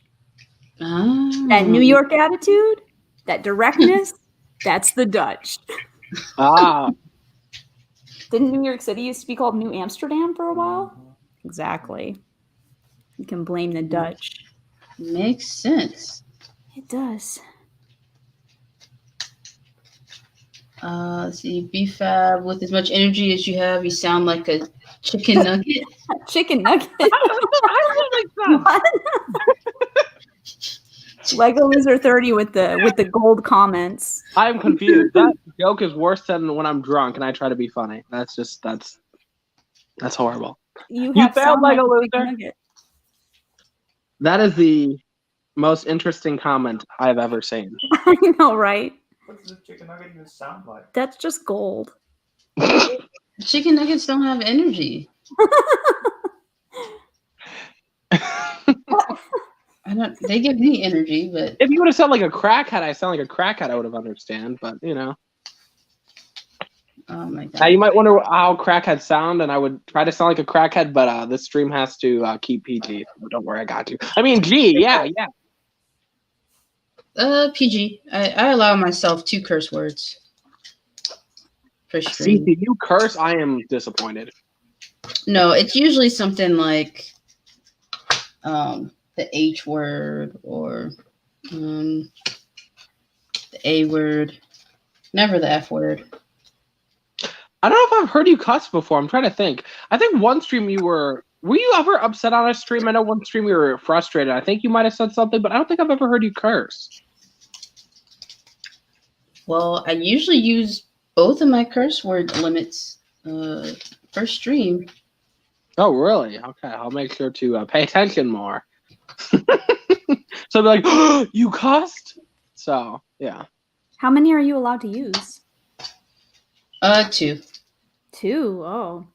Oh. That New York attitude, that directness, that's the Dutch. Didn't New York City used to be called New Amsterdam for a while? Exactly. You can blame the Dutch. Makes sense. It does. Let's see, BFAB, with as much energy as you have, you sound like a chicken nugget. Chicken nugget? I don't like that. Lego Loser 30 with the gold comments. I'm confused. That joke is worse than when I'm drunk and I try to be funny. That's horrible. You failed, Lego Loser. Nugget. That is the most interesting comment I've ever seen. I know, right? What does a chicken nugget even sound like? That's just gold. Chicken nuggets don't have energy. They give me energy, but if you would have said like a crackhead, I sound like a crackhead, I would have understand. But oh my god. Now you might wonder how crackheads sound, and I would try to sound like a crackhead, but this stream has to keep PG. So don't worry, I got you. I mean, G, yeah. PG. I allow myself 2 curse words per stream. See, if you curse, I am disappointed. No, it's usually something like the H word or the A word. Never the F word. I don't know if I've heard you cuss before. I'm trying to think. I think one stream were you ever upset on a stream? I know one stream you were frustrated. I think you might have said something, but I don't think I've ever heard you curse. Well, I usually use both of my curse word limits per stream. Oh, really? Okay, I'll make sure to pay attention more. So I'll be like, oh, you cussed? So, yeah. How many are you allowed to use? 2. 2? Oh.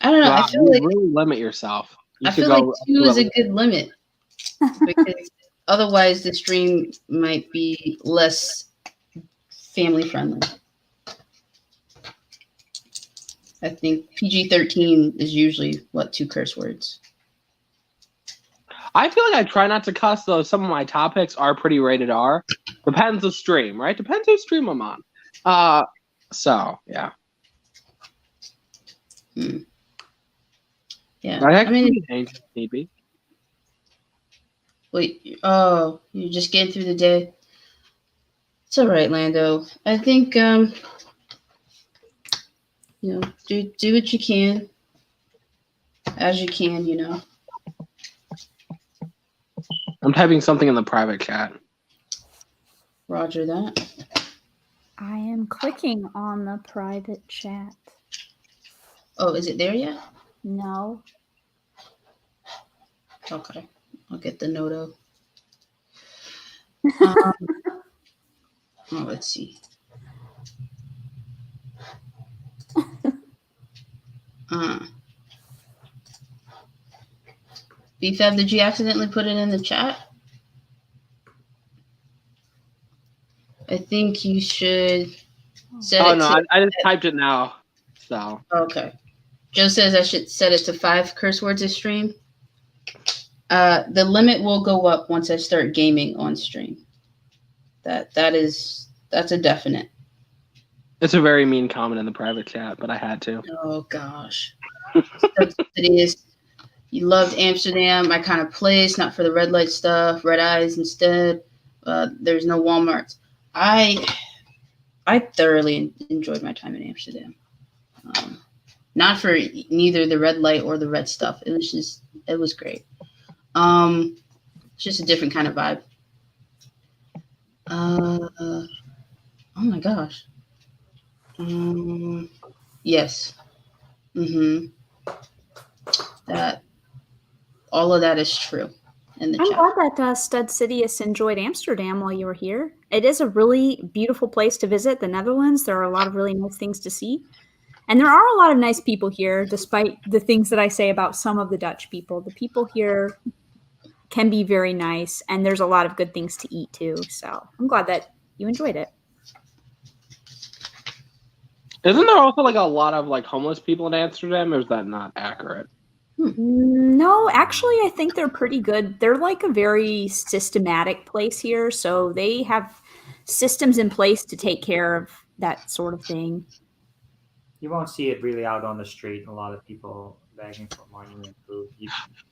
I don't know. Wow, I feel like really limit yourself. I feel like 2 is a good limit because otherwise the stream might be less family friendly. I think PG-13 is usually, 2 curse words? I feel like I try not to cuss, though some of my topics are pretty rated R. Depends the stream, right? Depends whose stream I'm on. So, yeah. Yeah. I mean, maybe. Wait, you're just getting through the day? It's all right, Lando. I think, do what you can, as you can, I'm typing something in the private chat. Roger that. I am clicking on the private chat. Oh, is it there yet? No. Okay. I'll get the noto. Let's see. BFAB, did you accidentally put it in the chat? I think you should set it to... I just typed it now. So. Okay. Joe says I should set it to 5 curse words a stream. The limit will go up once I start gaming on stream. That's a definite. It's a very mean comment in the private chat, but I had to. Oh gosh. It is. You loved Amsterdam, my kind of place, not for the red light stuff, red eyes instead. There's no Walmarts. I thoroughly enjoyed my time in Amsterdam. Not for neither the red light or the red stuff. It was great. It's just a different kind of vibe. Oh my gosh. Yes. That all of that is true in the chat. I'm glad that Stud Sidious enjoyed Amsterdam while you were here. It is a really beautiful place to visit, the Netherlands. There are a lot of really nice things to see. And there are a lot of nice people here, despite the things that I say about some of the Dutch people. The people here can be very nice, and there's a lot of good things to eat too. So I'm glad that you enjoyed it. Isn't there also like a lot of like homeless people in Amsterdam, or is that not accurate? No, actually, I think they're pretty good. They're like a very systematic place here, so they have systems in place to take care of that sort of thing. You won't see it really out on the street. A lot of people begging for money and food.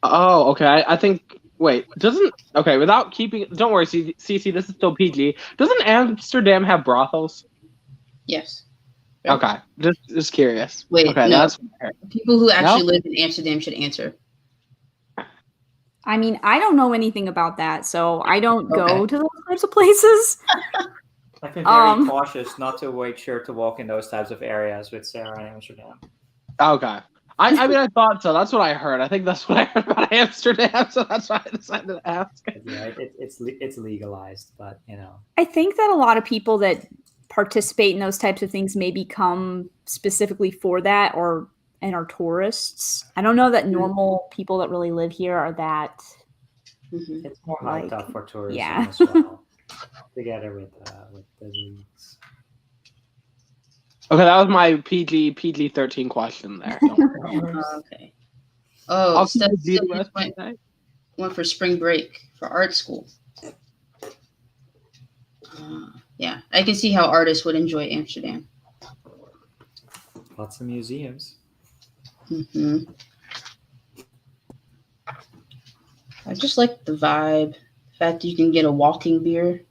Oh, okay. I think. Wait, without keeping. Don't worry, CC. This is still PG. Doesn't Amsterdam have brothels? Yes. Okay, just curious. Wait, okay, no. That's people who actually live in Amsterdam should answer. I mean, I don't know anything about that, so I don't go to those types of places. I've been very cautious not to make sure to walk in those types of areas with Sarah in Amsterdam. Okay. I mean, I thought so. That's what I heard. I think that's what I heard about Amsterdam, so that's why I decided to ask. Yeah, it's legalized, but I think that a lot of people that participate in those types of things may become specifically for that and are tourists. I don't know that normal people that really live here are that. It's more hyped up for tourism as well, together with the leagues. Okay, that was my PG-13 question there. Okay. Oh, went for spring break for art school. Yeah, I can see how artists would enjoy Amsterdam. Lots of museums. I just like the vibe. The fact that you can get a walking beer.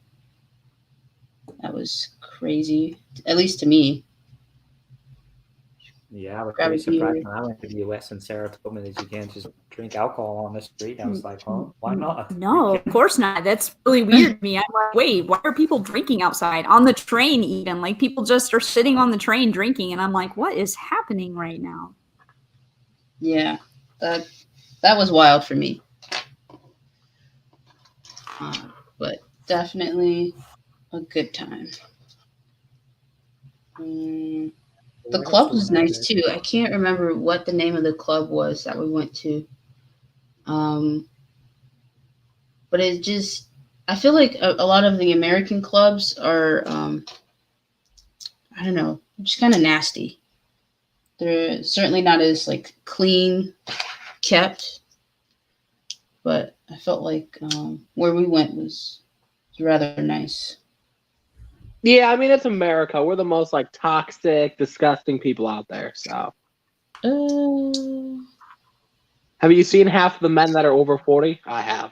That was crazy, at least to me. Yeah, I was pretty surprised when I went to the US and Sarah told me that you can't just drink alcohol on the street. I was like, oh, why not? No, of course not. That's really weird to me. I'm like, wait, why are people drinking outside? On the train even. Like, people just are sitting on the train drinking, and I'm like, what is happening right now? Yeah, that was wild for me. But definitely a good time. The club was nice too. I can't remember what the name of the club was that we went to. But it just I feel like a lot of the American clubs are, I don't know, just kind of nasty. They're certainly not as like clean kept, but I felt like where we went was rather nice. Yeah, I mean it's America. We're the most like toxic, disgusting people out there. So, have you seen half of the men that are over 40? I have.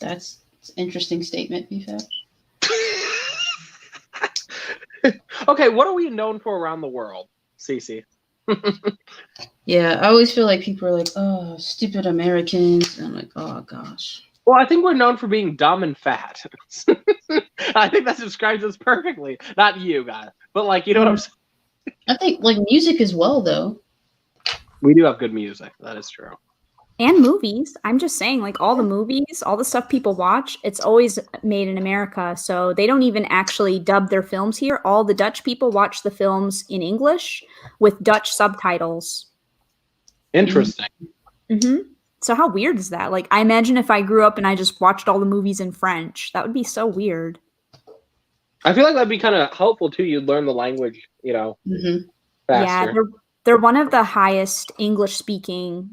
That's an interesting statement, BFAB. Okay, what are we known for around the world, Cece? Yeah, I always feel like people are like, "Oh, stupid Americans," and I'm like, "Oh gosh." Well, I think we're known for being dumb and fat. I think that describes us perfectly. Not you guys, but like, you know what I'm saying? I think like music as well, though. We do have good music. That is true. And movies. I'm just saying, like all the movies, all the stuff people watch, it's always made in America. So they don't even actually dub their films here. All the Dutch people watch the films in English with Dutch subtitles. Interesting. Mm-hmm. So how weird is that? Like, I imagine if I grew up and I just watched all the movies in French, that would be so weird. I feel like that'd be kind of helpful too. You'd learn the language, you know, faster. Yeah, they're one of the highest English-speaking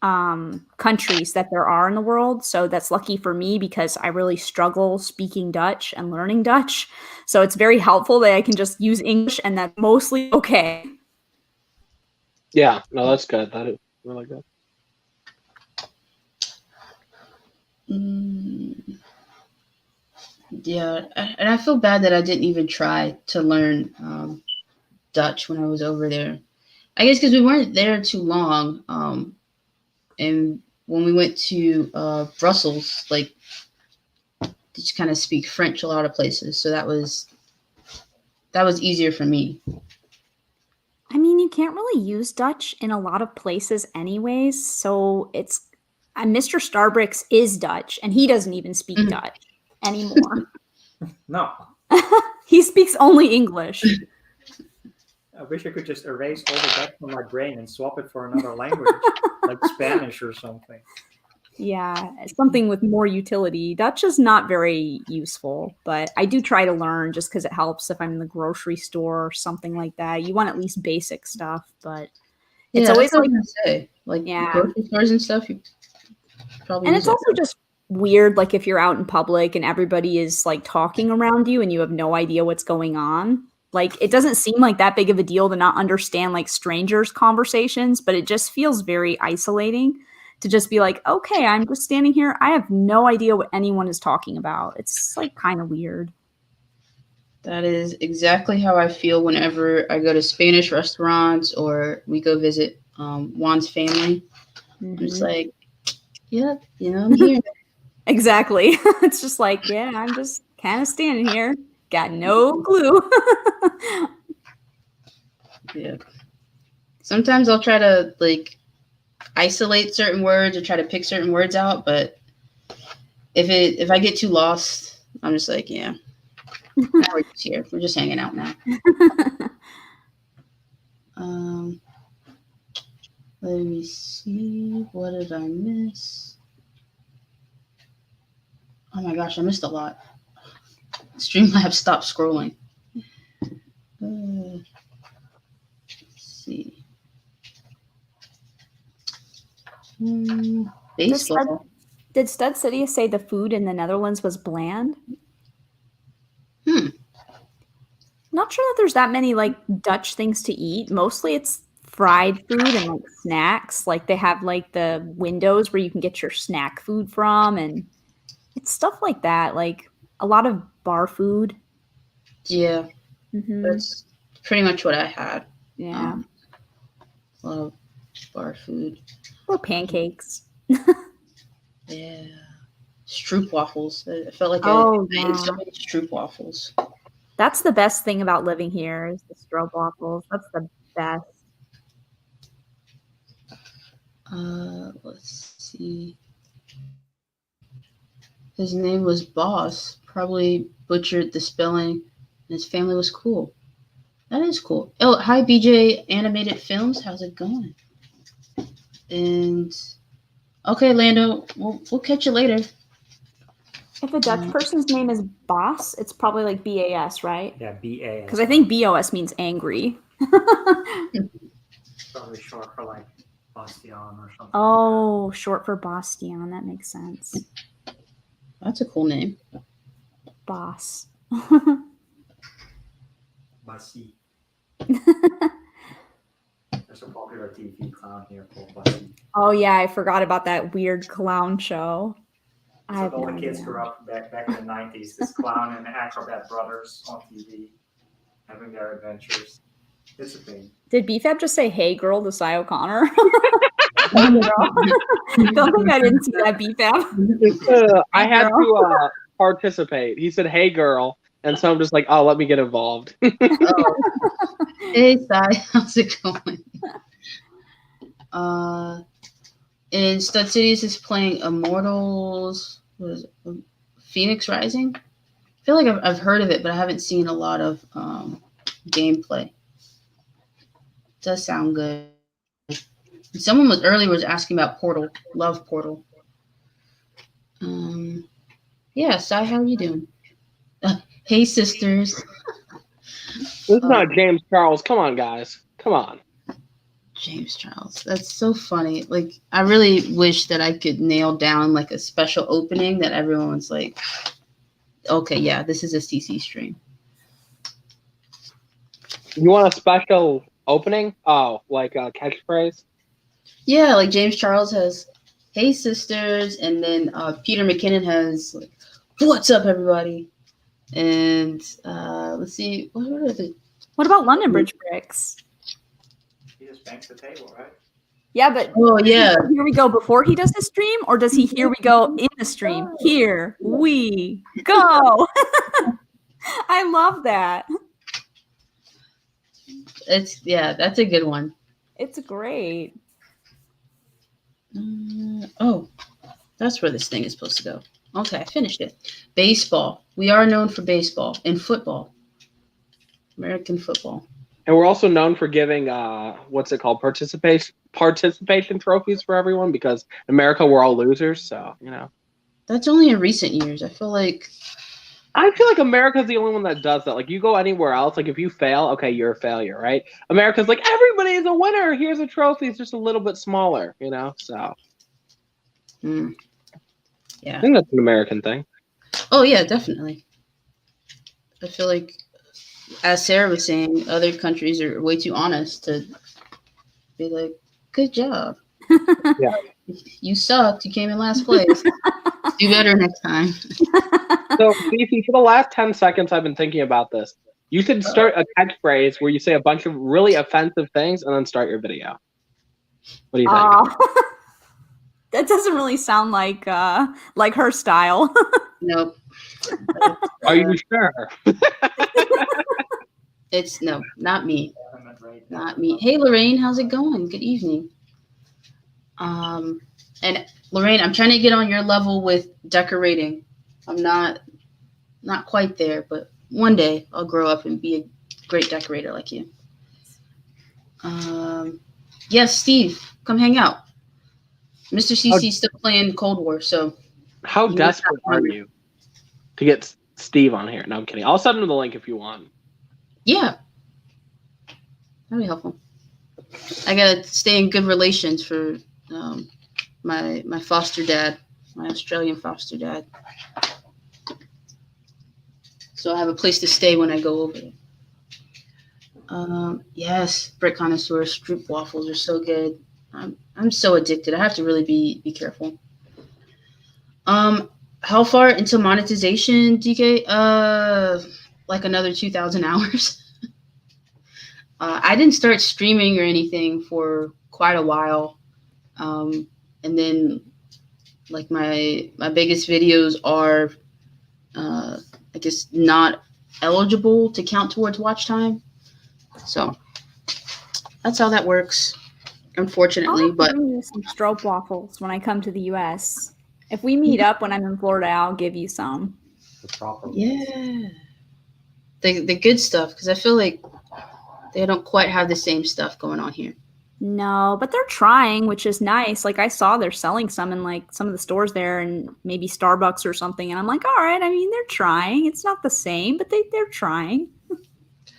countries that there are in the world. So that's lucky for me because I really struggle speaking Dutch and learning Dutch. So it's very helpful that I can just use English and that's mostly okay. Yeah, no, that's good. That is really good. Yeah, and I feel bad that I didn't even try to learn Dutch when I was over there. I guess because we weren't there too long. And when we went to Brussels, like, they just kind of speak French a lot of places. So that was easier for me. I mean, you can't really use Dutch in a lot of places anyways. So it's Mr. Starbricks is Dutch, and he doesn't even speak Dutch anymore. No. He speaks only English. I wish I could just erase all the Dutch from my brain and swap it for another language, like Spanish or something. Yeah, something with more utility. Dutch is not very useful, but I do try to learn just because it helps if I'm in the grocery store or something like that. You want at least basic stuff, but it's always like, grocery stores and stuff. You probably and it's also just weird, like if you're out in public and everybody is like talking around you and you have no idea what's going on. Like, it doesn't seem like that big of a deal to not understand like strangers' conversations, but it just feels very isolating to just be like, okay, I'm just standing here. I have no idea what anyone is talking about. It's like kind of weird. That is exactly how I feel whenever I go to Spanish restaurants or we go visit Juan's family. I'm just like, yeah, I'm here. Exactly. It's just like, yeah, I'm just kind of standing here. Got no clue. Yeah. Sometimes I'll try to like isolate certain words or try to pick certain words out, but if I get too lost, I'm just like, yeah. Now we're just here. We're just hanging out now. Let me see. What did I miss? Oh my gosh, I missed a lot. Streamlabs stopped scrolling. Let's see. Baseball. Did Stud City say the food in the Netherlands was bland? Not sure that there's that many like Dutch things to eat. Mostly it's fried food and like snacks. Like they have like the windows where you can get your snack food from, and it's stuff like that. Like a lot of bar food. Yeah, that's pretty much what I had. Yeah, a lot of bar food or pancakes. Yeah, stroopwafels. I felt like I ate so many stroopwafels. That's the best thing about living here is the stroopwafels. That's the best. Let's see. His name was Boss. Probably butchered the spelling. And his family was cool. That is cool. Oh, hi, BJ Animated Films. How's it going? And Okay, Lando, we'll catch you later. If a Dutch person's name is Bas, it's probably like BAS, right? Yeah, BA. Because I think BOS means angry. Probably short for like Bastion or something. Oh, like short for Bastion. That makes sense. That's a cool name. Boss. Basi. There's a popular TV clown here called Basi. Oh yeah, I forgot about that weird clown show. So all the kids grew up back in the 90s. This clown and acrobat brothers on TV having their adventures. It's a thing. Did BFAB just say "Hey girl" to Cy O'Connor? Don't think I didn't see that, BFAB. I had to participate. He said, "Hey girl," and so I'm just like, "Oh, let me get involved." Hey, Cy, how's it going? And Stud Cities is playing Immortals. What is it? Phoenix Rising. I feel like I've heard of it, but I haven't seen a lot of gameplay. Does sound good. Someone was asking about Portal. Love Portal. Yeah, Cy, how are you doing? Hey, sisters. This is not James Charles. Come on, guys. Come on. James Charles. That's so funny. Like, I really wish that I could nail down like a special opening that everyone's like, okay, yeah, this is a CC stream. You want a special opening? Oh, like a catchphrase? Yeah, like James Charles has, "Hey, sisters," and then Peter McKinnon has, like, "What's up, everybody?" And let's see, what about London Bridge Bricks? He just banks the table, right? Yeah, but here we go before he does the stream, or does he here we go in the stream? Here we go. I love that. That's a good one. It's great. That's where this thing is supposed to go. Okay, I finished it. Baseball. We are known for baseball and football. American football. And we're also known for giving what's it called? Participation trophies for everyone, because in America we're all losers, so That's only in recent years. I feel like America's the only one that does that. Like, you go anywhere else, like if you fail, okay, you're a failure, right? America's like, everybody is a winner. Here's a trophy. It's just a little bit smaller, so. Yeah. I think that's an American thing. Oh yeah, definitely. I feel like, as Sarah was saying, other countries are way too honest to be like, "Good job. Yeah. You sucked. You came in last place. Do better next time." So, BC, for the last 10 seconds, I've been thinking about this. You should start a catchphrase where you say a bunch of really offensive things and then start your video. What do you think? That doesn't really sound like her style. Nope. Are you sure? It's not me. Not me. Hey, Lorraine, how's it going? Good evening. And Lorraine, I'm trying to get on your level with decorating. I'm not quite there, but one day I'll grow up and be a great decorator like you. Yes, Steve, come hang out. Mr. CC's still playing Cold War, so. How desperate are you to get Steve on here? No, I'm kidding. I'll send him the link if you want. Yeah. That'd be helpful. I gotta stay in good relations for my foster dad, my Australian foster dad. So I have a place to stay when I go over there. Yes, Brick Connoisseur Stroop waffles are so good. I'm so addicted. I have to really be careful. How far into monetization, DK? Like another 2,000 hours. I didn't start streaming or anything for quite a while. And then like my biggest videos are I guess not eligible to count towards watch time. So that's how that works, unfortunately. But some stroop waffles when I come to the US. If we meet up when I'm in Florida, I'll give you some. Yeah. The good stuff, because I feel like they don't quite have the same stuff going on here. No, but they're trying, which is nice. Like I saw they're selling some in like some of the stores there and maybe Starbucks or something. And I'm like, all right, I mean, they're trying. It's not the same, but they're trying.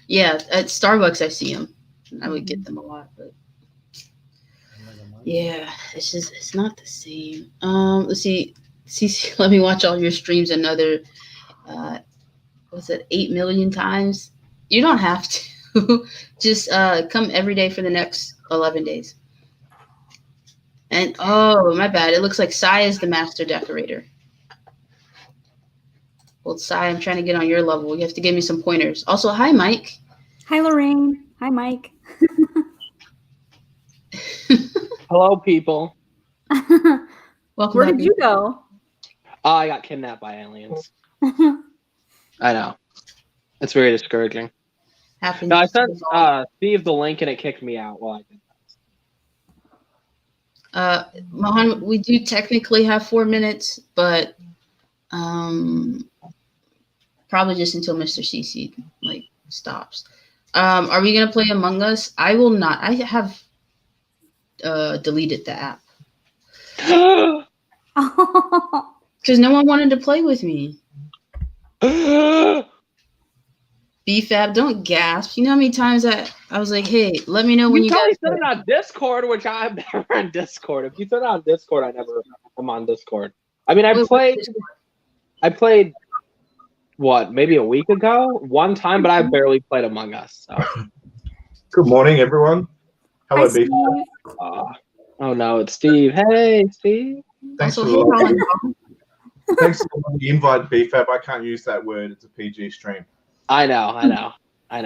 Yeah, at Starbucks I see them. I would get them a lot, but yeah, it's not the same. Let's see. CC, let me watch all your streams another what's it, 8 million times? You don't have to. Just come every day for the next 11 days. And oh, my bad. It looks like Sai is the master decorator. Well, Sai, I'm trying to get on your level. You have to give me some pointers. Also, hi, Mike. Hi, Lorraine. Hi, Mike. Hello, people. Welcome. Where did you go? Oh, I got kidnapped by aliens. I know. It's very discouraging. No, I sent Steve the link and it kicked me out while I did that. Mohan, we do technically have 4 minutes, but probably just until Mr. CC stops. Are we gonna play Among Us? I will not. I have deleted the app because no one wanted to play with me. BFAB, don't gasp. You know how many times I was like, hey, let me know when you guys said it on Discord, which I'm never on Discord. If you said it on Discord, I never am on Discord. I mean, I played what, maybe a week ago, one time, but I barely played Among Us. So. Good morning, everyone. Hello, Steve. Oh no, it's Steve. Hey, Steve. Thanks for Thanks for the invite, BFAB. I can't use that word. It's a PG stream. I know. That's why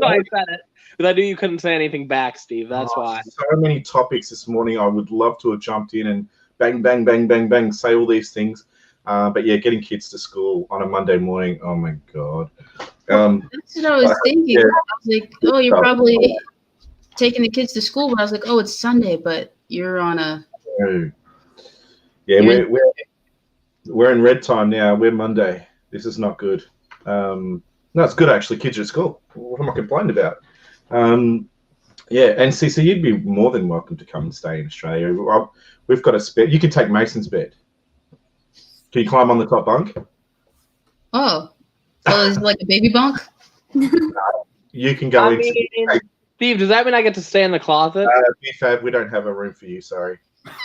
I said it. But I knew you couldn't say anything back, Steve. That's why. So many topics this morning. I would love to have jumped in and bang, bang, bang, bang, bang, say all these things. But yeah, getting kids to school on a Monday morning. Oh my God. That's what I was thinking. Yeah. I was like, oh, you're probably taking the kids to school. But I was like, oh, it's Sunday, but you're on a. Yeah, we're in red time now. We're Monday. This is not good. No, it's good actually. Kids are at school. What am I complaining about? Yeah, and CC, you'd be more than welcome to come and stay in Australia. We've got a spare. You can take Mason's bed. Can you climb on the top bunk? Oh, so it's like a baby bunk? You can go into. Steve, does that mean I get to stay in the closet? BFAB, we don't have a room for you. Sorry.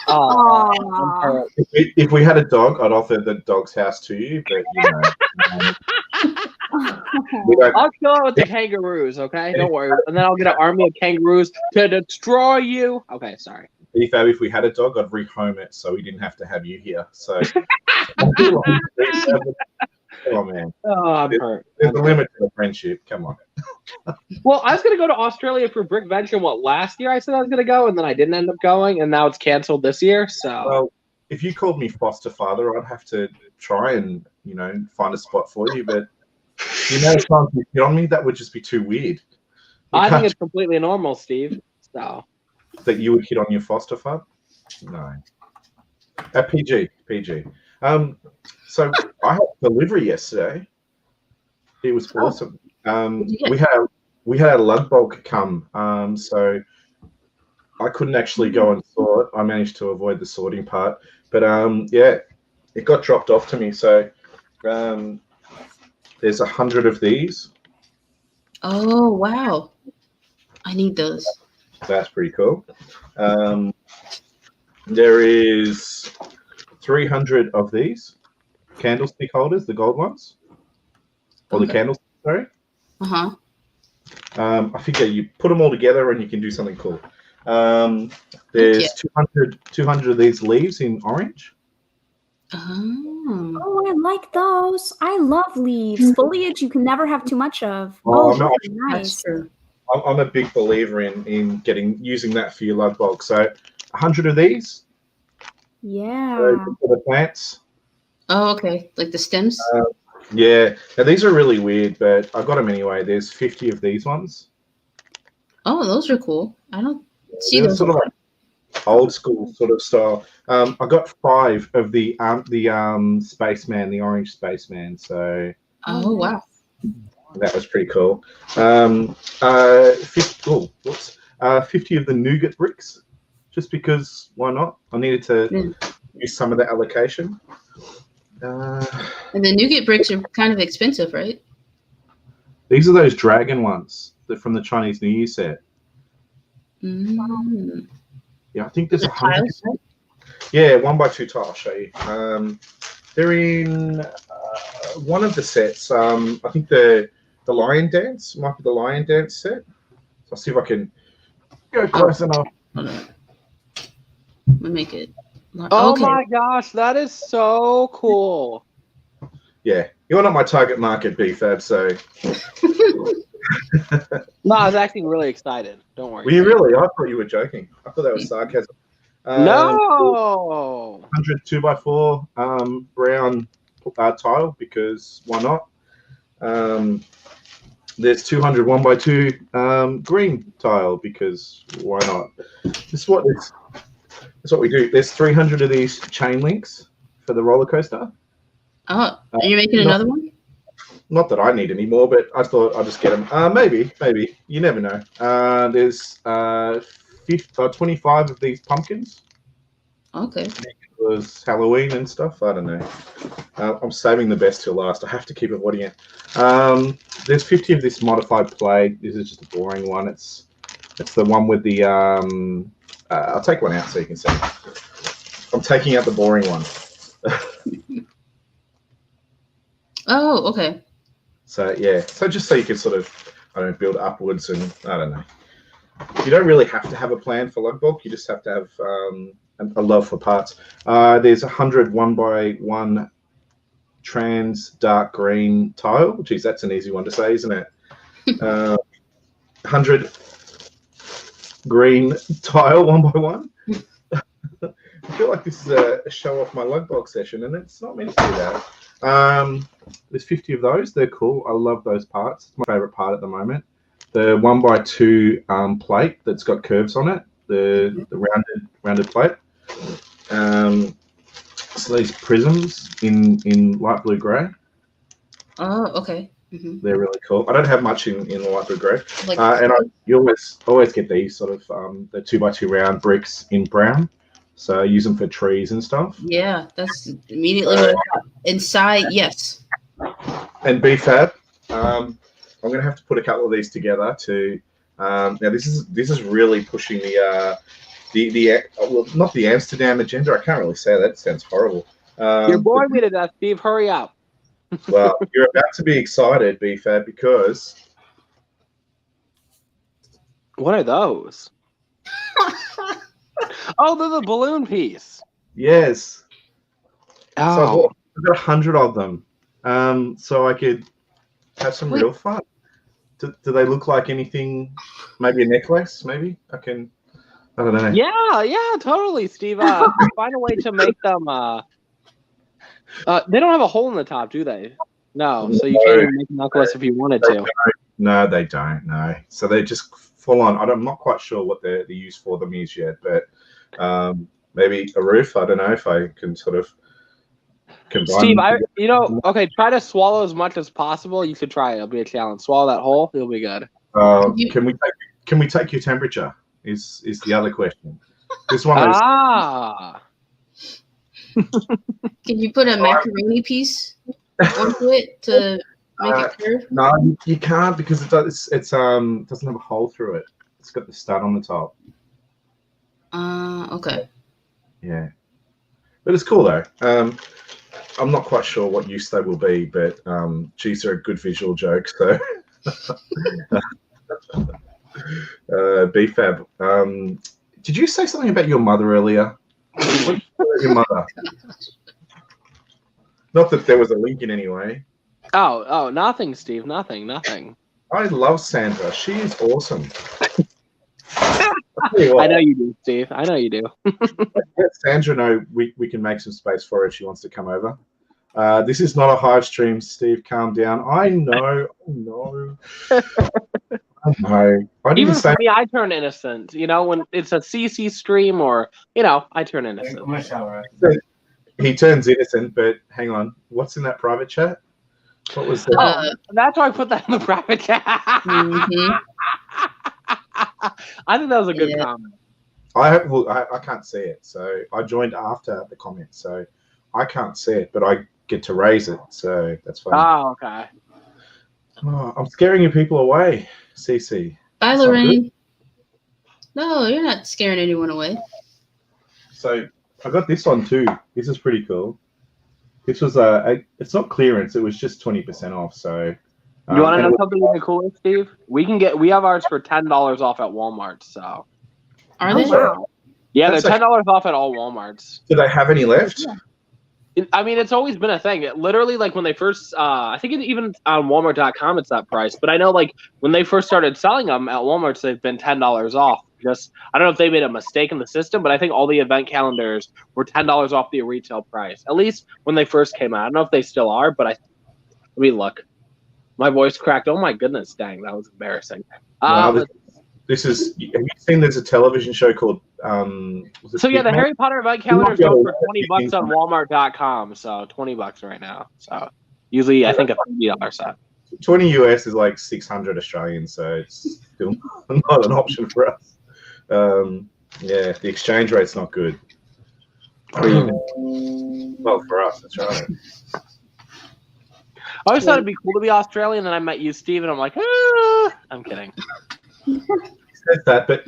Oh. If we had a dog, I'd offer the dog's house to you, but you know. I'll go out with the kangaroos, okay? Don't worry. And then I'll get an army of kangaroos to destroy you. Okay, sorry. BFAB, if we had a dog, I'd rehome it so we didn't have to have you here. So, come on, man. Oh, I'm hurt. There's a limit to the friendship. Come on. Well, I was going to go to Australia for Brickheadz. Last year I said I was going to go, and then I didn't end up going, and now it's canceled this year. So, well, if you called me foster father, I'd have to try and find a spot for you. But if times you hit on me, that would just be too weird. I think it's completely normal, Steve. So that you would hit on your foster father? No. PG. So I had delivery yesterday. It was awesome. We had a lug bulk come, so I couldn't actually go and sort. I managed to avoid the sorting part, but yeah, it got dropped off to me. So there's 100 of these. Oh wow! I need those. That's pretty cool. There is 300 of these candlestick holders, the gold ones, or the candlestick. Sorry. I figure you put them all together and you can do something cool. There's 200 of these leaves in orange. Oh, I like those. I love leaves. Foliage you can never have too much of. No, nice. I'm a big believer in using that for your lug bulk. So 100 of these. Yeah. For the plants. Oh, okay. Like the stems? Yeah. Now, these are really weird, but I got them anyway. There's 50 of these ones. Oh, those are cool. I don't see those. Sort of like old school sort of style. I got 5 of the spaceman, the orange spaceman. So. Oh, wow. That was pretty cool. 50 of the nougat bricks, just because why not? I needed to use some of the allocation. And the nougat bricks are kind of expensive, right? These are those dragon ones. They're from the Chinese New Year set. Mm. Yeah, I think there's The 100. tiles? Yeah, 1x2 tile. I'll show you. They're in one of the sets. I think the Lion Dance might be the Lion Dance set. So I'll see if I can go close enough. Hold on. Let me make it. Oh Okay. my gosh, that is so cool. Yeah, you're not my target market, BFAB, so. No, I was actually really excited. Don't worry. Were you really? I thought you were joking. I thought that was sarcasm. No. 100 2x4 brown tile, because why not? There's 200 1x2 green tile, because why not? That's what we do. There's 300 of these chain links for the roller coaster. Oh, are you making another one? Not that I need any more, but I thought I'll just get them. Maybe. You never know. There's 25 of these pumpkins. Okay. It was Halloween and stuff. I don't know. I'm saving the best till last. I have to keep avoiding it. There's 50 of this modified play. This is just a boring one. It's the one with the. I'll take one out so you can see. I'm taking out the boring one. Oh, okay. So yeah, so just so you can sort of, build upwards, and I don't know. You don't really have to have a plan for lug bulk. You just have to have a love for parts. There's 100 1x1 trans dark green tile. Geez, that's an easy one to say, isn't it? 100 green tile 1x1. I feel like this is a show off my lug bulk session, and it's not meant to do that. There's 50 of those. They're cool. I love those parts. It's my favorite part at the moment. The 1x2 plate that's got curves on it. The rounded plate. So these prisms in light blue grey. Oh, okay. Mm-hmm. They're really cool. I don't have much in the light blue grey. Like, and you always get these sort of the 2x2 round bricks in brown. So I use them for trees and stuff. Yeah, that's immediately what I got. Inside, yes. And BFAB, I'm going to have to put a couple of these together to. Now this is really pushing the well, not the Amsterdam agenda. I can't really say that. It sounds horrible. You're boring me to death, Steve. Hurry up. Well, you're about to be excited, BFAB, because. What are those? Oh, they're the balloon piece. Yes. Oh. So I've got 100 of them, so I could have some real fun. Do they look like anything? Maybe a necklace? Maybe I don't know. Yeah, totally, Steve. Find a way to make them. They don't have a hole in the top, do they? No, so you can't even make a necklace if you wanted to. No, they don't. No, so they're just full on. I'm not quite sure what the use for them is yet, but maybe a roof. I don't know if I can sort of combine. Steve, okay, try to swallow as much as possible. You should try it. It'll be a challenge. Swallow that whole. You'll be good. Can we take your temperature? Is the other question. This one is. Can you put a macaroni piece onto it to make it curve? No, you can't, because it doesn't have a hole through it. It's got the stud on the top. Okay. Yeah, but it's cool though. I'm not quite sure what use they will be, but geez, they're a good visual joke. So, BFAB, did you say something about your mother earlier? What did you say about your mother? Not that there was a link in any way. Oh, nothing, Steve. Nothing. I love Sandra. She is awesome. I know you do, Steve. I know you do. Let Sandra know we can make some space for her if she wants to come over. This is not a Hive stream, Steve. Calm down. I know. Even for me, I turn innocent. When it's a CC stream, or I turn innocent. He turns innocent, but hang on. What's in that private chat? What was that? That's why I put that in the private chat. Mm-hmm. I think that was a good comment. I can't see it, so I joined after the comment, so I can't see it, but I get to raise it, so that's fine. Oh, okay. Oh, I'm scaring you people away, CC. Bye, Lorraine. No, you're not scaring anyone away. So I got this one too. This is pretty cool. This was it's not clearance. It was just 20% off. So you want to know something really cool, Steve? We have ours for $10 off at Walmart. So are they? Wow. Yeah, they're $10 off at all Walmarts. Do they have any left? Yeah. I mean, it's always been a thing. Literally, like when they first, I think even on Walmart.com, it's that price. But I know, like when they first started selling them at Walmart, they've been $10 off. Just I don't know if they made a mistake in the system, but I think all the event calendars were $10 off the retail price. At least when they first came out. I don't know if they still are, but let me look. My voice cracked. Oh my goodness, dang, that was embarrassing. This is. Have you seen? There's a television show called. The Harry Potter event calendar is going for $20 on Walmart.com. So $20 right now. So usually I think a $50 set. 20 US is like 600 Australian, so it's still not an option for us. Yeah, the exchange rate's not good. Well, for us, that's right. I always thought it'd be cool to be Australian, and then I met you, Steve, and I'm like, I'm kidding. He says that, but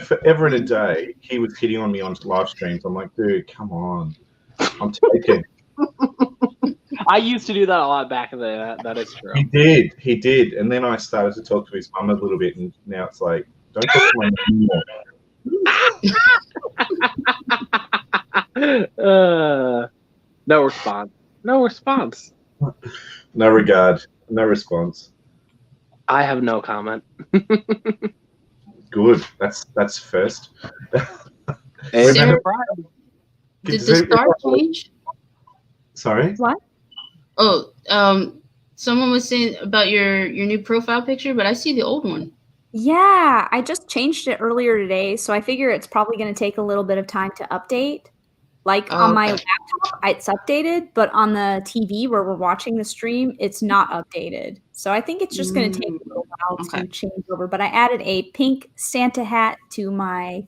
forever and a day, he was hitting on me on live streams. I'm like, dude, come on, I'm taken. I used to do that a lot back in the day. That is true. He did, and then I started to talk to his mum a little bit, and now it's like, don't talk to my mum anymore. No response. No response. No regard. No response. I have no comment. Good. That's first. Sarah, did the star change? Sorry? What? Oh, someone was saying about your new profile picture, but I see the old one. Yeah, I just changed it earlier today, so I figure it's probably going to take a little bit of time to update. Like on my laptop, it's updated, but on the TV where we're watching the stream, it's not updated. So I think it's just going to take a little while to change over. But I added a pink Santa hat to my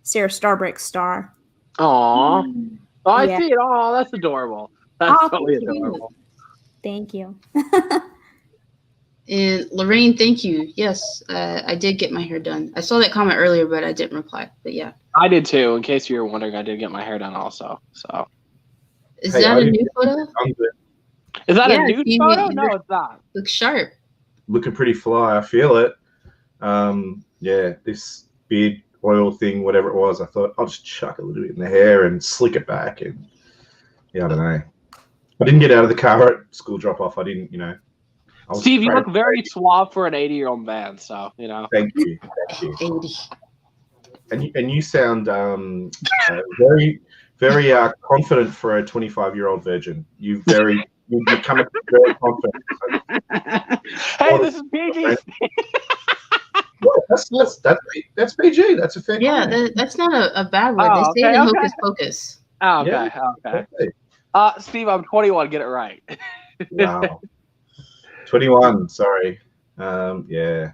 Sarah Starbrick star. Aww. Oh, I see it. Oh, that's adorable. That's totally adorable. Thank you. And Lorraine, thank you. Yes, I did get my hair done. I saw that comment earlier, but I didn't reply. But yeah. I did too. In case you were wondering, I did get my hair done also. So. Is that a new photo? Is that a nude photo? No, it's not. Looks sharp. Looking pretty fly. I feel it. Yeah, this beard oil thing, whatever it was, I thought I'll just chuck a little bit in the hair and slick it back. And yeah, I don't know. I didn't get out of the car at school drop off. I didn't, Steve, you look very suave for an 80-year-old man. So, Thank you. 80. And you sound very, very confident for a 25-year-old virgin. You come up very confident. Hey, this is PG. That's PG. That's a fair comment. That's not a bad word. They say it in Hocus Pocus. Oh, okay. Yeah. Okay. Steve, I'm 21. Get it right. Wow. 21. Sorry. Yeah,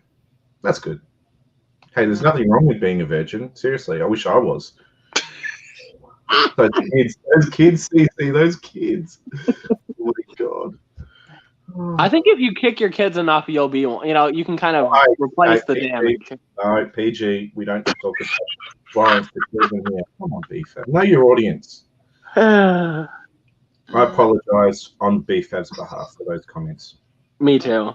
that's good. Hey, there's nothing wrong with being a virgin. Seriously, I wish I was. Those kids, CC, those kids. Oh my God. I think if you kick your kids enough, you'll be, you can kind of replace the damage. All right, PG, we don't talk about violence for children here. Come on, BFAB. Know your audience. I apologize on BFAB's behalf for those comments. Me too.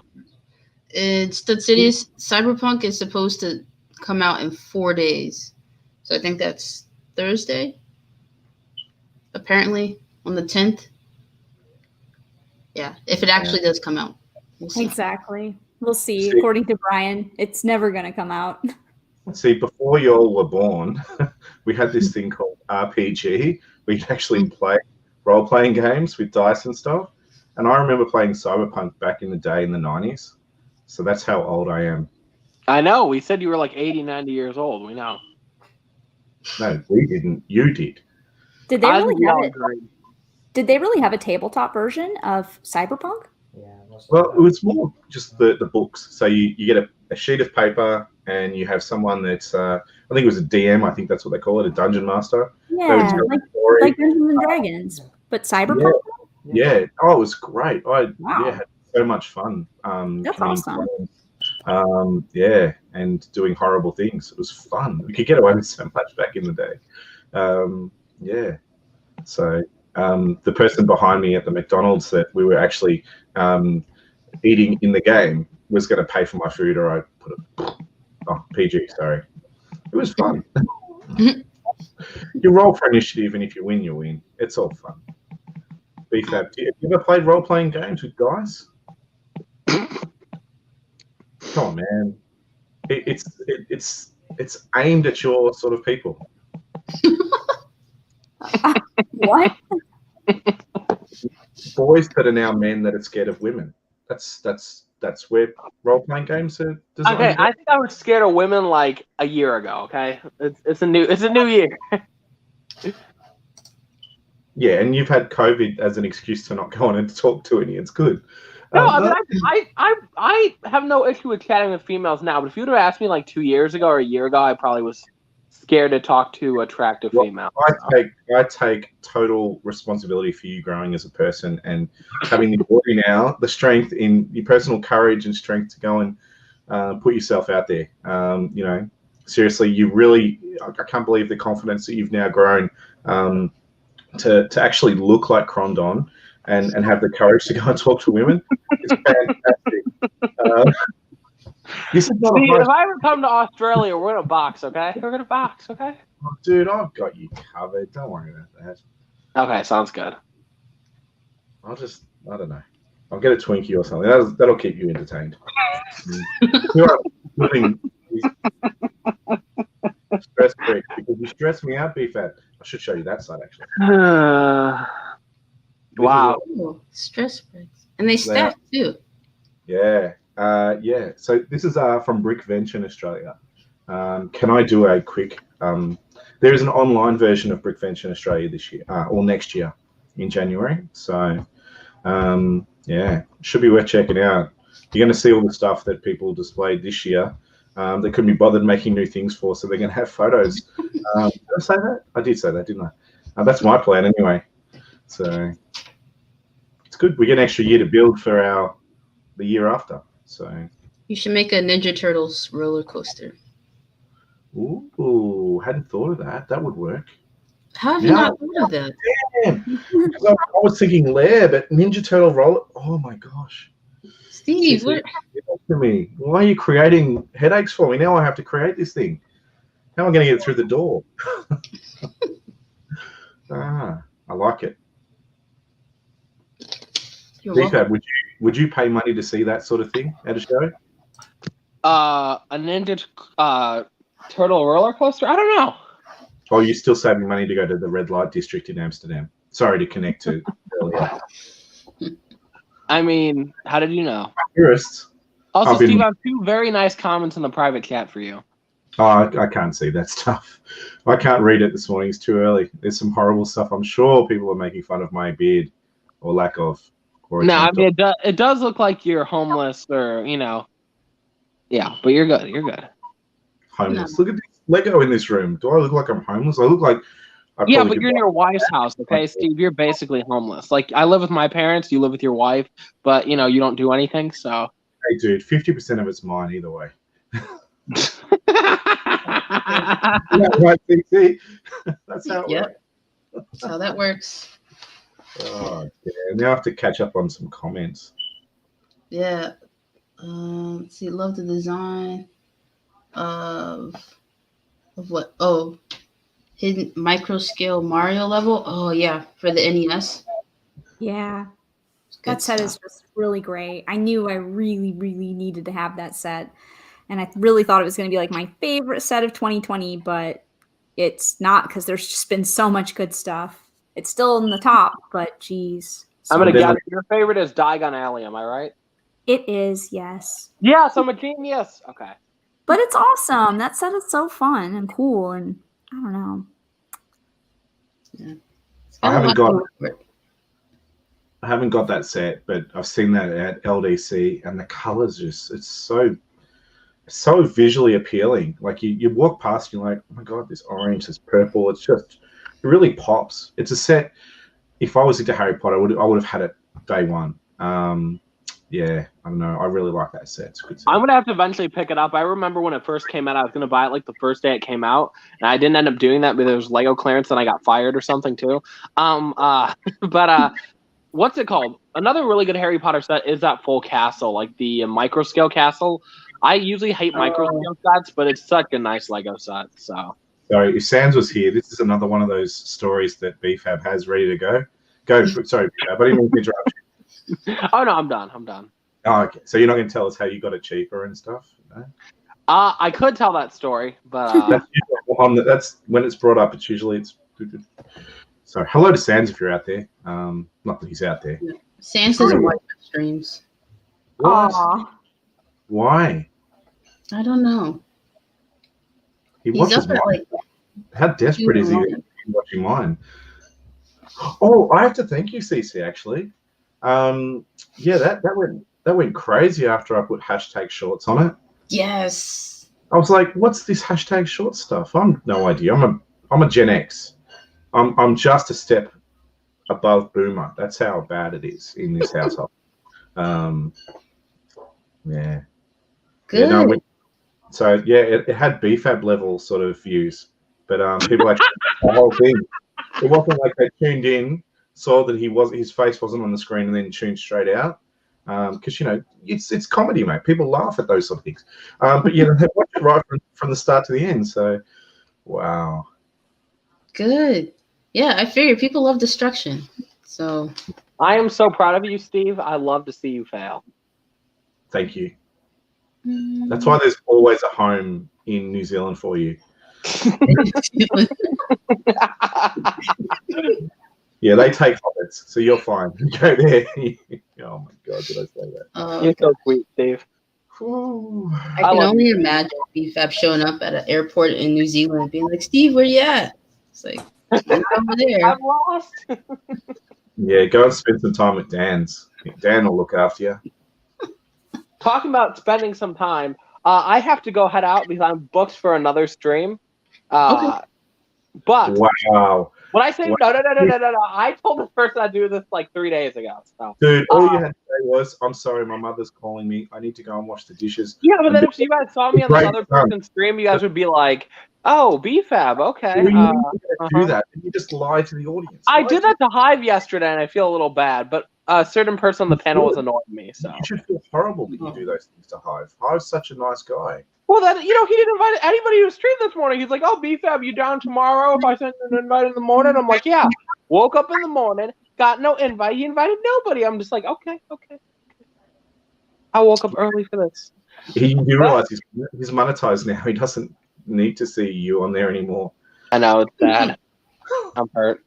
And Stud City's Cyberpunk is supposed to come out in 4 days. So I think that's Thursday. Apparently on the 10th. Yeah, if it actually does come out. We'll see. Exactly. We'll see. According to Brian, it's never going to come out. See, before y'all were born, we had this thing called RPG. We could actually play role-playing games with dice and stuff. And I remember playing Cyberpunk back in the day in the 90s. So that's how old I am. I know. We said you were like 80, 90 years old. We know. No, we didn't. You did. Did they really have it? Did they really have a tabletop version of Cyberpunk? Yeah, Well, it was more just the books. So you get a sheet of paper and you have someone that's, I think it was a DM, I think that's what they call it, a dungeon master. Yeah, like Dungeons and Dragons, but cyberpunk? Yeah. Oh, it was great. Wow. Had so much fun. That's awesome. And doing horrible things. It was fun. We could get away with so much back in the day. So the person behind me at the McDonald's that we were actually eating in the game was going to pay for my food, or I put it PG. Sorry, it was fun. You roll for initiative, and if you win, you win. It's all fun. BFAB, have you ever played role-playing games with guys? Come on, man. It's aimed at your sort of people. What? Boys that are now men that are scared of women. That's where role-playing games are designed. Okay, I think I was scared of women like a year ago. Okay, it's a new year. Yeah, and you've had COVID as an excuse to not go on and talk to any. It's good. No, I have no issue with chatting with females now. But if you'd have asked me like 2 years ago or a year ago, I probably was scared to talk to attractive females. I take total responsibility for you growing as a person and having the ability now, the strength in your personal courage and strength to go and put yourself out there. Seriously, I can't believe the confidence that you've now grown to actually look like Crondon and have the courage to go and talk to women. It's fantastic. This is not if I ever come to Australia, we're gonna box, okay? We're gonna box, okay? Oh, dude, I've got you covered. Don't worry about that. Okay, sounds good. I don't know. I'll get a Twinkie or something. That'll keep you entertained. Stress break, because you stress me out, BFAT. I should show you that side actually. Wow. Ooh, stress breaks, and they stack too. Yeah. So this is from Brickheadz in Australia. Can I do a quick? There is an online version of Brickheadz in Australia this year or next year in January. So should be worth checking out. You're going to see all the stuff that people displayed this year. They couldn't be bothered making new things for, so they're going to have photos. Did I say that? I did say that, didn't I? That's my plan anyway. So it's good. We get an extra year to build for the year after. So you should make a Ninja Turtles roller coaster. Ooh, hadn't thought of that. That would work. How have you not thought of that? Damn. I was thinking Lair, but Ninja Turtle roller. Oh my gosh. Steve, what? To me, why are you creating headaches for me? Now I have to create this thing. How am I going to get it through the door? I like it. BFAB, would you pay money to see that sort of thing at a show? A Ninja Turtle roller coaster? I don't know. Oh, you're still saving money to go to the red light district in Amsterdam. Sorry to connect to earlier. I mean, how did you know? Tourists. Also, Steve, I have 2 very nice comments in the private chat for you. Oh, I can't see that stuff. I can't read it this morning. It's too early. There's some horrible stuff. I'm sure people are making fun of my beard or lack of. No, I mean, it does look like you're homeless or, yeah, but you're good. You're good. Homeless. No. Look at this Lego in this room. Do I look like I'm homeless? I look like... but you're in your wife's house, okay, Steve? You're basically homeless. Like, I live with my parents. You live with your wife, but, you don't do anything, so... Hey, dude, 50% of it's mine either way. Right, see? That's how it works. That's how that works. Oh, yeah. Now I have to catch up on some comments. Yeah. Let's see. Love the design of what? Oh, hidden micro scale Mario level. Oh yeah, for the NES. Yeah. That set is just really great. I knew I really, really needed to have that set. And I really thought it was going to be like my favorite set of 2020, but it's not because there's just been so much good stuff. It's still in the top, but geez. I'm going to guess your favorite is Diagon Alley, am I right? It is, yes. Yes, I'm a genius. Okay. But it's awesome. That set is so fun and cool, and I don't know. Yeah. I haven't got... I haven't got that set, but I've seen that at LDC, and the colors it's so visually appealing. Like you walk past, you're like, oh my god, this orange, this purple. It really pops. It's a set. If I was into Harry Potter, I would have had it day one. Yeah, I don't know. I really like that set. It's a good set. I'm gonna have to eventually pick it up. I remember when it first came out, I was gonna buy it like the first day it came out, and I didn't end up doing that because there was Lego clearance, and I got fired or something too. But what's it called? Another really good Harry Potter set is that full castle, like the micro scale castle. I usually hate micro scale sets, but it's such a nice Lego set. So if Sans was here, this is another one of those stories that BFAB has ready to go. Sorry, BFAB, I didn't mean to interrupt you. Oh no, I'm done. Oh, okay. So you're not going to tell us how you got it cheaper and stuff? No? I could tell that story, but that's when it's brought up. It's usually So hello to Sans if you're out there. Not that he's out there. Sans doesn't watch streams. Aww. Why? I don't know. He's watches mine. Like, how desperate is he watching mine? Oh, I have to thank you, CC. Actually, yeah, that went crazy after I put hashtag shorts on it. Yes. I was like, what's this hashtag short stuff? I'm no idea. I'm a Gen X. I'm just a step above boomer. That's how bad it is in this household. Yeah. Good. Yeah, it had BFAB level sort of views, but people actually the whole thing. It wasn't like they tuned in, saw that his face wasn't on the screen, and then tuned straight out. Because it's comedy, mate. People laugh at those sort of things. But they watch it right from the start to the end. So, wow. Good. Yeah, I figured people love destruction. So I am so proud of you, Steve. I love to see you fail. Thank you. That's why there's always a home in New Zealand for you. Yeah, they take hobbits, so you're fine. Go there. Oh my god, did I say that? You're so sweet, Steve. I can only imagine BFAB showing up at an airport in New Zealand being like, Steve, where you at? It's like, I'm over there. I'm lost. Yeah, go and spend some time with Dan's. Dan will look after you. Talking about spending some time, I have to go head out because I'm booked for another stream. Okay. But wow. When I say no, I told this person I'd do this like 3 days ago. So. Dude, all you had to say was, I'm sorry, my mother's calling me. I need to go and wash the dishes. Yeah, but then if you guys saw me on this other person's stream, you guys would be like, oh, BFAB, okay. Do that. You just lie to the audience. I did that to Hive yesterday, and I feel a little bad, but a certain person on the panel was annoying me. So you should feel horrible that you do those things to Hive. Hive's such a nice guy. Well, then he didn't invite anybody to stream this morning. He's like, "Oh, BFAB, you down tomorrow? If I send an invite in the morning?" I'm like, "Yeah." Woke up in the morning, got no invite. He invited nobody. I'm just like, okay. I woke up early for this. You realize he's monetized now. He doesn't need to see you on there anymore. I know, it's sad. I'm hurt.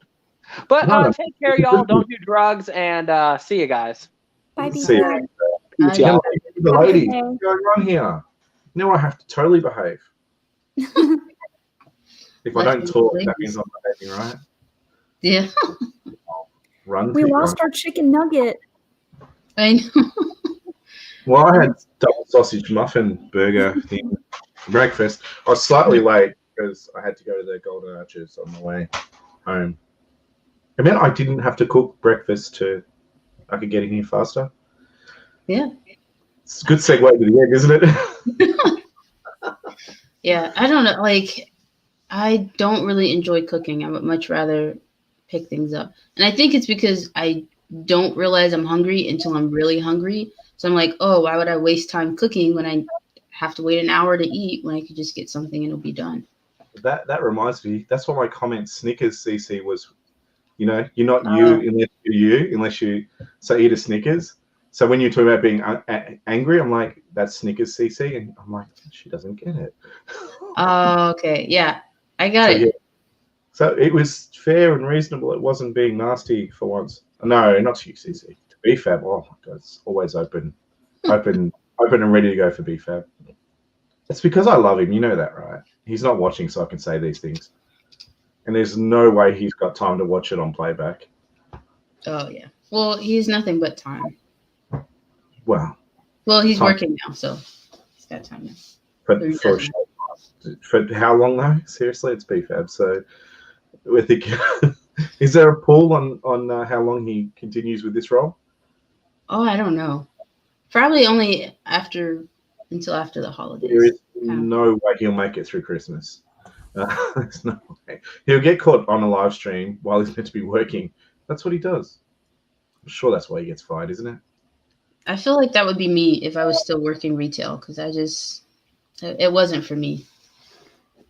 But take care, y'all. Don't do drugs, and see you guys. Bye, See you. The lady, what's going on here? Now I have to totally behave. If I don't talk, that means I'm behaving, right? Yeah. We lost our chicken nugget. I know. Well, I had double sausage muffin burger thing for breakfast. I was slightly late because I had to go to the Golden Arches on the way home. It meant I didn't have to cook breakfast I could get in here faster. Yeah. It's a good segue to the end, isn't it? Yeah, I don't know. Like, I don't really enjoy cooking. I would much rather pick things up. And I think it's because I don't realize I'm hungry until I'm really hungry. So I'm like, oh, why would I waste time cooking when I have to wait an hour to eat when I could just get something and it'll be done? That reminds me. That's why my comment, Snickers CC, was, you're not unless you eat a Snickers. So when you're talking about being angry, I'm like, that's Snickers CC. And I'm like, she doesn't get it. Oh, okay. Yeah, I got it. Yeah. So it was fair and reasonable. It wasn't being nasty for once. No, not to you, CC. To BFAB, oh my God, it's always open and ready to go for BFAB. It's because I love him. You know that, right? He's not watching, so I can say these things. And there's no way he's got time to watch it on playback. Oh, yeah. Well, he has nothing but time. Well, he's time. working now, so he's got time now. For how long though? Seriously, it's BFAB. So, with the, is there a pool on how long he continues with this role? Oh, I don't know. Probably only until after the holidays. There is no way he'll make it through Christmas. There's no way. He'll get caught on a live stream while he's meant to be working. That's what he does. I'm sure that's why he gets fired, isn't it? I feel like that would be me if I was still working retail, because it wasn't for me.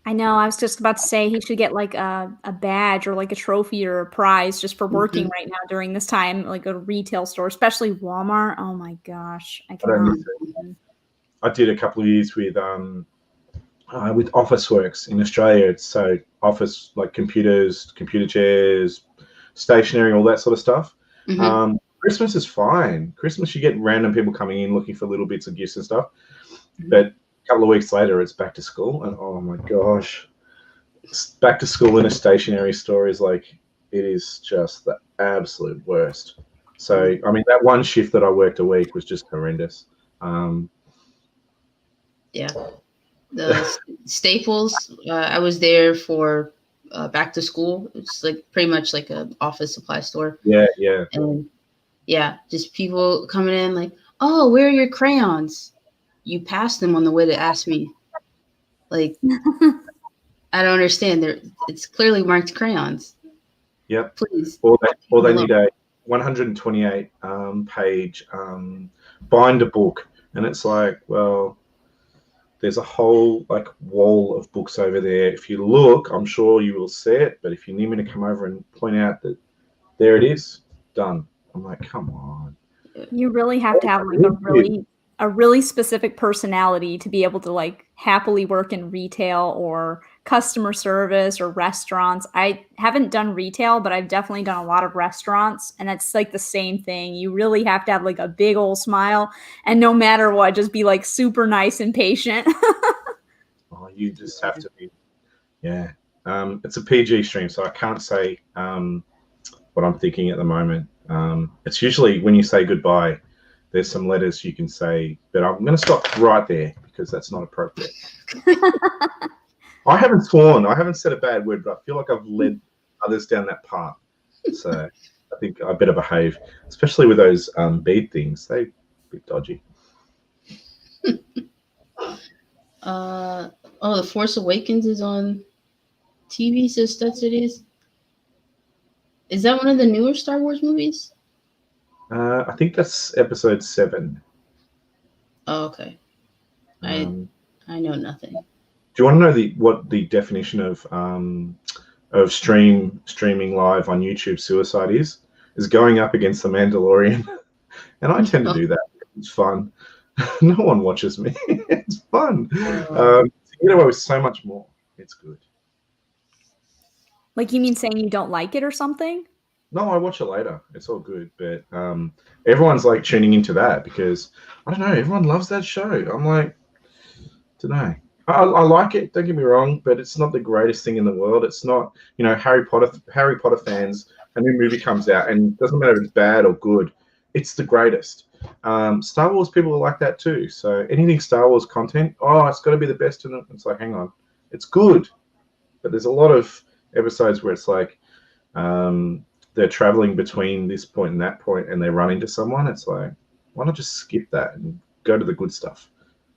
I know. I was just about to say he should get like a badge or like a trophy or a prize just for working right now during this time, like a retail store, especially Walmart. Oh my gosh, I cannot. I did a couple of years with Officeworks in Australia. So office, like computers, computer chairs, stationery, all that sort of stuff. Mm-hmm. Christmas is fine. Christmas, you get random people coming in looking for little bits of gifts and stuff. Mm-hmm. But a couple of weeks later, it's back to school. And oh my gosh, back to school in a stationery store is like, it is just the absolute worst. So, I mean, that one shift that I worked a week was just horrendous. Yeah. The Staples, I was there for back to school. It's like pretty much like an office supply store. Yeah. And yeah, just people coming in like, oh, where are your crayons? You passed them on the way to ask me. Like, I don't understand. It's clearly marked crayons. Yep. Please. Or they need a 128 page binder book. And it's like, well, there's a whole like wall of books over there. If you look, I'm sure you will see it. But if you need me to come over and point out that there it is, done. I'm like, come on. You really have to have like a really specific personality to be able to like happily work in retail or customer service or restaurants. I haven't done retail, but I've definitely done a lot of restaurants, and it's like the same thing. You really have to have like a big old smile, and no matter what, just be like super nice and patient. Oh, you just have to be. Yeah. It's a PG stream, so I can't say what I'm thinking at the moment. It's usually when you say goodbye, there's some letters you can say, but I'm going to stop right there because that's not appropriate. I haven't sworn. I haven't said a bad word, but I feel like I've led others down that path. So I think I better behave, especially with those bead things. They're a bit dodgy. The Force Awakens is on TV, so that's it is. Is that one of the newer Star Wars movies? I think that's episode 7. Oh, okay. I know nothing. Do you want to know what the definition of streaming live on YouTube suicide is? Is going up against the Mandalorian, and I tend to do that. It's fun. No one watches me. It's fun. You get away with so much more. It's good. Like, you mean saying you don't like it or something? No, I watch it later. It's all good. But everyone's like tuning into that because, I don't know, everyone loves that show. I'm like, don't know. I like it, don't get me wrong, but it's not the greatest thing in the world. It's not, Harry Potter fans, a new movie comes out, and it doesn't matter if it's bad or good. It's the greatest. Star Wars people are like that too. So anything Star Wars content, it's got to be the best in it. It's like, hang on, it's good. But there's a lot of episodes where it's like they're traveling between this point and that point and they run into someone. It's like, why not just skip that and go to the good stuff?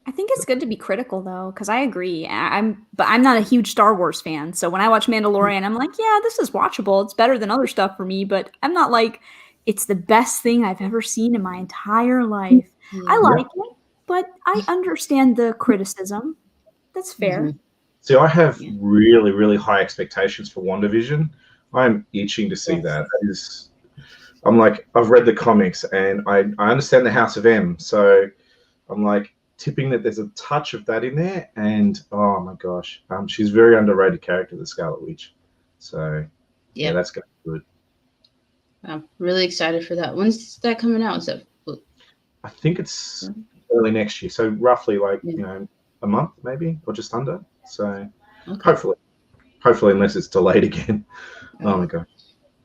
I think it's good to be critical though, because I agree. But I'm not a huge Star Wars fan. So when I watch Mandalorian, I'm like, yeah, this is watchable. It's better than other stuff for me, but I'm not like, it's the best thing I've ever seen in my entire life. I like it, but I understand the criticism. That's fair. Mm-hmm. See, I have really, really high expectations for WandaVision. I'm itching to see that. I'm like, I've read the comics and I understand the House of M. So I'm like tipping that there's a touch of that in there. And oh my gosh, she's a very underrated character, the Scarlet Witch. So yeah, that's going to be good. I'm really excited for that. When's that coming out? Is that? I think it's early next year. So roughly like, a month maybe, or just under. So hopefully, unless it's delayed again. Oh my God.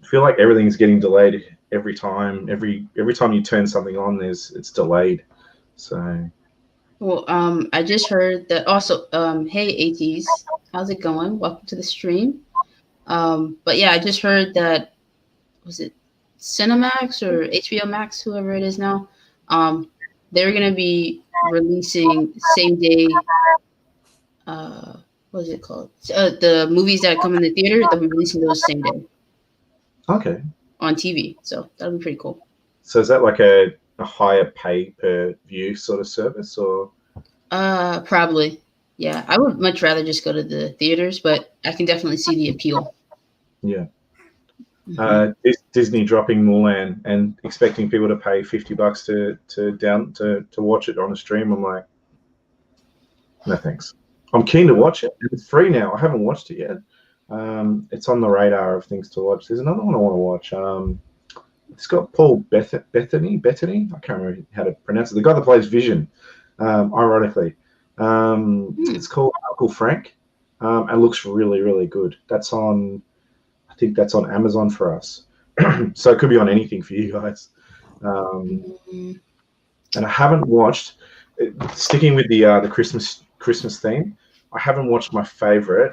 I feel like everything's getting delayed every time you turn something on, it's delayed. So. Well, I just heard that also. Hey, ATs, how's it going? Welcome to the stream. But yeah, I just heard that, was it Cinemax or HBO Max, whoever it is now, they're gonna be releasing same day. What is it called? The movies that come in the theater, they'll be releasing those same day. Okay. On TV, so that'll be pretty cool. So is that like a higher pay per view sort of service, or? Probably. Yeah, I would much rather just go to the theaters, but I can definitely see the appeal. Yeah. Disney dropping Mulan and expecting people to pay $50 to watch it on a stream. I'm like, no thanks. I'm keen to watch it. It's free now. I haven't watched it yet. It's on the radar of things to watch. There's another one I want to watch. It's got Paul Bettany. I can't remember how to pronounce it. The guy that plays Vision, ironically. It's called Uncle Frank, and looks really, really good. I think that's on Amazon for us. So it could be on anything for you guys. And I haven't watched, sticking with the Christmas theme, I haven't watched my favorite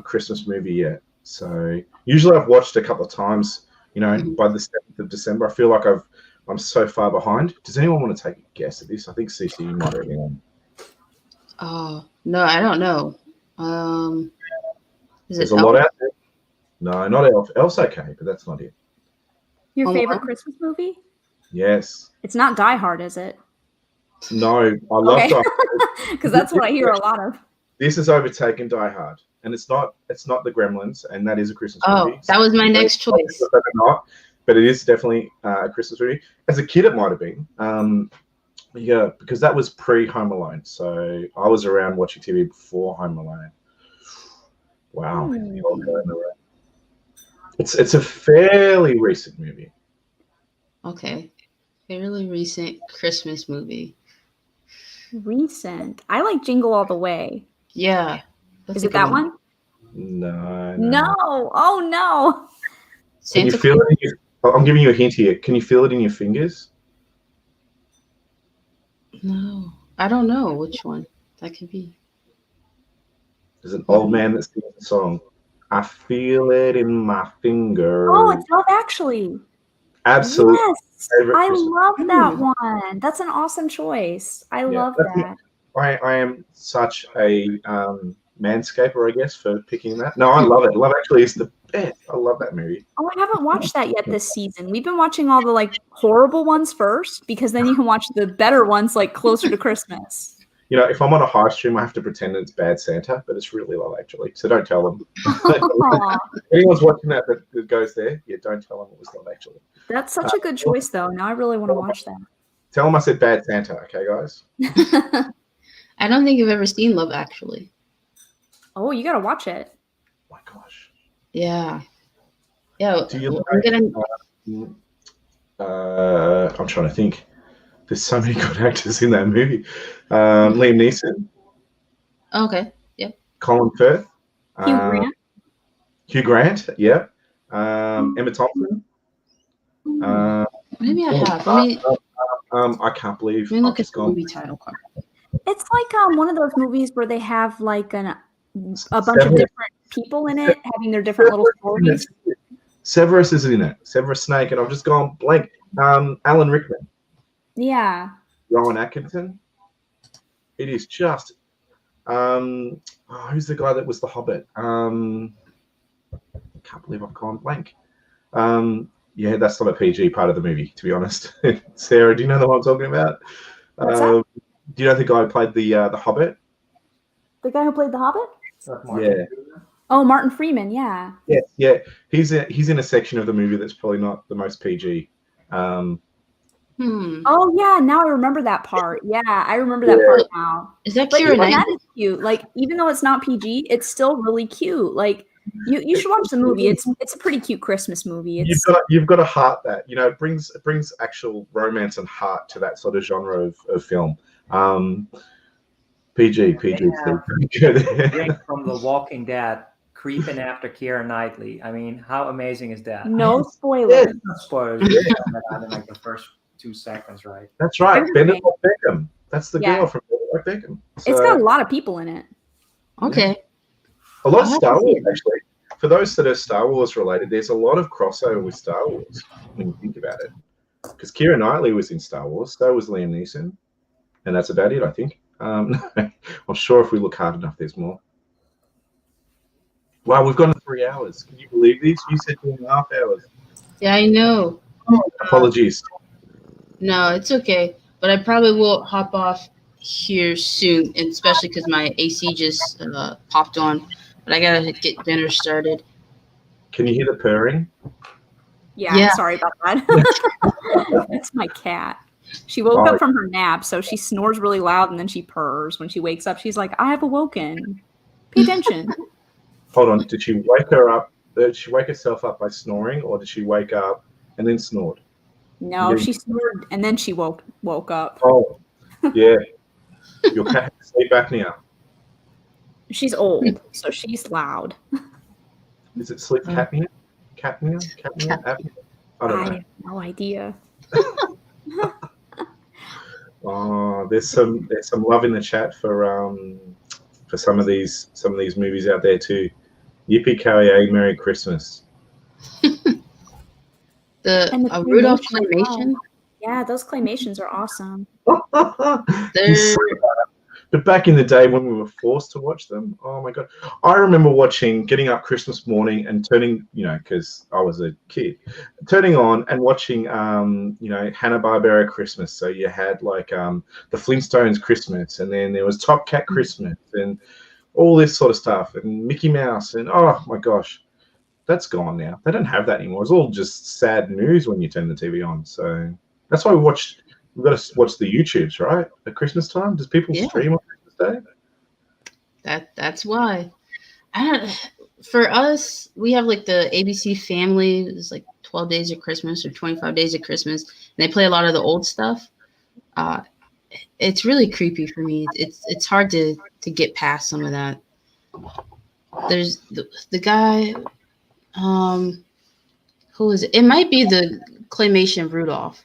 Christmas movie yet. So usually I've watched a couple of times, by the 7th of December. I feel like I'm so far behind. Does anyone want to take a guess at this? I think CC might already know. Oh, no, I don't know. There's a lot out there. No, not Elf. Elf's okay, but that's not it. Your favorite Christmas movie? Yes. It's not Die Hard, is it? No, I love Die Hard. Because that's what I hear a lot of. This has overtaken Die Hard, and it's not the Gremlins, and that is a Christmas movie. Oh, that was my next choice. But it is definitely a Christmas movie. As a kid, it might have been. Yeah, because that was pre-Home Alone, so I was around watching TV before Home Alone. Wow. It's a fairly recent movie. Okay. Fairly recent Christmas movie. Recent. I like Jingle All the Way. Yeah. Is it that one? No. Oh, no. Can you feel it in your... I'm giving you a hint here. Can you feel it in your fingers? No. I don't know which one that could be. There's an old man that sings a song. I feel it in my finger. Oh, it's Love Actually. Absolutely. Yes, I love that one. That's an awesome choice. I love that. I am such a manscaper, I guess, for picking that. No, I love it. Love Actually is the best. I love that movie. Oh, I haven't watched that yet this season. We've been watching all the horrible ones first, because then you can watch the better ones closer to Christmas. If I'm on a high stream, I have to pretend it's Bad Santa, but it's really Love Actually. So don't tell them. Anyone's watching that goes there, don't tell them it was Love Actually. That's such a good choice, though. Now I really want to watch that. Tell them I said Bad Santa, okay, guys? I don't think I've ever seen Love Actually. Oh, you got to watch it. Oh my gosh. Yeah. Yeah. Do you I'm trying to think. There's so many good actors in that movie. Liam Neeson. Okay. Yep. Colin Firth. Hugh Grant. Hugh Grant. Yeah. Emma Thompson. Maybe I have. I can't believe. Let me look at the movie title card. It's one of those movies where they have a bunch of different people in it having their different little stories. Severus is in it. Severus Snape, and I've just gone blank. Alan Rickman. Yeah. Rowan Atkinson. It is just. Who's the guy that was the Hobbit? I can't believe I've gone blank. Yeah, that's not a PG part of the movie, to be honest. Sarah, do you know what I'm talking about? Do you know the guy who played the Hobbit? The guy who played the Hobbit? Yeah. Oh, Martin Freeman. Yeah. Yeah. He's in a section of the movie that's probably not the most PG. Oh yeah, now I remember that part. Yeah, I remember that part now. Is that Keira Knightley? That is cute. Even though it's not PG, it's still really cute. You should watch the movie. It's a pretty cute Christmas movie. You've got to heart that. It brings actual romance and heart to that sort of genre of film. PG. Drink from The Walking Dead creeping after Keira Knightley. I mean, how amazing is that? No spoilers. No spoilers. You found that out in like the first 2 seconds, right? That's right. Benedict Beckham. That's the girl from Benedict Beckham. So, it's got a lot of people in it. Okay. A lot of Star Wars, actually. For those that are Star Wars related, there's a lot of crossover with Star Wars when you think about it. Because Keira Knightley was in Star Wars, so was Liam Neeson. And that's about it, I think. I'm sure if we look hard enough, there's more. Wow, we've gone 3 hours. Can you believe this? You said 2.5 hours. Yeah, I know. Apologies. No, it's okay. But I probably will hop off here soon, and especially because my AC just popped on. But I gotta get dinner started. Can you hear the purring? Yeah. Sorry about that. It's my cat. She woke up from her nap, so she snores really loud and then she purrs. When she wakes up, she's like, I have awoken. Pay attention. Hold on. Did she wake her up? Did she wake herself up by snoring, or did she wake up and then snored? No, she snored and then she woke up. Oh, yeah. Your cat has sleep apnea. She's old, so she's loud. Is it sleep apnea? Capnea? Apnea? I don't know. I have no idea. Oh, there's some love in the chat for some of these movies out there too. Yippee ki Merry Christmas. The Rudolph claymation. Yeah, those claymations are awesome. But back in the day when we were forced to watch them, oh my God. I remember getting up Christmas morning and turning, because I was a kid, turning on and watching, Hanna-Barbera Christmas. So you had like the Flintstones Christmas, and then there was Top Cat Christmas and all this sort of stuff, and Mickey Mouse, and oh my gosh, that's gone now. They don't have that anymore. It's all just sad news when you turn the TV on. So that's why we've got to watch the YouTubes, right? At Christmas time, does people stream on Christmas Day? That's why. For us, we have like the ABC Family. It's like 12 Days of Christmas or 25 Days of Christmas, and they play a lot of the old stuff. It's really creepy for me. It's hard to get past some of that. There's the guy. Who is it? It might be the claymation of Rudolph.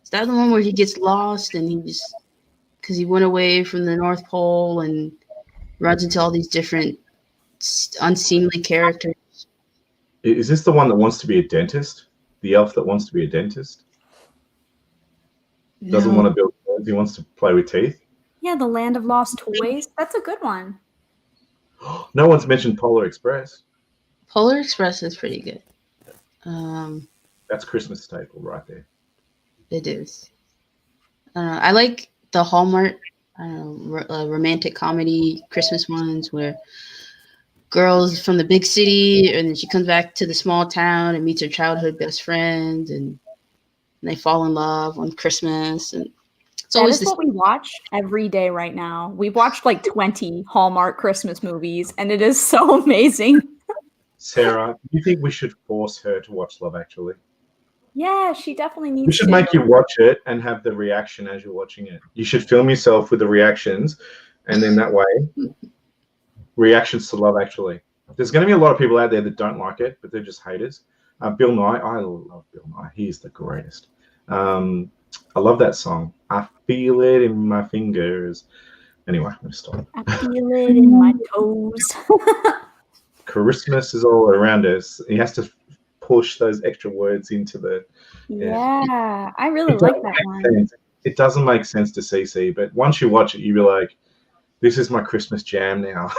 Is that the one where he gets lost and because he went away from the North Pole and runs into all these different unseemly characters? Is this the one that wants to be a dentist? The elf that wants to be a dentist? Doesn't want to build toys. He wants to play with teeth. Yeah, the Land of Lost Toys. That's a good one. No one's mentioned Polar Express. Polar Express is pretty good. That's Christmas staple right there. It is. I like the Hallmark romantic comedy Christmas ones where girls from the big city and then she comes back to the small town and meets her childhood best friend and they fall in love on Christmas. And it's always what we watch every day right now. We've watched like 20 Hallmark Christmas movies and it is so amazing. Sarah, do you think we should force her to watch Love Actually? Yeah, she definitely needs to. We should make you watch it and have the reaction as you're watching it. You should film yourself with the reactions, and then that way, reactions to Love Actually. There's going to be a lot of people out there that don't like it, but they're just haters. Bill Nye, I love Bill Nye. He's the greatest. I love that song. I feel it in my fingers. Anyway, I'm going to stop. I feel it in my toes. Christmas is all around us. He has to push those extra words into the. Yeah, I really like that one. It doesn't make sense to CC, but once you watch it, you'll be like, "This is my Christmas jam now."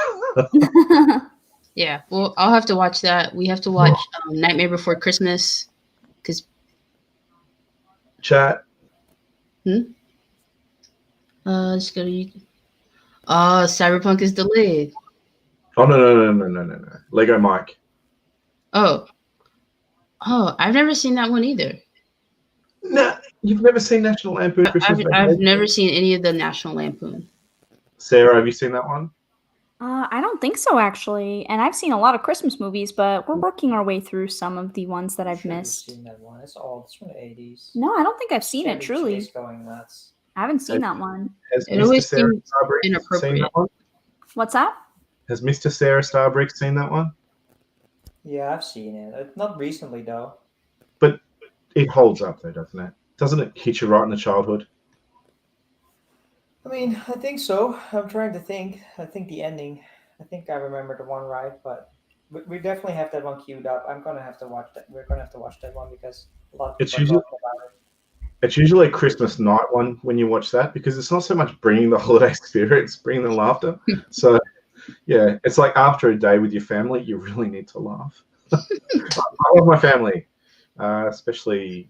Yeah, well, I'll have to watch that. We have to watch Nightmare Before Christmas because. Chat. Just go to. Cyberpunk is delayed. Oh no! Lego Mike. Oh, I've never seen that one either. No, you've never seen National Lampoon Christmas? I've never seen any of the National Lampoon. Sarah, have you seen that one? I don't think so, actually. And I've seen a lot of Christmas movies, but we're working our way through some of the ones that I've missed. Seen that one? It's old. It's from the 80s. No, I don't think I've seen it, truly. Going nuts. I haven't seen that one. It always seems inappropriate. What's that? Has Mr. Sarah Starbrick seen that one? Yeah, I've seen it. Not recently though. But it holds up though, doesn't it? Doesn't it hit you right in the childhood? I mean, I think so. I'm trying to think. I think the ending. I think I remember the one right, but we definitely have that one queued up. I'm gonna have to watch that. We're gonna have to watch that one because a lot of people are talking about it. It's usually a Christmas night one when you watch that because it's not so much bringing the holiday spirit, it's bringing the laughter. So, yeah, it's like after a day with your family, you really need to laugh. I love my family, especially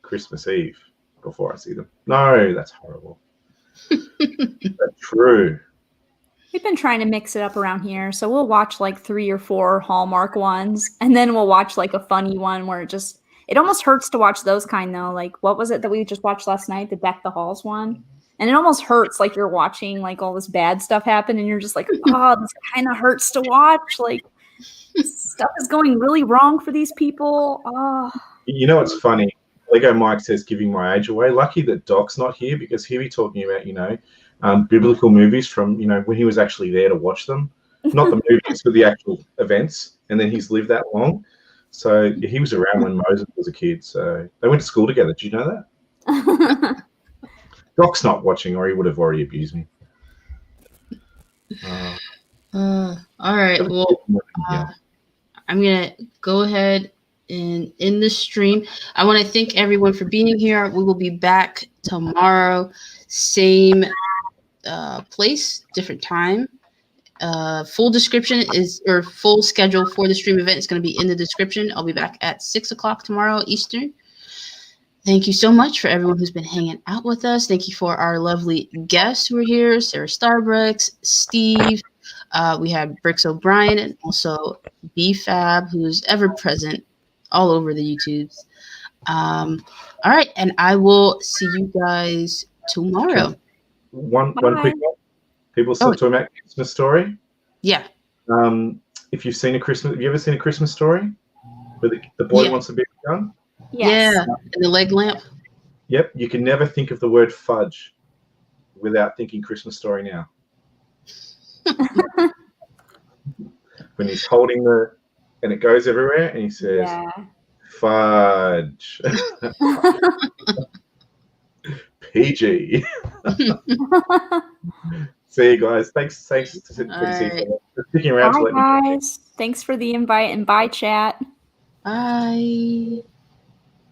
Christmas Eve before I see them. No, that's horrible. That's true. We've been trying to mix it up around here. So we'll watch like 3 or 4 Hallmark ones, and then we'll watch like a funny one where it almost hurts to watch those kind though. Like what was it that we just watched last night? The Deck the Halls one. And it almost hurts like you're watching like all this bad stuff happen and you're just like, oh, this kind of hurts to watch. Like stuff is going really wrong for these people. Oh. You know what's funny? Lego Mike says giving my age away. Lucky that Doc's not here because he'll be talking about, biblical movies from, when he was actually there to watch them. Not the movies, but the actual events. And then he's lived that long. So he was around when Moses was a kid. So they went to school together. Did you know that? Doc's not watching or he would have already abused me. All right. Well, I'm going to go ahead and end the stream. I want to thank everyone for being here. We will be back tomorrow. Same place, different time. Full schedule for the stream event is going to be in the description. I'll be back at 6 o'clock tomorrow Eastern. Thank you so much for everyone who's been hanging out with us. Thank you for our lovely guests who are here, Sarah Starbricks, Steve. We have Bricks O'Brien and also BFab, who's ever present all over the YouTubes. All right, and I will see you guys tomorrow. One quick one. People still talking about Christmas Story. Yeah. If you've seen have you ever seen a Christmas Story where the boy wants to be a gun? Yes. Yeah, and the leg lamp. Yep. You can never think of the word fudge without thinking Christmas Story now. When he's holding and it goes everywhere, and he says, "Fudge." PG. See you guys. Thanks for sticking around. Bye, guys. Thanks for the invite and bye, chat. Bye.